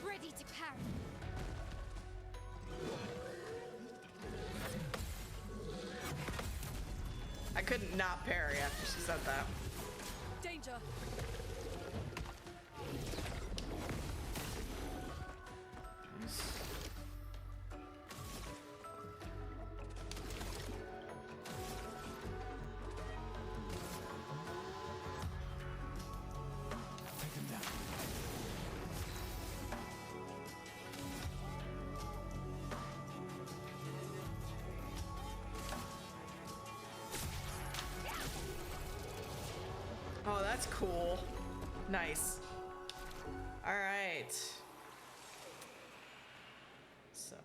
Speaker 4: Ready to parry.
Speaker 1: I couldn't not parry after she said that.
Speaker 3: Danger!
Speaker 1: Nice.
Speaker 2: Take him down.
Speaker 1: Oh, that's cool. Nice. All right. So,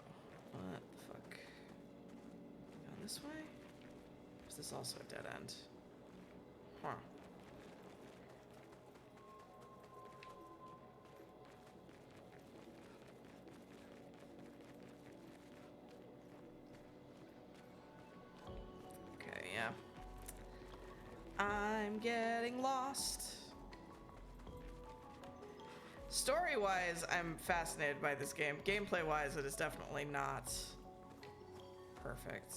Speaker 1: what the fuck? Going this way? Or is this also a dead end? Huh. Okay, yeah. I'm getting lost. Story-wise, I'm fascinated by this game. Gameplay-wise, it is definitely not perfect.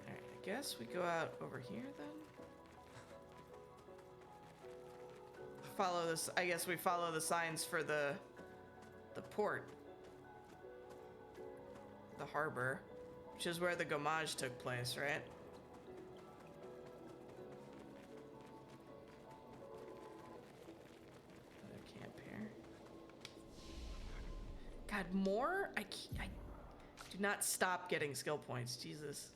Speaker 1: Alright, I guess we go out over here then? Follow this. I guess we follow the signs for the port, the harbor, which is where the Gommage took place, right? Another camp here. God, more? I do not stop getting skill points. Jesus.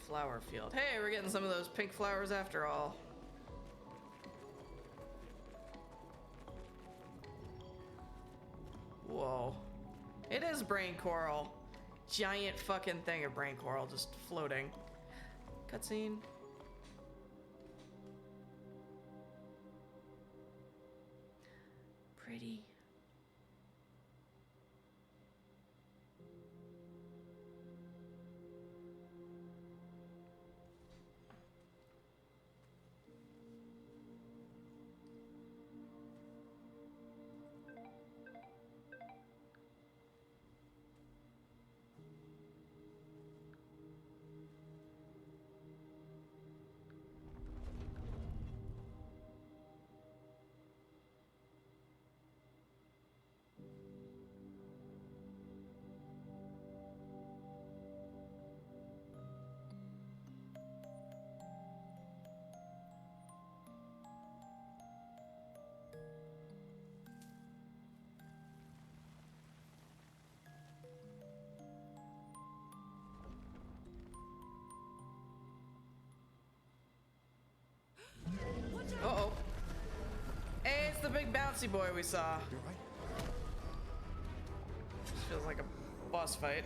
Speaker 1: Flower field. Hey, we're getting some of those pink flowers after all. Whoa. It is brain coral. Giant fucking thing of brain coral just floating. Cutscene. Pretty. Uh-oh. Hey, it's the big bouncy boy we saw.
Speaker 2: You alright?
Speaker 1: This feels like a boss fight.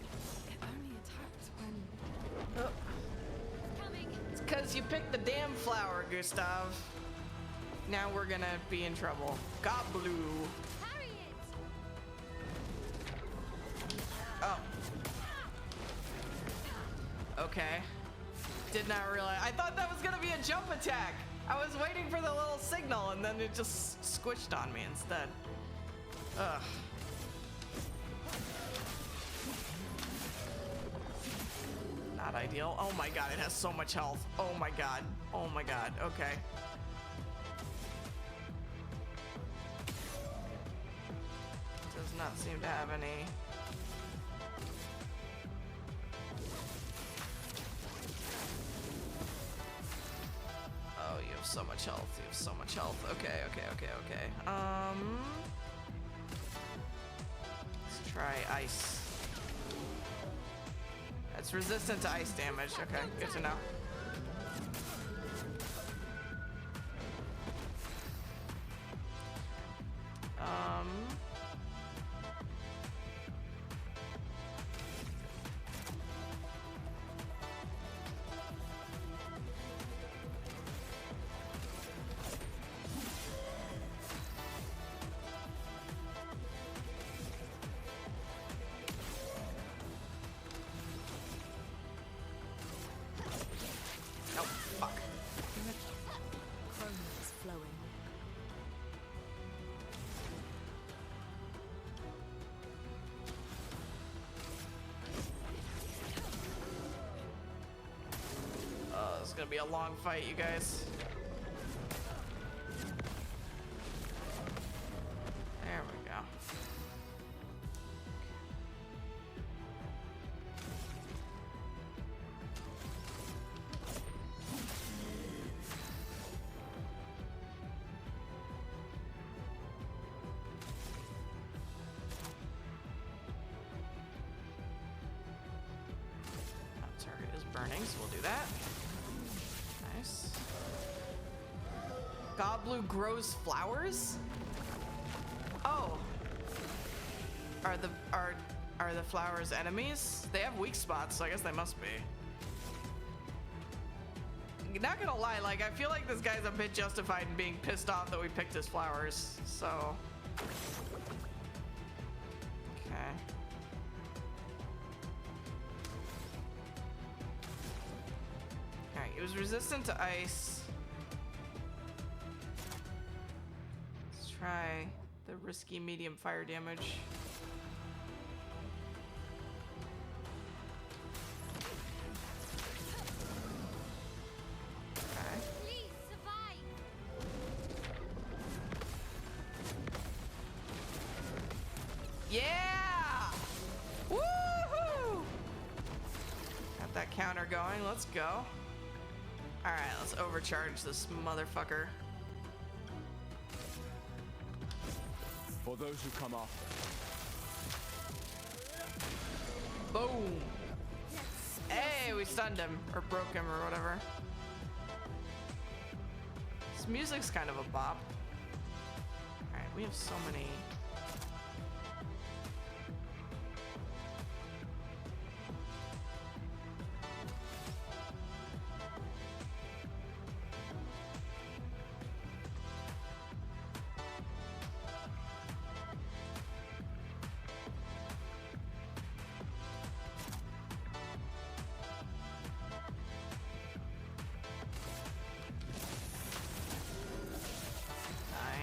Speaker 3: It only attacked when.
Speaker 1: Oh.
Speaker 4: Coming.
Speaker 1: It's because you picked the damn flower, Gustav. Now we're gonna be in trouble. Got blue.
Speaker 4: Harry it.
Speaker 1: Oh. Okay. Did not realize. I thought that was gonna be a jump attack. I was waiting for the little signal and then it just squished on me instead. Ugh. Not ideal. Oh my god, it has so much health. Oh my god. Oh my god. Okay. Does not seem to have any. Oh, you have so much health. You have so much health. Okay, okay, okay, okay. Let's try ice. It's resistant to ice damage. Okay, good to know. Oh, fuck.
Speaker 3: Chrome is flowing.
Speaker 1: Oh, this is gonna be a long fight, you guys. now. Target is burning, so we'll do that. Nice. Goblu grows flowers? Oh. Are the flowers enemies? They have weak spots, so I guess they must be. Not gonna lie, like, I feel like this guy's a bit justified in being pissed off that we picked his flowers, so. Okay. Alright, he was resistant to ice. Let's try the risky medium fire damage. Okay.
Speaker 4: Please survive.
Speaker 1: Yeah! Woohoo! Got that counter going. Let's go. Alright, let's overcharge this motherfucker.
Speaker 2: For those who come after.
Speaker 1: Boom! Hey, we stunned him, or broke him, or whatever. This music's kind of a bop. Alright, we have so many.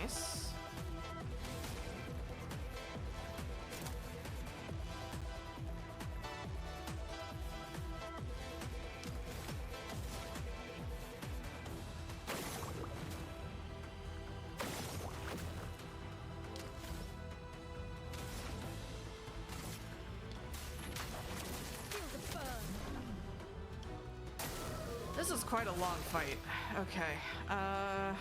Speaker 1: Nice. This is quite a long fight. Okay. Alright,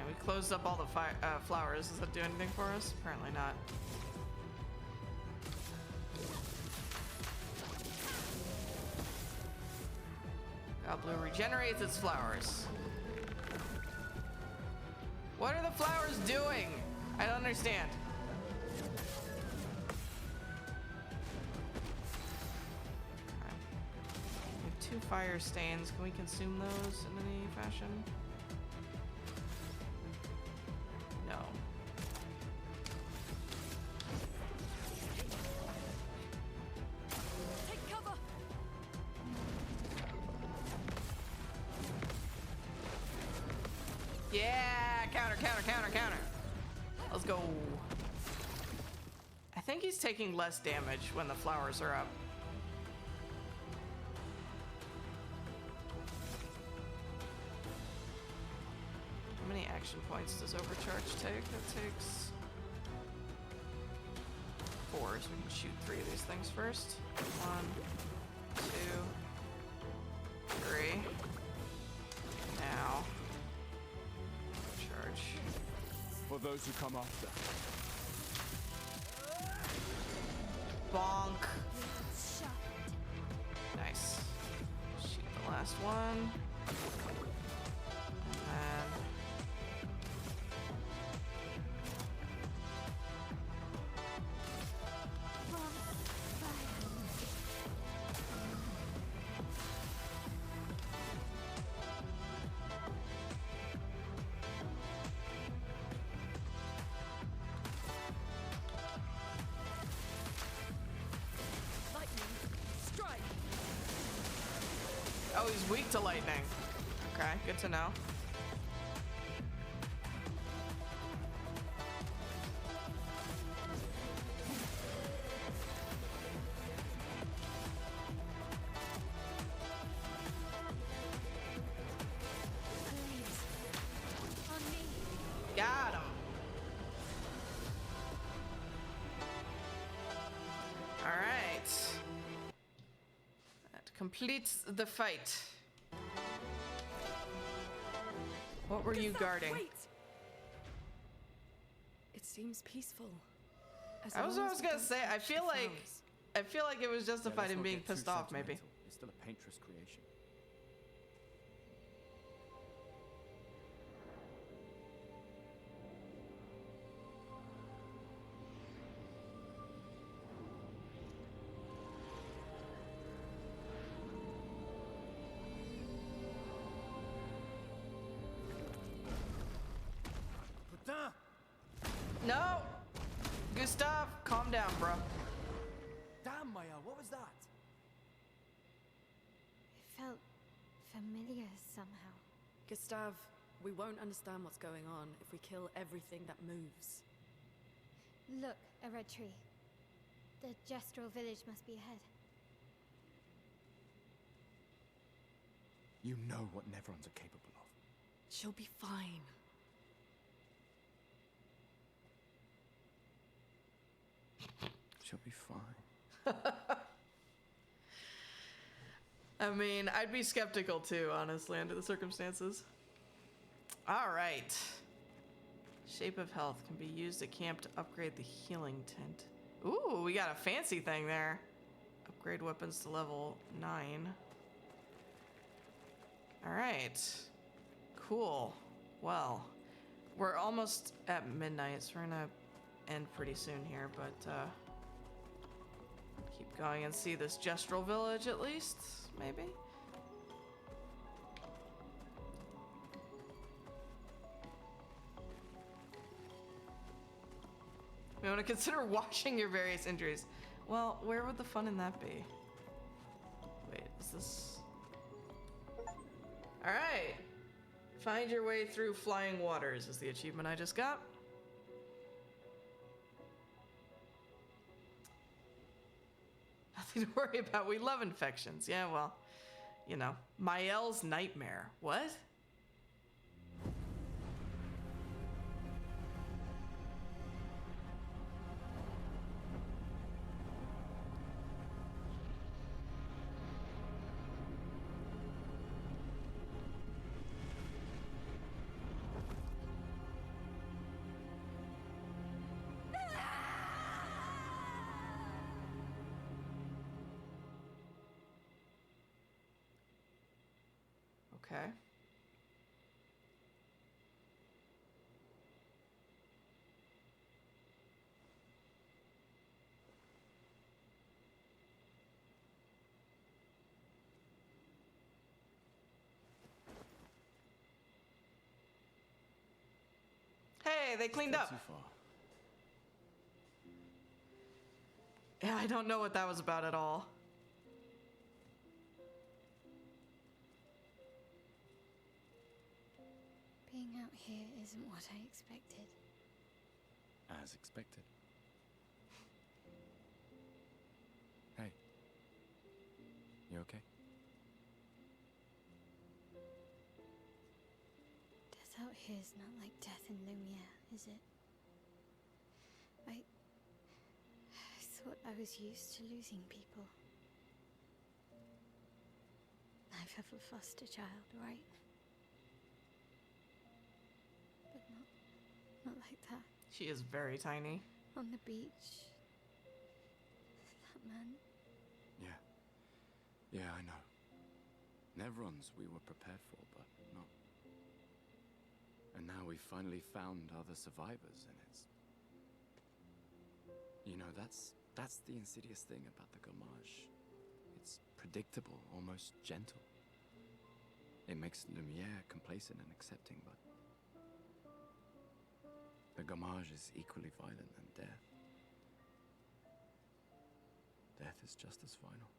Speaker 1: we closed up all the flowers. Does that do anything for us? Apparently not. Goblu regenerates its flowers. What are the flowers doing? I don't understand. Okay. We have 2 fire stains. Can we consume those in any fashion? No.
Speaker 3: Take cover.
Speaker 1: Yeah, counter, counter, counter, counter. Let's go. I think he's taking less damage when the flowers are up. How many action points does overcharge take? That takes 4, so we can shoot 3 of these things first. 1, 2, 3. Now. Charge.
Speaker 2: For those who come after.
Speaker 1: Bonk. Nice. Shoot the last one. And then... Oh, he's weak to lightning. Okay, good to know. Completes the fight. What were you
Speaker 3: Gustav,
Speaker 1: guarding?
Speaker 3: Wait! It seems peaceful. As
Speaker 1: I was
Speaker 3: long as we
Speaker 1: gonna
Speaker 3: don't
Speaker 1: say, I
Speaker 3: touch the
Speaker 1: feel like
Speaker 3: flowers.
Speaker 1: it was
Speaker 2: Yeah,
Speaker 1: justified
Speaker 2: let's
Speaker 1: in
Speaker 2: not
Speaker 1: being
Speaker 2: get too
Speaker 1: pissed off, maybe.
Speaker 2: sentimental. It's still a paintress creation. Putain!
Speaker 1: No! Gustav, calm down, bro.
Speaker 2: Damn, Maya, what was that?
Speaker 4: It felt familiar somehow.
Speaker 3: Gustav, we won't understand what's going on if we kill everything that moves.
Speaker 4: Look, a red tree. The Gestural village must be ahead.
Speaker 2: You know what Neverons are capable of.
Speaker 3: She'll be fine.
Speaker 2: She'll be fine.
Speaker 1: I mean, I'd be skeptical too, honestly, under the circumstances. All right. Shape of Health can be used at camp to upgrade the healing tent. Ooh, we got a fancy thing there. Upgrade weapons to level 9. All right. Cool. Well, we're almost at midnight, so we're gonna end pretty soon here, but keep going and see this Gestural village at least, maybe? You want to consider washing your various injuries. Well, where would the fun in that be? Wait, is this... Alright. Find your way through flying waters is the achievement I just got. Nothing to worry about. We love infections. Yeah, well, you know, Mael's nightmare. What? Okay. Hey, they cleaned
Speaker 2: Still
Speaker 1: up.
Speaker 2: too far.
Speaker 1: Yeah, I don't know what that was about at all.
Speaker 4: Being out here isn't what I expected.
Speaker 2: As expected. Hey. You okay?
Speaker 4: Death out here's not like death in Lumiere, is it? I thought I was used to losing people. I've have a foster child, right? But not like that.
Speaker 1: She is very tiny.
Speaker 4: On the beach. That man.
Speaker 2: Yeah. Yeah, I know. Neverons we were prepared for, but not. And now we finally found other survivors, and it's... You know, that's the insidious thing about the Gommage. It's predictable, almost gentle. It makes Lumiere complacent and accepting, but... The Gommage is equally violent than death. Death is just as final.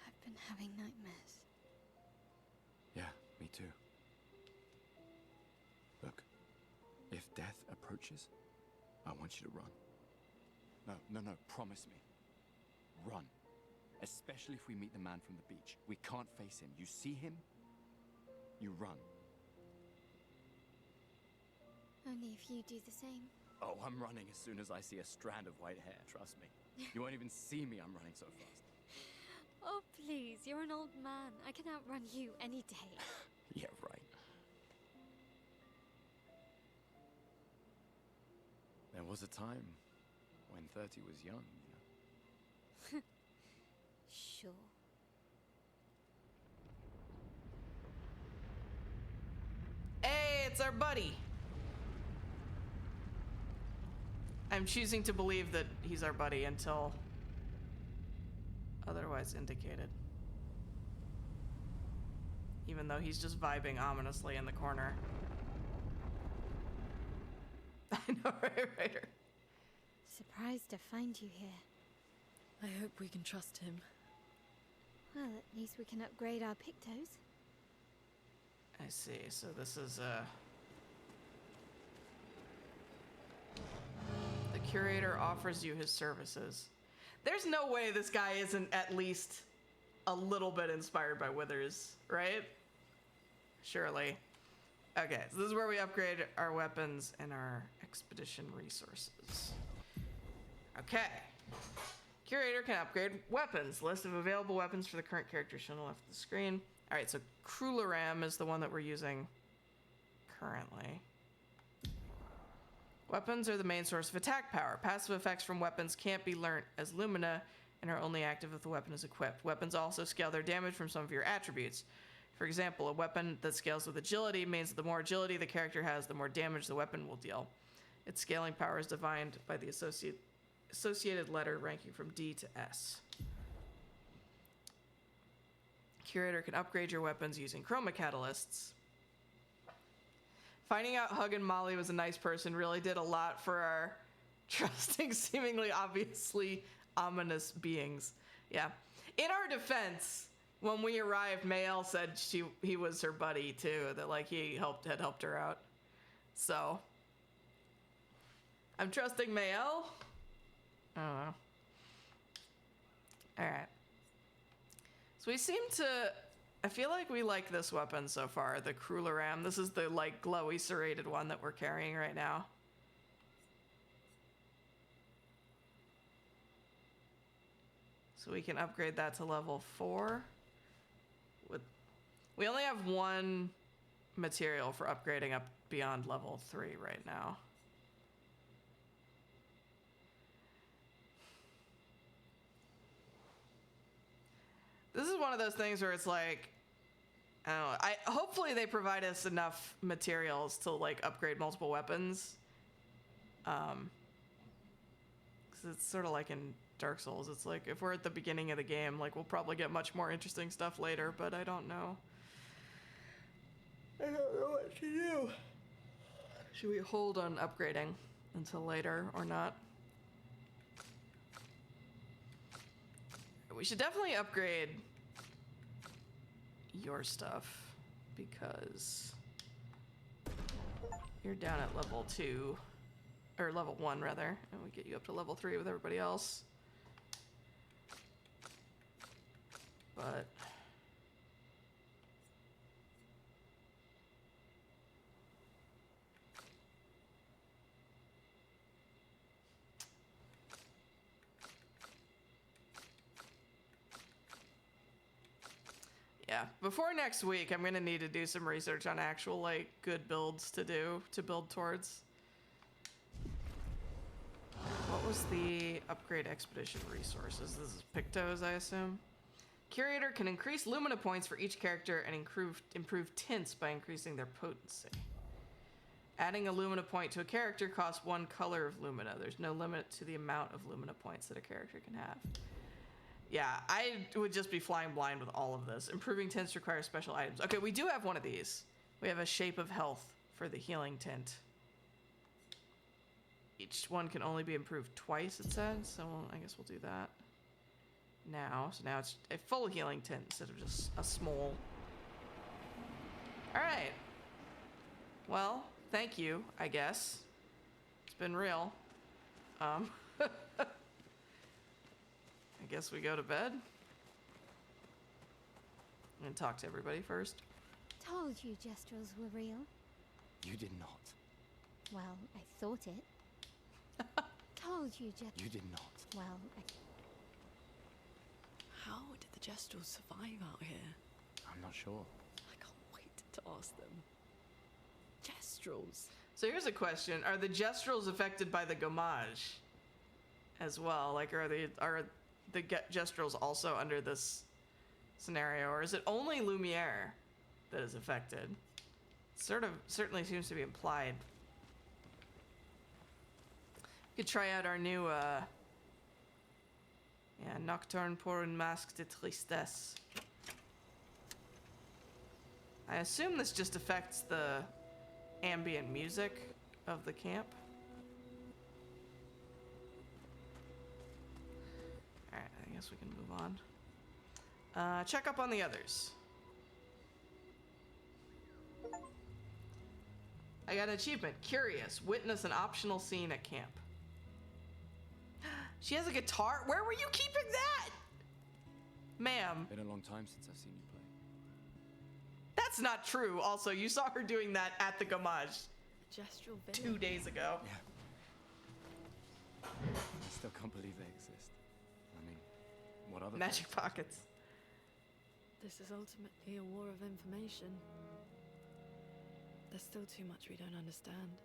Speaker 4: I've been having nightmares.
Speaker 2: Yeah, me too. Look, if death approaches, I want you to run. No, promise me. Run. Especially if we meet the man from the beach. We can't face him. You see him? You run.
Speaker 4: Only if you do the same.
Speaker 2: Oh, I'm running as soon as I see a strand of white hair, trust me. You won't even see me, I'm running so fast.
Speaker 4: Oh, please, you're an old man. I can outrun you any day.
Speaker 2: Yeah, right. There was a time when 30 was young, you know?
Speaker 4: Sure.
Speaker 1: Hey, it's our buddy. I'm choosing to believe that he's our buddy until otherwise indicated. Even though he's just vibing ominously in the corner. I know, right, Ryder?
Speaker 4: Surprised to find you here.
Speaker 3: I hope we can trust him.
Speaker 4: Well, at least we can upgrade our Pictos.
Speaker 1: I see, so this is, the curator offers you his services. There's no way this guy isn't at least a little bit inspired by Withers, right? Surely. Okay, so this is where we upgrade our weapons and our expedition resources. Okay. Curator can upgrade weapons. List of available weapons for the current character shown on the left of the screen. All right, so Krularam is the one that we're using currently. Weapons are the main source of attack power. Passive effects from weapons can't be learnt as Lumina and are only active if the weapon is equipped. Weapons also scale their damage from some of your attributes. For example, a weapon that scales with agility means that the more agility the character has, the more damage the weapon will deal. Its scaling power is defined by the associated letter ranking from D to S. Curator can upgrade your weapons using chroma catalysts. Finding out Hug and Molly was a nice person really did a lot for our trusting seemingly obviously ominous beings. Yeah. In our defense, when we arrived, Mael said he was her buddy too, that like he had helped her out. So I'm trusting Mael. I don't know. Alright. So we seem to, I feel like we like this weapon so far, the Krularam. This is the like glowy serrated one that we're carrying right now. So we can upgrade that to level 4. We only have one material for upgrading up beyond level 3 right now. This is one of those things where it's like, I don't know. Hopefully they provide us enough materials to like upgrade multiple weapons. 'Cause it's sort of like in Dark Souls. It's like if we're at the beginning of the game, like we'll probably get much more interesting stuff later, but I don't know. I don't know what to do. Should we hold on upgrading until later or not? We should definitely upgrade your stuff because you're down at level 2 or level 1 rather, and we get you up to level 3 with everybody else. But yeah, before next week, I'm gonna need to do some research on actual like good builds to build towards. What was the upgrade expedition resources? This is Pictos, I assume. Curator can increase Lumina points for each character and improve tints by increasing their potency. Adding a Lumina point to a character costs 1 color of Lumina. There's no limit to the amount of Lumina points that a character can have. Yeah, I would just be flying blind with all of this. Improving tints requires special items. Okay, we do have one of these. We have a Shape of Health for the healing tint. Each one can only be improved twice, it said, so I guess we'll do that now. So now it's a full healing tint instead of just a small. All right. Well, thank you, I guess. It's been real. I guess we go to bed and talk to everybody first.
Speaker 4: Told you Gestrels were real.
Speaker 2: You did not.
Speaker 4: Well, I thought it. told you, Jet.
Speaker 2: You did not.
Speaker 4: Well,
Speaker 3: How did the Jestrels survive out here?
Speaker 2: I'm not sure.
Speaker 3: I can't wait to ask them. Jestrels?
Speaker 1: So here's a question: are the Jestrels affected by the Gommage as well? Like, are the Jestrels also under this scenario, or is it only Lumiere that is affected? Certainly seems to be implied. We could try out our new Nocturne pour une masque de tristesse. I assume this just affects the ambient music of the camp. Alright, I guess we can move on. Check up on the others. I got an achievement. Curious. Witness an optional scene at camp. She has a guitar? Where were you keeping that? Ma'am.
Speaker 2: Been a long time since I've seen you play.
Speaker 1: That's not true. Also, you saw her doing that at the Gommage
Speaker 3: Gestral
Speaker 1: 2 days ago.
Speaker 2: Yeah. I still can't believe they exist. I mean, what other
Speaker 1: Magic
Speaker 2: things?
Speaker 1: pockets.
Speaker 3: This is ultimately a war of information. There's still too much we don't understand.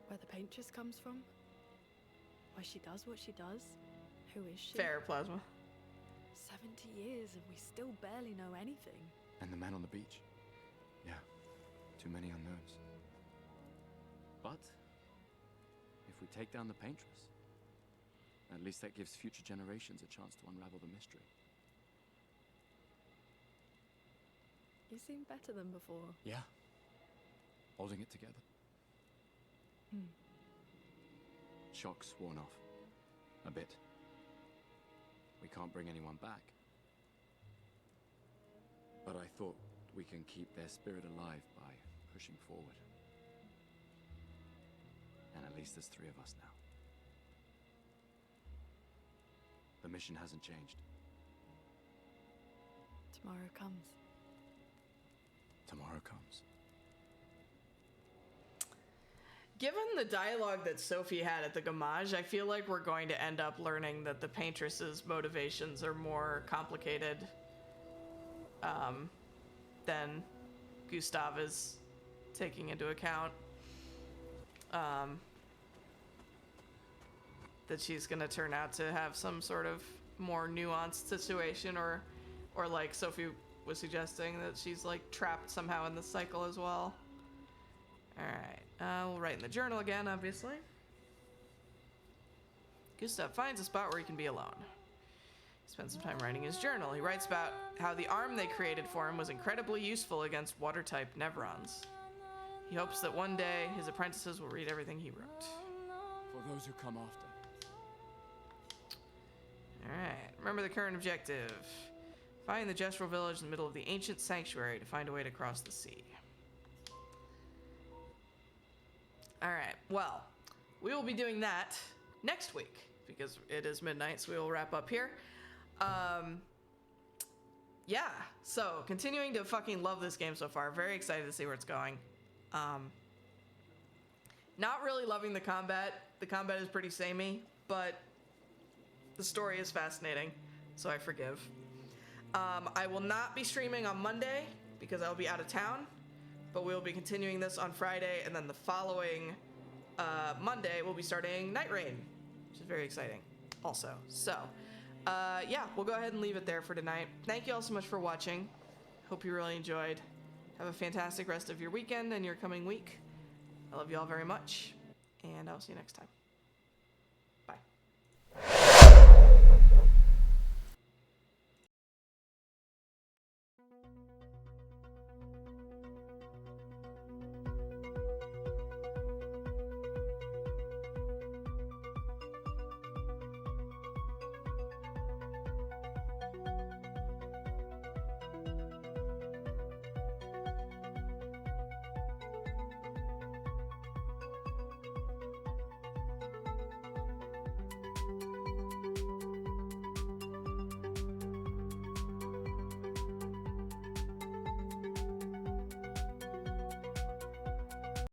Speaker 3: Where the paintress comes from? Why she does what she does? Who is she?
Speaker 1: Fair, Plasma.
Speaker 3: 70 years and we still barely know anything.
Speaker 2: And the man on the beach. Yeah, too many unknowns. But if we take down the paintress, at least that gives future generations a chance to unravel the mystery.
Speaker 3: You seem better than before.
Speaker 2: Yeah, holding it together. Shock's worn off. A bit. We can't bring anyone back. But I thought we can keep their spirit alive by pushing forward. And at least there's 3 of us now. The mission hasn't changed.
Speaker 3: Tomorrow comes.
Speaker 2: Tomorrow comes.
Speaker 1: Given the dialogue that Sophie had at the Gommage, I feel like we're going to end up learning that the paintress's motivations are more complicated than Gustav is taking into account. That she's going to turn out to have some sort of more nuanced situation, or like Sophie was suggesting, that she's like trapped somehow in the cycle as well. Alright, we'll write in the journal again, obviously. Gustav finds a spot where he can be alone. He spends some time writing his journal. He writes about how the arm they created for him was incredibly useful against water-type Nevrons. He hopes that one day his apprentices will read everything he wrote.
Speaker 2: For those who come after.
Speaker 1: Alright, remember the current objective. Find the Gestral village in the middle of the ancient sanctuary to find a way to cross the sea. Alright, well, we will be doing that next week, because it is midnight, so we will wrap up here. Yeah, so continuing to fucking love this game so far. Very excited to see where it's going. Not really loving the combat. The combat is pretty samey, but the story is fascinating, so I forgive. I will not be streaming on Monday because I'll be out of town, but we'll be continuing this on Friday, and then the following Monday we'll be starting Night Rain, which is very exciting also. So, yeah, we'll go ahead and leave it there for tonight. Thank you all so much for watching. Hope you really enjoyed. Have a fantastic rest of your weekend and your coming week. I love you all very much, and I'll see you next time.